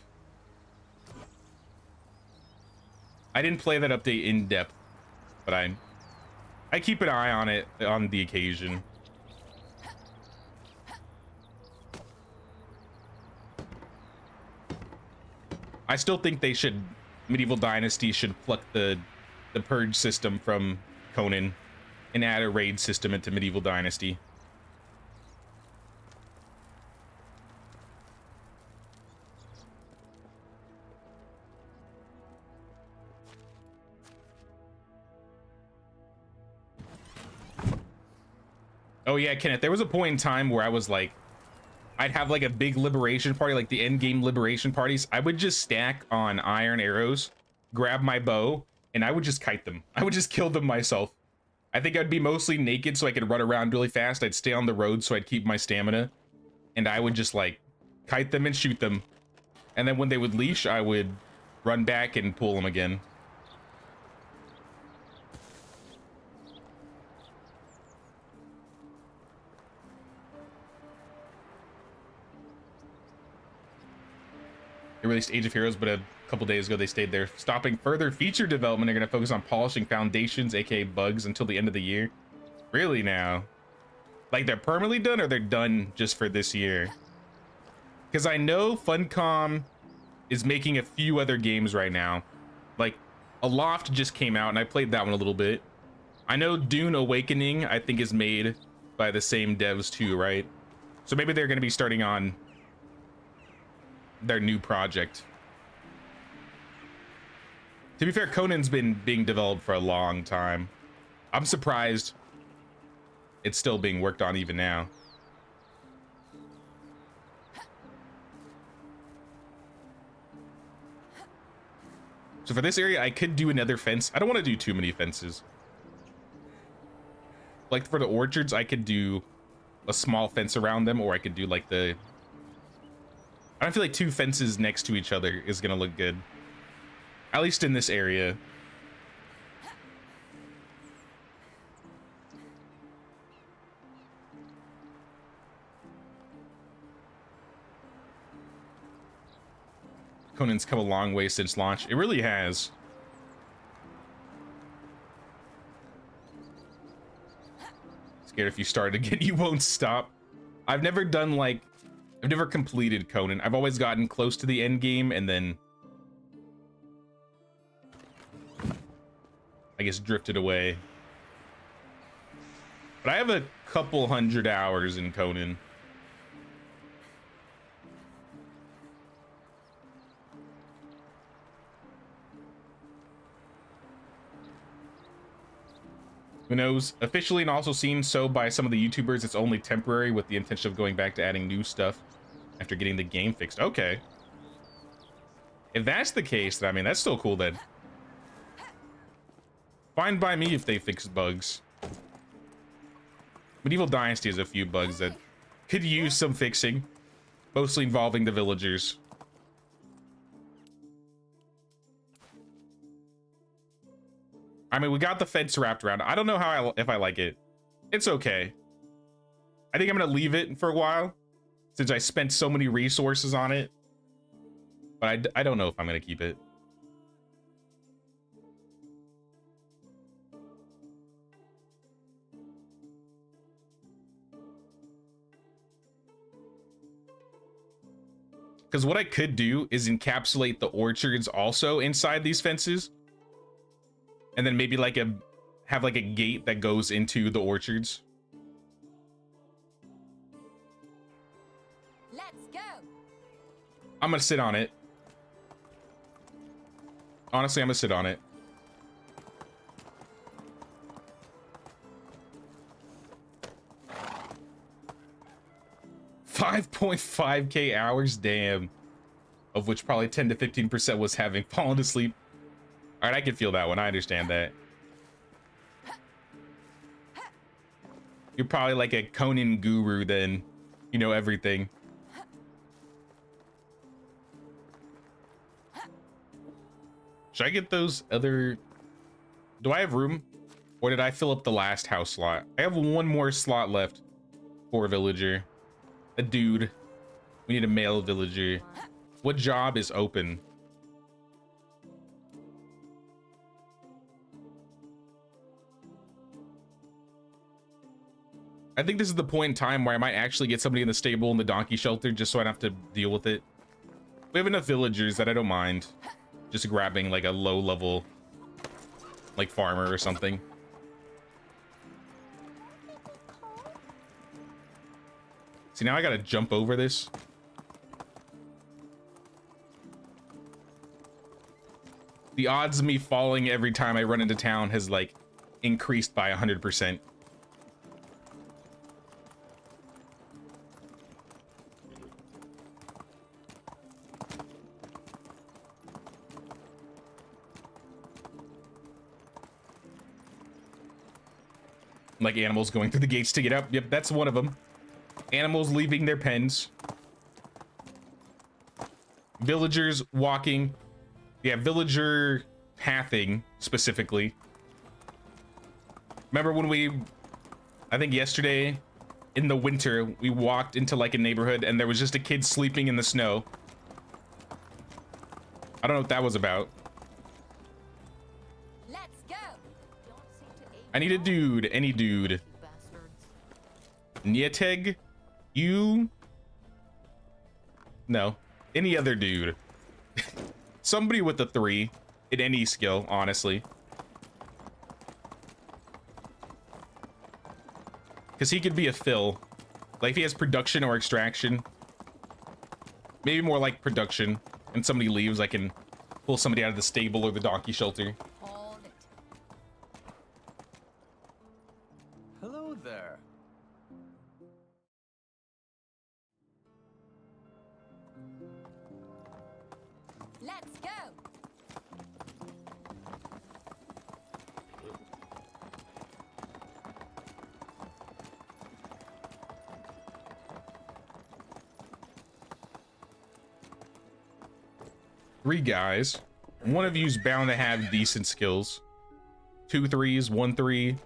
I didn't play that update in depth, but I keep an eye on it on the occasion. I still think they should, Medieval Dynasty should pluck the purge system from Conan and add a raid system into Medieval Dynasty. Oh yeah, Kenneth, there was a point in time where I was like, I'd have like a big liberation party, like the end game liberation parties. I would just stack on iron arrows, grab my bow, and I would just kite them. I would just kill them myself. I think I'd be mostly naked so I could run around really fast. I'd stay on the road so I'd keep my stamina. And I would just like kite them and shoot them. And then when they would leash, I would run back and pull them again. They released Age of Heroes, but a couple days ago they stayed there. Stopping further feature development, they're going to focus on polishing foundations, aka bugs, until the end of the year. Really now? Like they're permanently done, or they're done just for this year? Because I know Funcom is making a few other games right now. Like Aloft just came out, and I played that one a little bit. I know Dune Awakening, I think, is made by the same devs too, right? So maybe they're going to be starting on their new project. To be fair, Conan's been being developed for a long time. I'm surprised it's still being worked on even now. So for this area, I could do another fence. I don't want to do too many fences. Like for the orchards, I could do a small fence around them, or I could do like the... I don't feel like two fences next to each other is gonna look good. At least in this area. Conan's come a long way since launch. It really has. Scared if you start again, you won't stop. I've never done like... I've never completed Conan. I've always gotten close to the end game and then I guess drifted away. But I have a couple 100 hours in Conan. Who knows? Officially and also seen so by some of the YouTubers, it's only temporary with the intention of going back to adding new stuff after getting the game fixed. Okay. If that's the case, then I mean, that's still cool then. Fine by me if they fix bugs. Medieval Dynasty has a few bugs that could use some fixing, mostly involving the villagers. I mean, we got the fence wrapped around. I don't know how if I like it. It's okay. I think I'm gonna leave it for a while since I spent so many resources on it. But I don't know if I'm gonna keep it. Because what I could do is encapsulate the orchards also inside these fences. And then maybe like have like a gate that goes into the orchards. Let's go. I'm gonna sit on it. Honestly, I'm gonna sit on it. $5.5K hours, damn. Of which probably 10 to 15% was having fallen asleep. All right, I can feel that one. I understand that. You're probably like a Conan guru then. You know everything. Should I get those other... Do I have room? Or did I fill up the last house slot? I have one more slot left for a villager. A dude. We need a male villager. What job is open? I think this is the point in time where I might actually get somebody in the stable in the donkey shelter just so I don't have to deal with it. We have enough villagers that I don't mind just grabbing like a low level like farmer or something. See, now I gotta jump over this. The odds of me falling every time I run into town has like increased by 100%. Like animals going through the gates to get up. Yep, that's one of them. Animals leaving their pens. Villagers walking. Yeah, villager pathing specifically. Remember when I think yesterday in the winter, we walked into like a neighborhood and there was just a kid sleeping in the snow. I don't know what that was about. Let's go. I need a dude, any dude. Nieteg, you? No, any other dude. Somebody with a 3 in any skill, honestly. Because he could be a fill. Like if he has production or extraction. Maybe more like production. And somebody leaves, I can pull somebody out of the stable or the donkey shelter. Hold it. Hello there. Let's go. Three guys. One of you's bound to have decent skills. 2 3s, 1 3.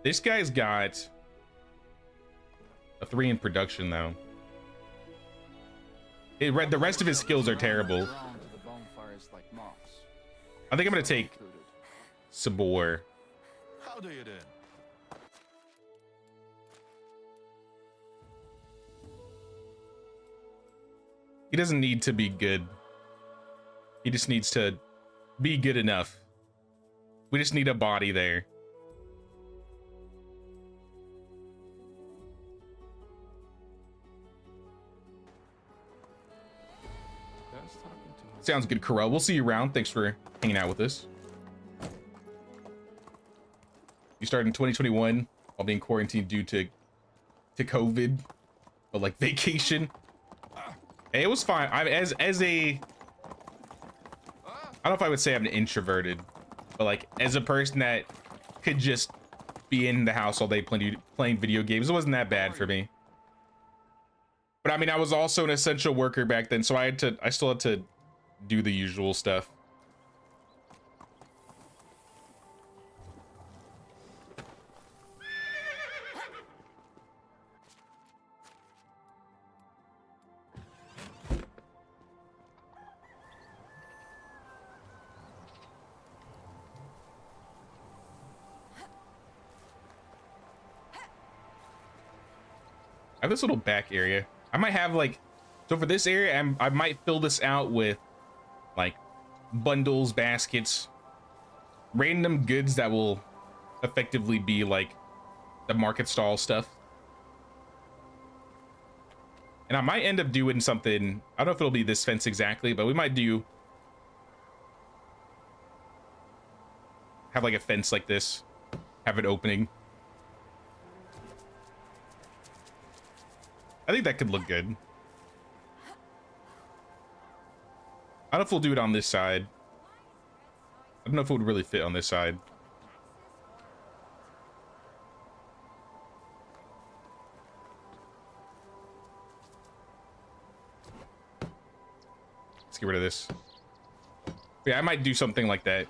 This guy's got a 3 in production though. The rest of his skills are terrible. I think I'm gonna take Sabor. How do you do? He doesn't need to be good. He just needs to be good enough. We just need a body there. Sounds good, Corel. We'll see you around. Thanks for hanging out with us. You started in 2021 while being quarantined due to COVID, but like vacation. Hey, it was fine. I don't know if I would say I'm introverted, but like as a person that could just be in the house all day playing video games, it wasn't that bad for me. But I mean, I was also an essential worker back then, so I still had to do the usual stuff. I have this little back area. I might have like, so for this area, I might fill this out with like bundles, baskets, random goods that will effectively be like the market stall stuff. And I might end up doing something. I don't know if it'll be this fence exactly, but we might have like a fence like this, have an opening. I think that could look good. I don't know if we'll do it on this side. I don't know if it would really fit on this side. Let's get rid of this. Yeah, I might do something like that.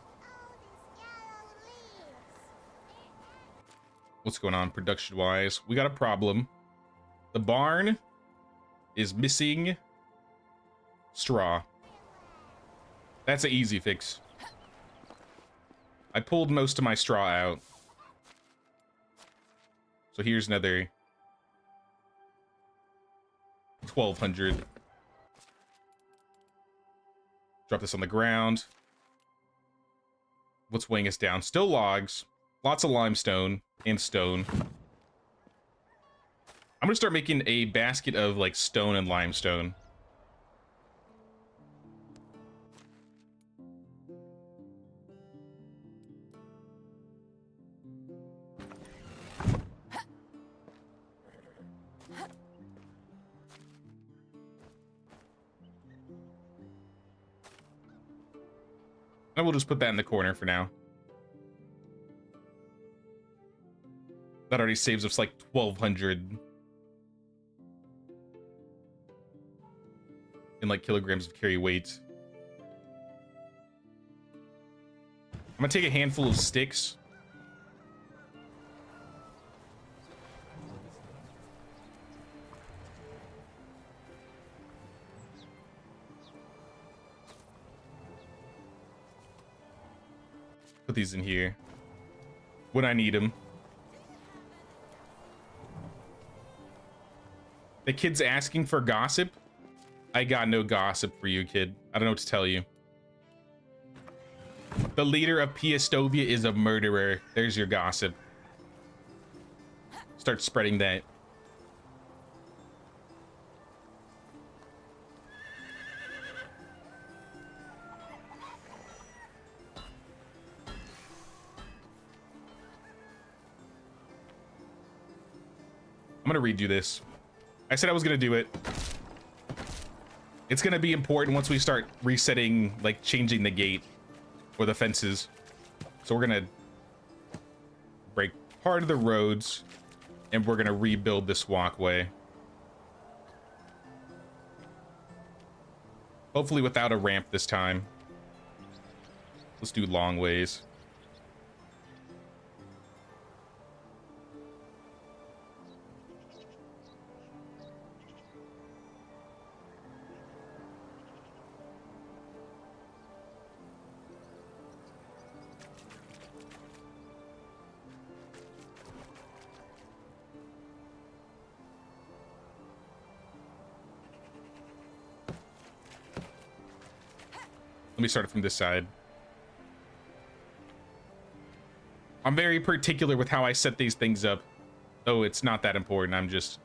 What's going on production wise? We got a problem. The barn is missing straw. That's an easy fix. I pulled most of my straw out. So here's another 1,200. Drop this on the ground. What's weighing us down? Still logs. Lots of limestone and stone. I'm gonna start making a basket of like stone and limestone. And we'll just put that in the corner for now. That already saves us like 1,200 in like kilograms of carry weight. I'm gonna take a handful of sticks. Put these in here when I need them. The kid's asking for gossip. I got no gossip for you, kid. I don't know what to tell you. The leader of Piastovia is a murderer. There's your gossip. Start spreading that. I'm gonna redo this. I said I was gonna do it. It's gonna be important once we start resetting, like changing the gate or the fences. So we're gonna break part of the roads and we're gonna rebuild this walkway. Hopefully without a ramp this time. Let's do long ways. Let me start it from this side. I'm very particular with how I set these things up. Though it's not that important, I'm just...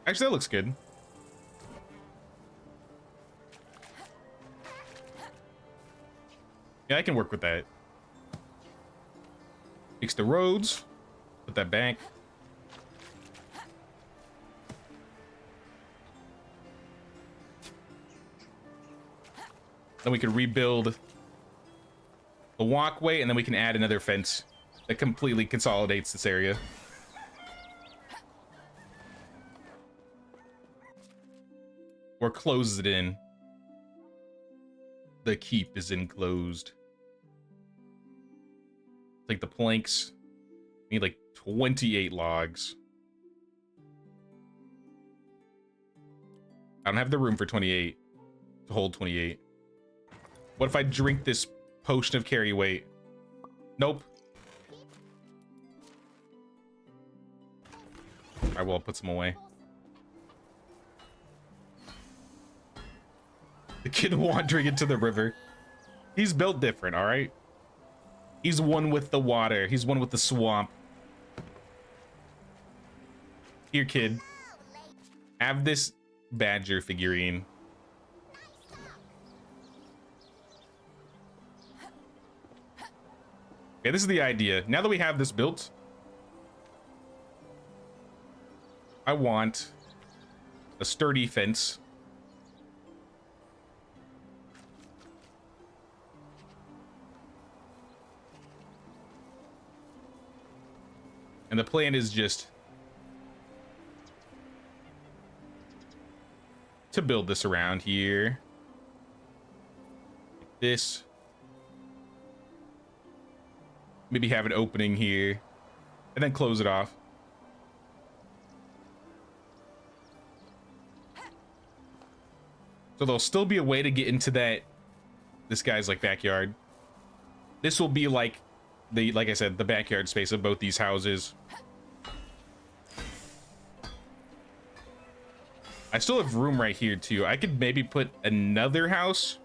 Actually, that looks good. Yeah, I can work with that. Fix the roads. Put that back. Then we can rebuild the walkway, and then we can add another fence that completely consolidates this area. Or closes it in. The keep is enclosed. Take the planks. Need like 28 logs. I don't have the room for 28 to hold 28. What if I drink this potion of carry weight? Nope. Alright, well, I'll put some away. The kid wandering into the river. He's built different, all right? He's one with the water. He's one with the swamp. Here, kid. Have this badger figurine. Okay, this is the idea. Now that we have this built, I want a sturdy fence. And the plan is just to build this around here. This. Maybe have an opening here and then close it off. So there'll still be a way to get into this guy's like backyard. This will be like like I said, the backyard space of both these houses. I still have room right here too. I could maybe put another house.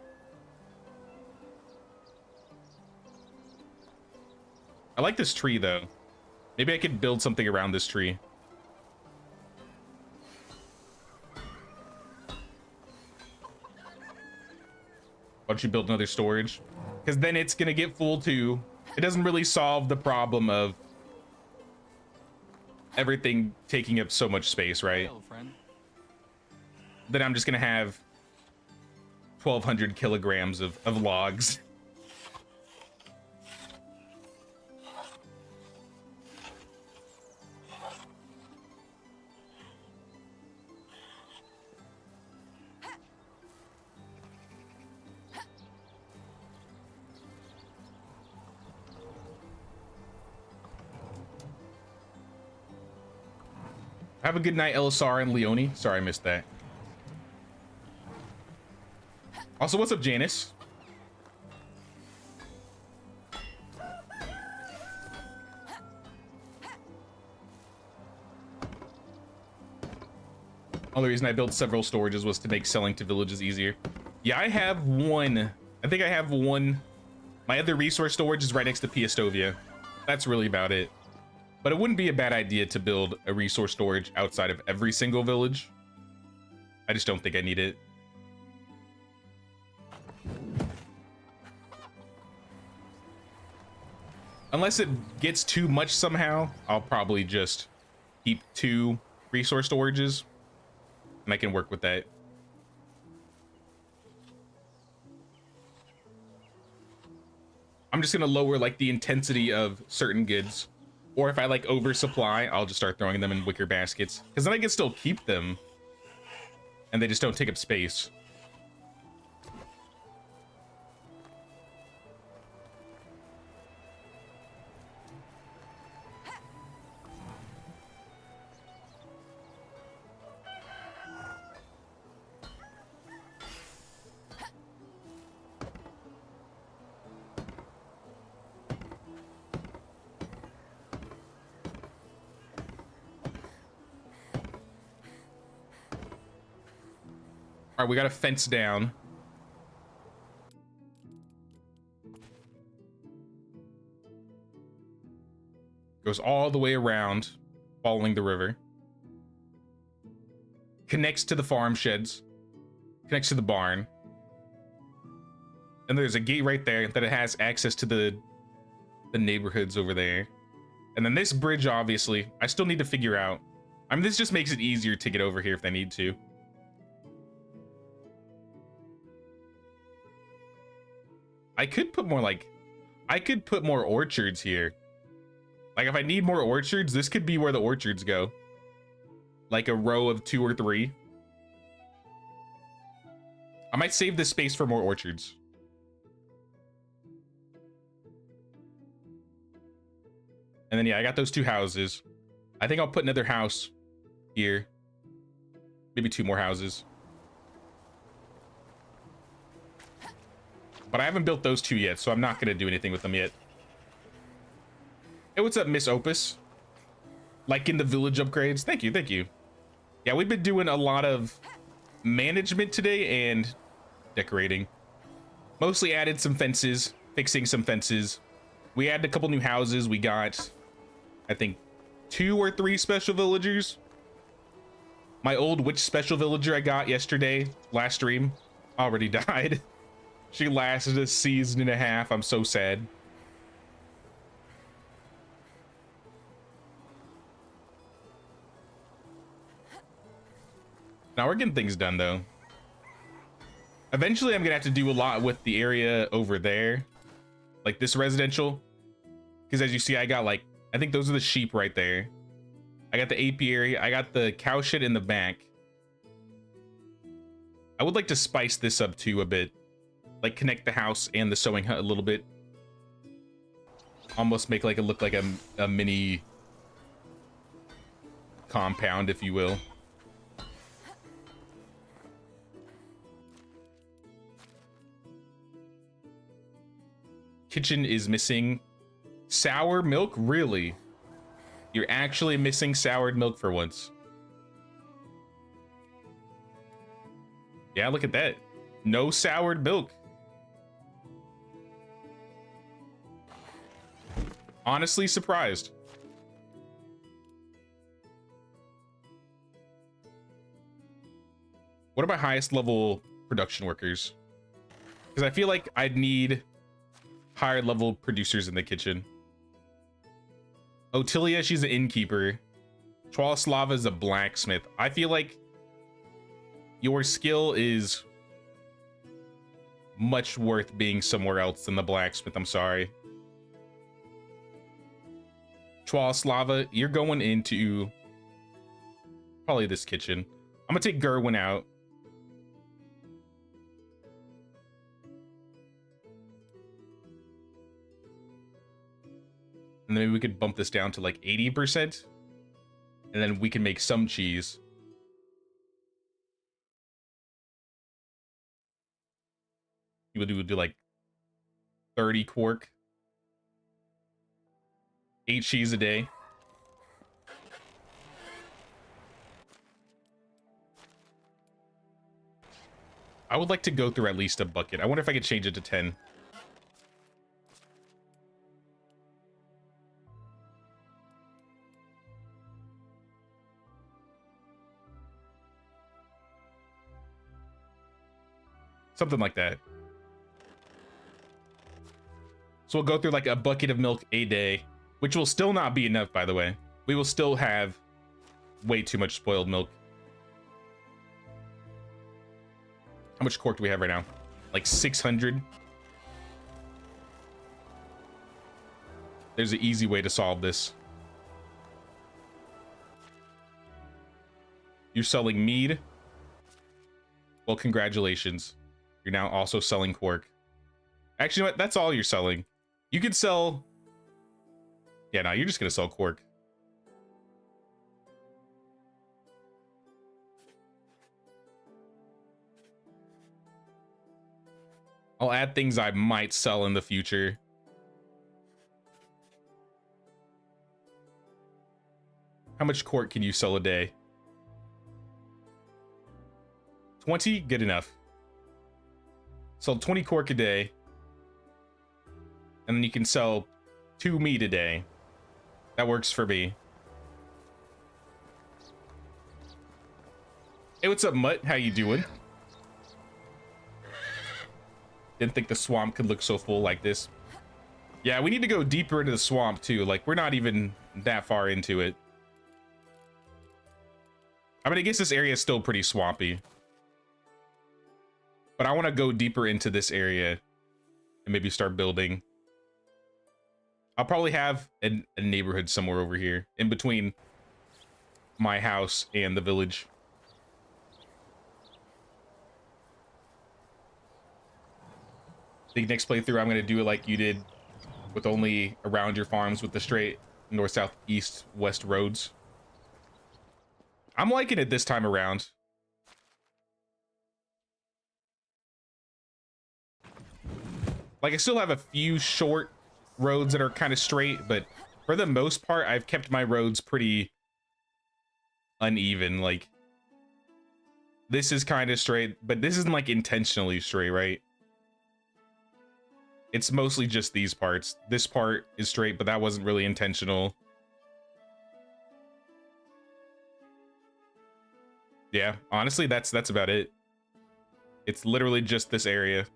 I like this tree though. Maybe I could build something around this tree. Why don't you build another storage? Because then it's gonna get full too. It doesn't really solve the problem of everything taking up so much space, right? Hail, friend. Then I'm just gonna have 1,200 kilograms of logs. Have a good night, LSR and Leone. Sorry, I missed that. Also, what's up, Janice? Only reason I built several storages was to make selling to villages easier. Yeah, I have one. I think I have one. My other resource storage is right next to Piastovia. That's really about it. But it wouldn't be a bad idea to build a resource storage outside of every single village. I just don't think I need it. Unless it gets too much somehow, I'll probably just keep 2 resource storages. And I can work with that. I'm just gonna lower like the intensity of certain goods. Or if I like oversupply, I'll just start throwing them in wicker baskets. Because then I can still keep them. And they just don't take up space. All right, we got a fence down. Goes all the way around, following the river. Connects to the farm sheds. Connects to the barn. And there's a gate right there that it has access to the neighborhoods over there. And then this bridge, obviously, I still need to figure out. I mean, this just makes it easier to get over here if they need to. I could put more orchards here. Like if I need more orchards, this could be where the orchards go. Like a row of 2 or 3. I might save this space for more orchards. And then yeah, I got those 2 houses. I think I'll put another house here. Maybe 2 more houses. But I haven't built those 2 yet, so I'm not going to do anything with them yet. Hey, what's up, Miss Opus? Like in the village upgrades? Thank you, thank you. Yeah, we've been doing a lot of management today and decorating. Mostly added some fences, fixing some fences. We added a couple new houses. We got, I think, 2 or 3 special villagers. My old witch special villager I got yesterday, last stream, already died. She lasted a season and a half. I'm so sad. Now we're getting things done though. Eventually I'm gonna have to do a lot with the area over there, like this residential, because as you see I got, like, I think those are the sheep right there. I got the apiary, I got the cow shit in the back. I would like to spice this up too a bit, like connect the house and the sewing hut a little bit, almost make like it look like a mini compound, if you will. Kitchen is missing sour milk. Really? You're actually missing soured milk for once. Yeah, look at that. No soured milk. Honestly surprised. What are my highest level production workers? Because I feel like I'd need higher level producers in the kitchen. Otilia, she's an innkeeper. Chwalaslava is a blacksmith. I feel like your skill is much worth being somewhere else than the blacksmith. I'm sorry. Chwalaslava, you're going into probably this kitchen. I'm gonna take Gerwin out. And then maybe we could bump this down to like 80%. And then we can make some cheese. You would do like 30 quark. 8 cheese a day. I would like to go through at least a bucket. I wonder if I could change it to 10. Something like that. So we'll go through like a bucket of milk a day, which will still not be enough, by the way. We will still have way too much spoiled milk. How much cork do we have right now? Like 600. There's an easy way to solve this. You're selling mead. Well, congratulations. You're now also selling quark. Actually, you know what? That's all you're selling. You could sell... Yeah, no, you're just going to sell quark. I'll add things I might sell in the future. How much quark can you sell a day? 20? Good enough. Sell 20 quark a day. And then you can sell 2 meat a day. That works for me. Hey, what's up, Mutt? How you doing? Didn't think the swamp could look so full like this. Yeah, we need to go deeper into the swamp too. Like, we're not even that far into it. I mean, I guess this area is still pretty swampy. But I want to go deeper into this area and maybe start building. I'll probably have a neighborhood somewhere over here in between my house and the village. I think next playthrough I'm going to do it like you did with only around your farms with the straight north, south, east, west roads. I'm liking it this time around. Like, I still have a few short roads that are kind of straight, but for the most part, I've kept my roads pretty uneven. Like, This is kind of straight, but this isn't like intentionally straight, right? It's mostly just these parts. This part is straight, but that wasn't really intentional. Yeah, honestly, that's about it. It's literally just this area.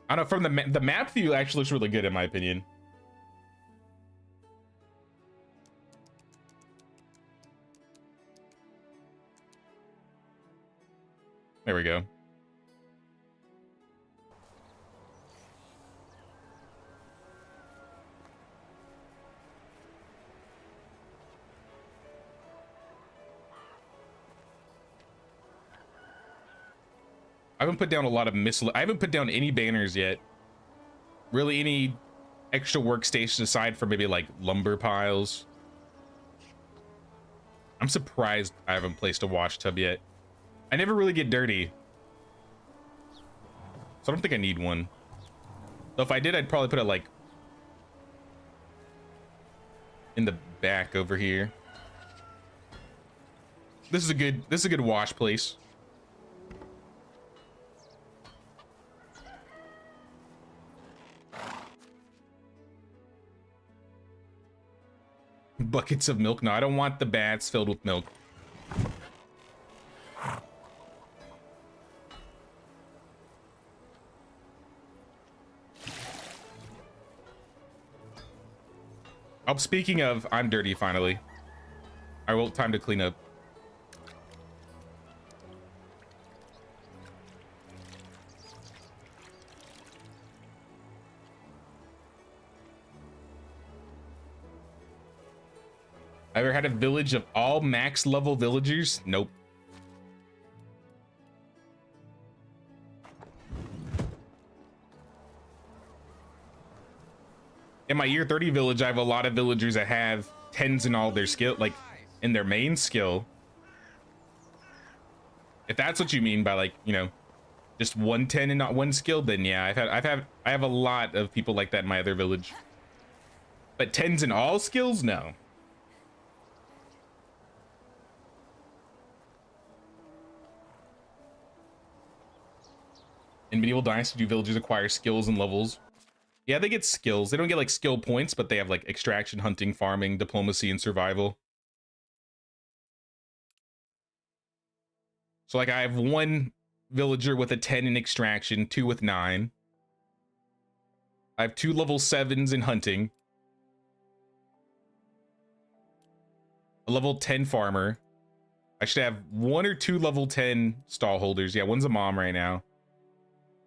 I don't know, from the map view actually looks really good in my opinion. There we go. I haven't put down a lot of I haven't put down any banners yet. Really any extra workstations aside from maybe like lumber piles. I'm surprised I haven't placed a wash tub yet. I never really get dirty, so I don't think I need one. So if I did, I'd probably put it like in the back over here. This is a good wash place. Buckets of milk. No, I don't want the bats filled with milk. Oh, speaking of, I'm dirty finally. I will time to clean up. Ever had a village of all max level villagers? Nope. In my year 30 village, I have a lot of villagers that have 10s in all their skill, like in their main skill. If that's what you mean by like, you know, just 110 and not one skill, then yeah, I have a lot of people like that in my other village. But 10s in all skills, no. In medieval dynasty, do villagers acquire skills and levels? Yeah, they get skills. They don't get like skill points, but they have like extraction, hunting, farming, diplomacy, and survival. So like I have one villager with a 10 in extraction, 2 with 9. I have 2 level 7s in hunting. A level 10 farmer. I should have 1 or 2 level 10 stall holders. Yeah, one's a mom right now.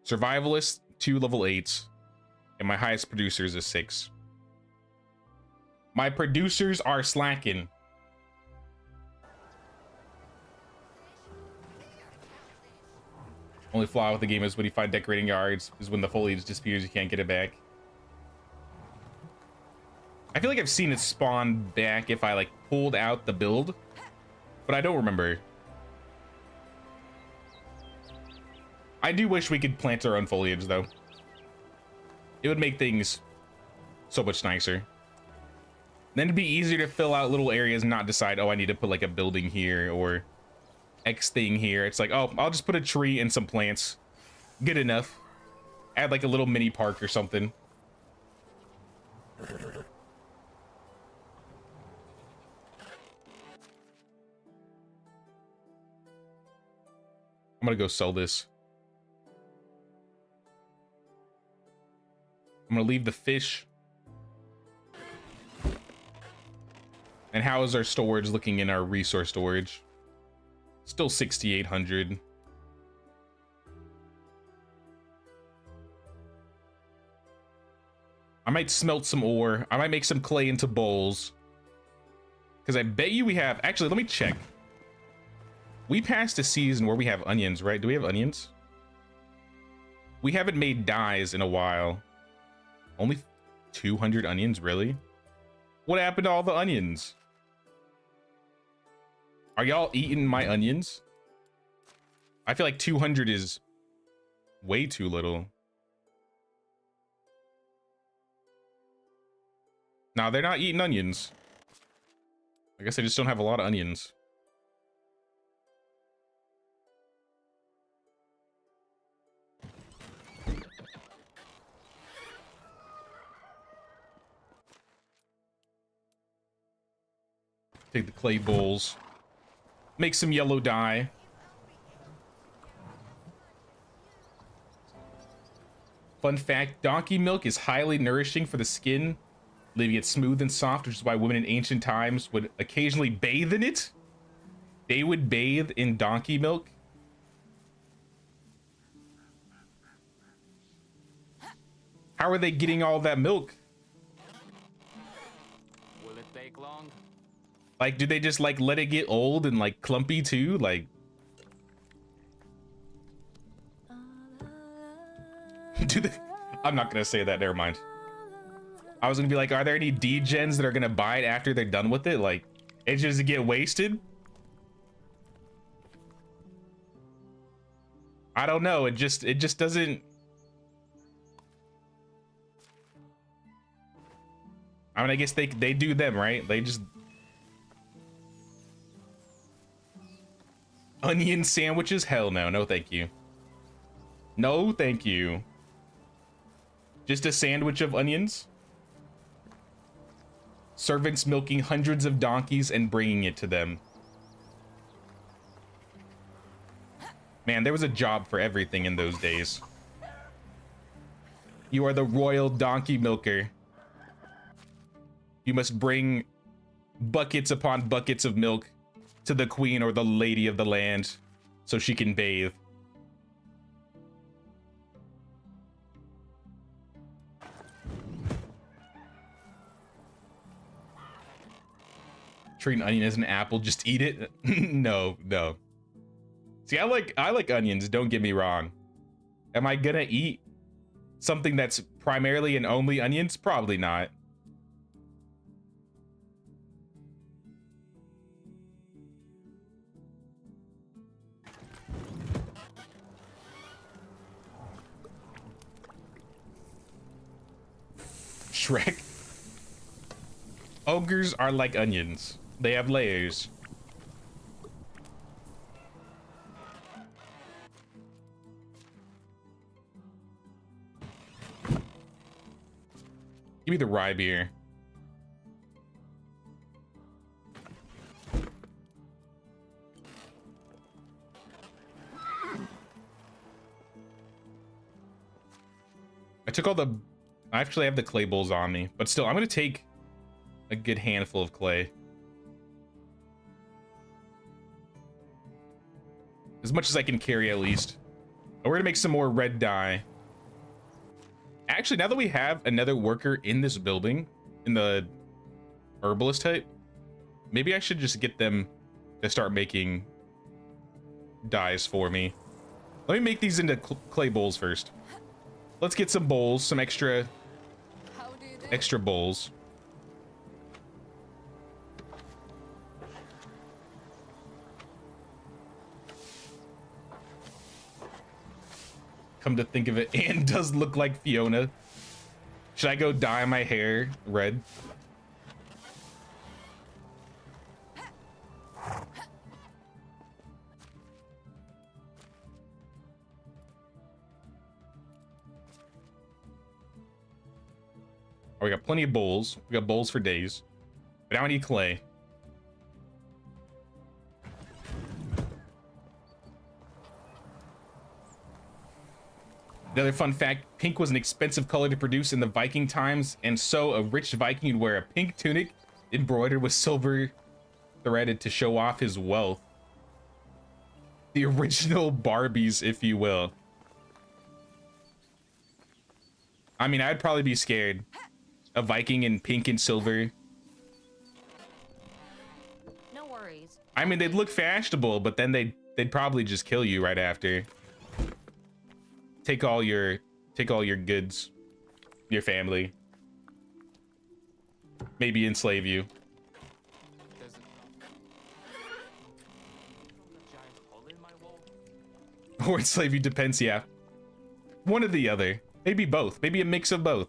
Survivalist, 2 level 8s. And my highest producer is a 6. My producers are slacking. Only flaw with the game is when you find decorating yards is when the foliage disappears, you can't get it back. I feel like I've seen it spawn back if I like pulled out the build, but I don't remember. I do wish we could plant our own foliage though. It would make things so much nicer. Then it'd be easier to fill out little areas and not decide, oh, I need to put like a building here or X thing here. It's like, oh, I'll just put a tree and some plants. Good enough. Add like a little mini park or something. I'm gonna go sell this. I'm gonna leave the fish. And how is our storage looking in our resource storage? Still 6,800. I might smelt some ore. I might make some clay into bowls. Because I bet you we have... Actually, let me check. We passed a season where we have onions, right? Do we have onions? We haven't made dyes in a while. Only 200 onions, really? What happened to all the onions? Are y'all eating my onions? I feel like 200 is way too little. No, they're not eating onions. I guess I just don't have a lot of onions. Take the clay bowls. Make some yellow dye. Fun fact, donkey milk is highly nourishing for the skin, leaving it smooth and soft, which is why women in ancient times would occasionally bathe in it. They would bathe in donkey milk. How are they getting all that milk? Will it take long? Like, do they just like let it get old and like clumpy too? Like, do they? I'm not gonna say that. Never mind. I was gonna be like, are there any degens that are gonna buy it after they're done with it? Like, it just get wasted? I don't know. It just doesn't. I mean, I guess they do them, right? They just onion sandwiches? Hell no, no thank you. No thank you. Just a sandwich of onions? Servants milking hundreds of donkeys and bringing it to them. Man, there was a job for everything in those days. You are the royal donkey milker. You must bring buckets upon buckets of milk to the queen or the lady of the land so she can bathe. Treat an onion as an apple, just eat it? No, no. See, I like onions, don't get me wrong. Am I gonna eat something that's primarily and only onions? Probably not. Shrek. Ogres are like onions. They have layers. Give me the rye beer. I took all the... I actually have the clay bowls on me, but still, I'm gonna take a good handful of clay. As much as I can carry, at least. And we're gonna make some more red dye. Actually, now that we have another worker in this building, in the herbalist type, maybe I should just get them to start making dyes for me. Let me make these into clay bowls first. Let's get some bowls, some extra bowls. Come to think of it, Anne does look like Fiona. Should I go dye my hair red? Oh, we got plenty of bowls. We got bowls for days. But now I need clay. Another fun fact, pink was an expensive color to produce in the Viking times, and so a rich Viking would wear a pink tunic embroidered with silver threaded to show off his wealth. The original Barbies, if you will. I mean, I'd probably be scared. A Viking in pink and silver. No worries. I mean, they'd look fashionable, but then they'd probably just kill you right after. Take all your goods, your family. Maybe enslave you. There's a giant hole in my wall. Or enslave you, depends, yeah. One or the other. Maybe both. Maybe a mix of both.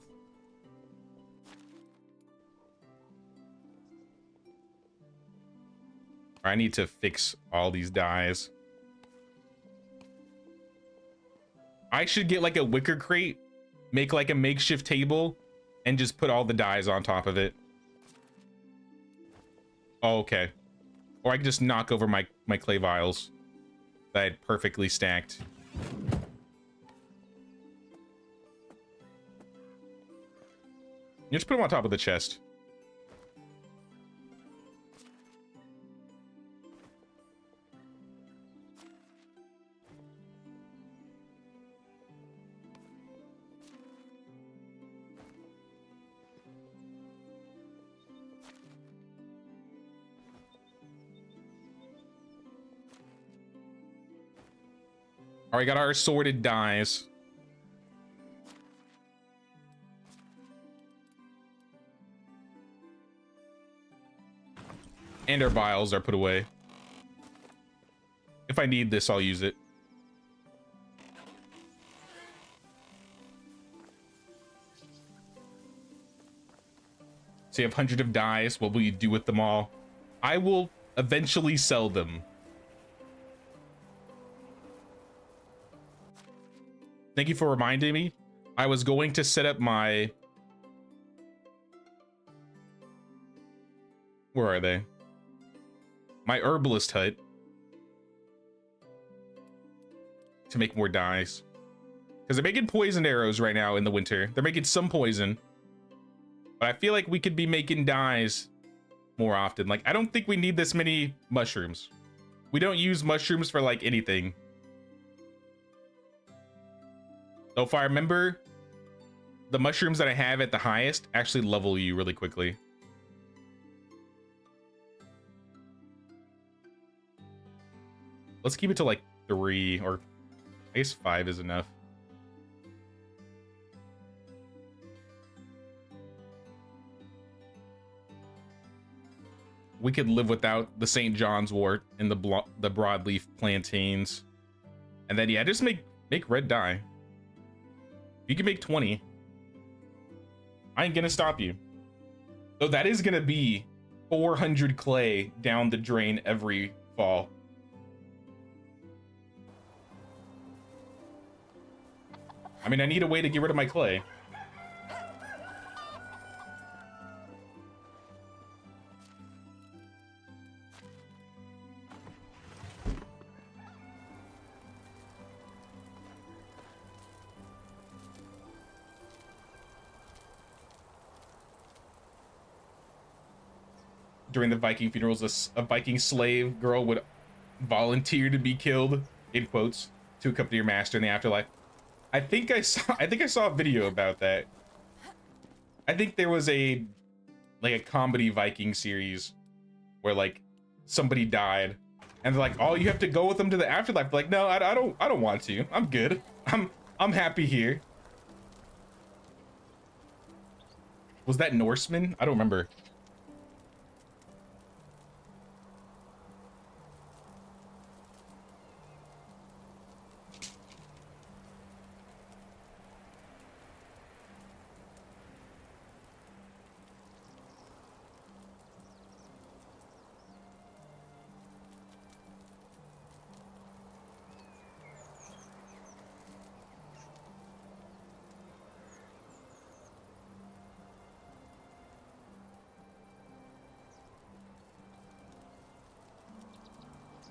I need to fix all these dyes. I should get like a wicker crate, make like a makeshift table, and just put all the dyes on top of it. Oh, okay. Or I can just knock over my clay vials that I had perfectly stacked. You just put them on top of the chest. All right, got our assorted dyes. And our vials are put away. If I need this, I'll use it. So you have hundreds of dyes. What will you do with them all? I will eventually sell them. Thank you for reminding me. I was going to set up my... Where are they? My herbalist hut. To make more dyes. Because they're making poisoned arrows right now in the winter. They're making some poison. But I feel like we could be making dyes more often. Like, I don't think we need this many mushrooms. We don't use mushrooms for, like, anything. So if I remember, the mushrooms that I have at the highest actually level you really quickly. Let's keep it to like 3, or I guess 5 is enough. We could live without the St. John's wort and the broadleaf plantains. And then, yeah, just make red dye. You can make 20. I ain't gonna stop you. So that is gonna be 400 clay down the drain every fall. I mean, I need a way to get rid of my clay. During the Viking funerals, a Viking slave girl would volunteer to be killed, in quotes, to accompany your master in the afterlife. I think I saw a video about that. I think there was a comedy Viking series where like somebody died and they're like, "Oh, you have to go with them to the afterlife." Like, no, I don't want to. I'm good. I'm happy here. Was that Norseman? I don't remember.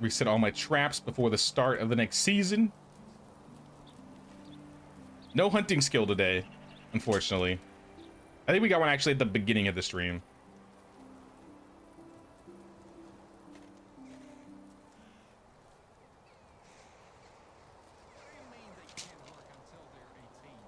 Reset all my traps before the start of the next season. No hunting skill today, unfortunately. I think we got one actually at the beginning of the stream. What do you mean they can't work until they're 18?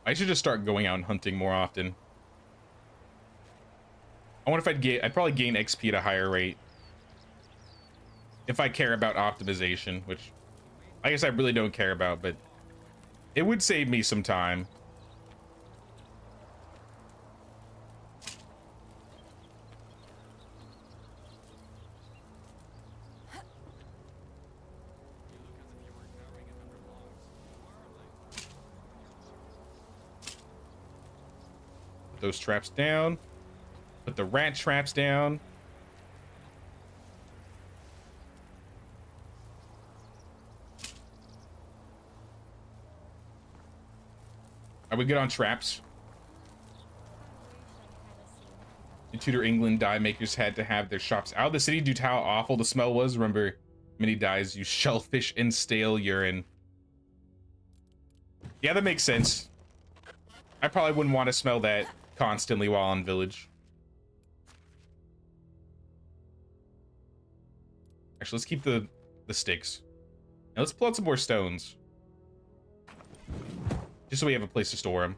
I should just start going out and hunting more often. I wonder if I'd probably gain XP at a higher rate. If I care about optimization, which I guess I really don't care about, but it would save me some time. You look as if you were ignoring Put those traps down. Put the rat traps down. Are we good on traps? In Tudor England, dye makers had to have their shops out of the city due to how awful the smell was. Remember, many dyes use shellfish and stale urine. Yeah, that makes sense. I probably wouldn't want to smell that constantly while on village. Actually, let's keep the sticks. Now let's pull out some more stones. Just so we have a place to store them.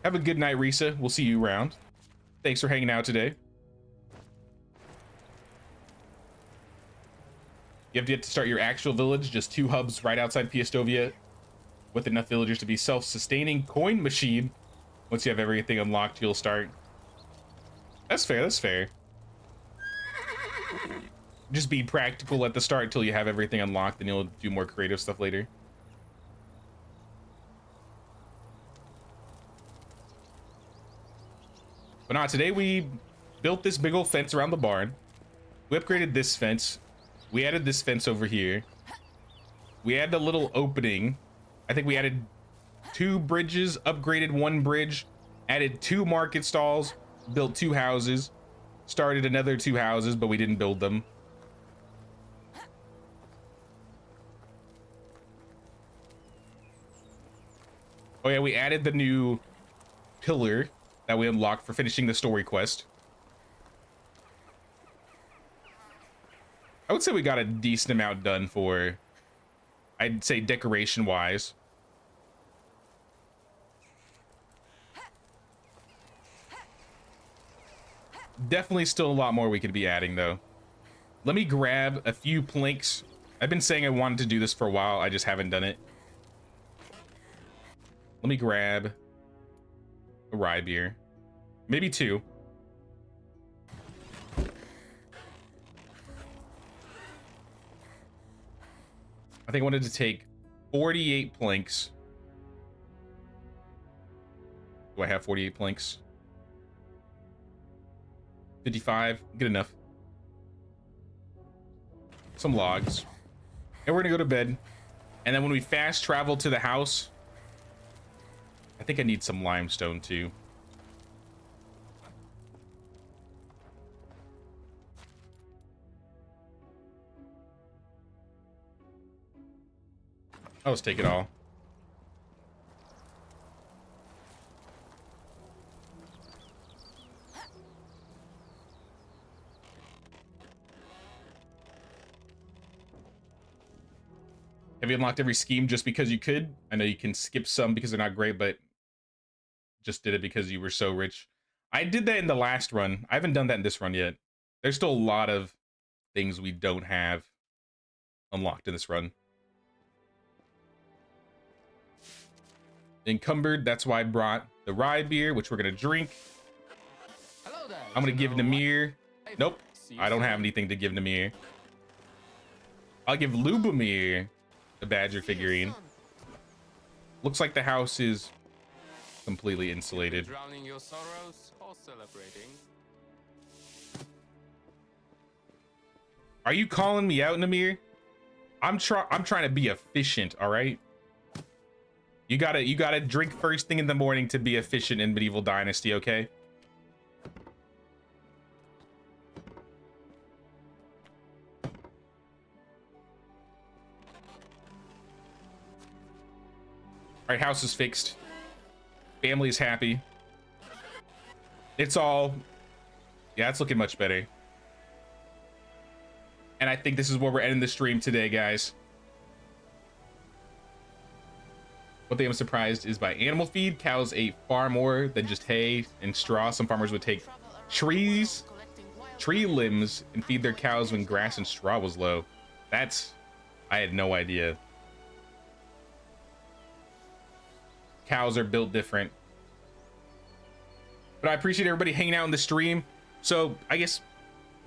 Have a good night, Risa. We'll see you around. Thanks for hanging out today. You have yet to start your actual village. Just 2 hubs right outside Piastovia with enough villagers to be self-sustaining. Coin machine. Once you have everything unlocked, you'll start. That's fair. That's fair. Just be practical at the start until you have everything unlocked, and you'll do more creative stuff later. But not today. We built this big old fence around the barn. We upgraded this fence. We added this fence over here. We added a little opening. I think we added 2 bridges, upgraded 1 bridge, added 2 market stalls, built 2 houses, started another 2 houses, but we didn't build them. Oh yeah, we added the new pillar that we unlocked for finishing the story quest. I would say we got a decent amount done for, I'd say, decoration wise. Definitely still a lot more we could be adding though. Let me grab a few planks. I've been saying I wanted to do this for a while. I just haven't done it. Let me grab a rye beer. Maybe 2. I think I wanted to take 48 planks. Do I have 48 planks? 55, good enough. Some logs. And we're gonna go to bed. And then when we fast travel to the house, I think I need some limestone too. I'll just take it all. Have you unlocked every scheme just because you could? I know you can skip some because they're not great, but just did it because you were so rich. I did that in the last run. I haven't done that in this run yet. There's still a lot of things we don't have unlocked in this run. Encumbered, that's why I brought the rye beer, which we're gonna drink. Hello there. I'm gonna give Namir. Nope, I don't have anything to give Namir. I'll give Lubomir the badger figurine. Looks like the house is completely insulated. Drowning your sorrows or celebrating? Are you calling me out, Namir? I'm trying to be efficient, all right? You gotta drink first thing in the morning to be efficient in Medieval Dynasty, okay? All right, house is fixed. Family's happy. It's all, yeah, it's looking much better. And I think this is where we're ending the stream today, guys. One thing I'm surprised is by animal feed. Cows ate far more than just hay and straw. Some farmers would take tree limbs and feed their cows when grass and straw was low. I had no idea. Cows are built different. But I appreciate everybody hanging out in the stream. So I guess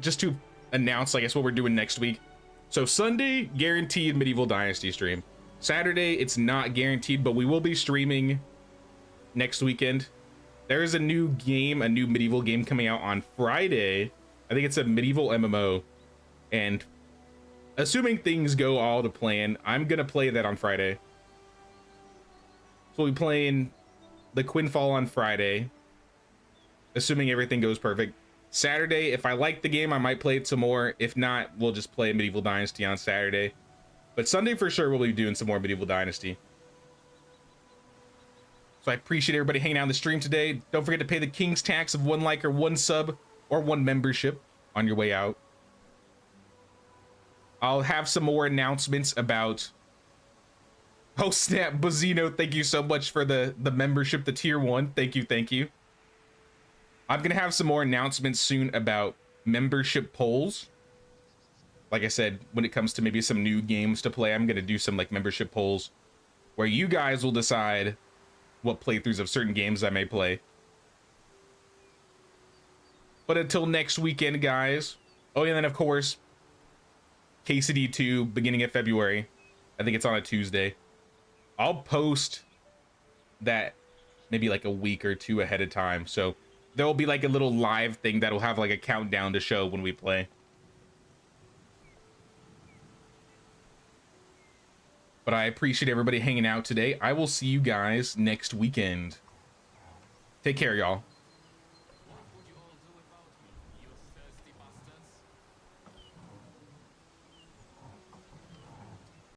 just to announce, I guess, what we're doing next week. So Sunday, guaranteed Medieval Dynasty stream. Saturday, it's not guaranteed, but we will be streaming next weekend. There is a new game, a new medieval game coming out on Friday. I think it's a medieval MMO. And assuming things go all to plan, I'm going to play that on Friday. So we'll be playing the Quinfall on Friday, assuming everything goes perfect. Saturday, if I like the game, I might play it some more. If not, we'll just play Medieval Dynasty on Saturday. But Sunday for sure, we'll be doing some more Medieval Dynasty. So I appreciate everybody hanging out on the stream today. Don't forget to pay the King's tax of 1 like or 1 sub or 1 membership on your way out. I'll have some more announcements about... Oh snap, Bozino, thank you so much for the membership, the tier 1. Thank you, thank you. I'm gonna have some more announcements soon about membership polls. Like I said, when it comes to maybe some new games to play, I'm gonna do some like membership polls where you guys will decide what playthroughs of certain games I may play. But until next weekend, guys. Oh, and then of course, KCD 2, beginning of February. I think it's on a Tuesday. I'll post that maybe like a week or 2 ahead of time. So there will be like a little live thing that'll have like a countdown to show when we play. But I appreciate everybody hanging out today. I will see you guys next weekend. Take care, y'all.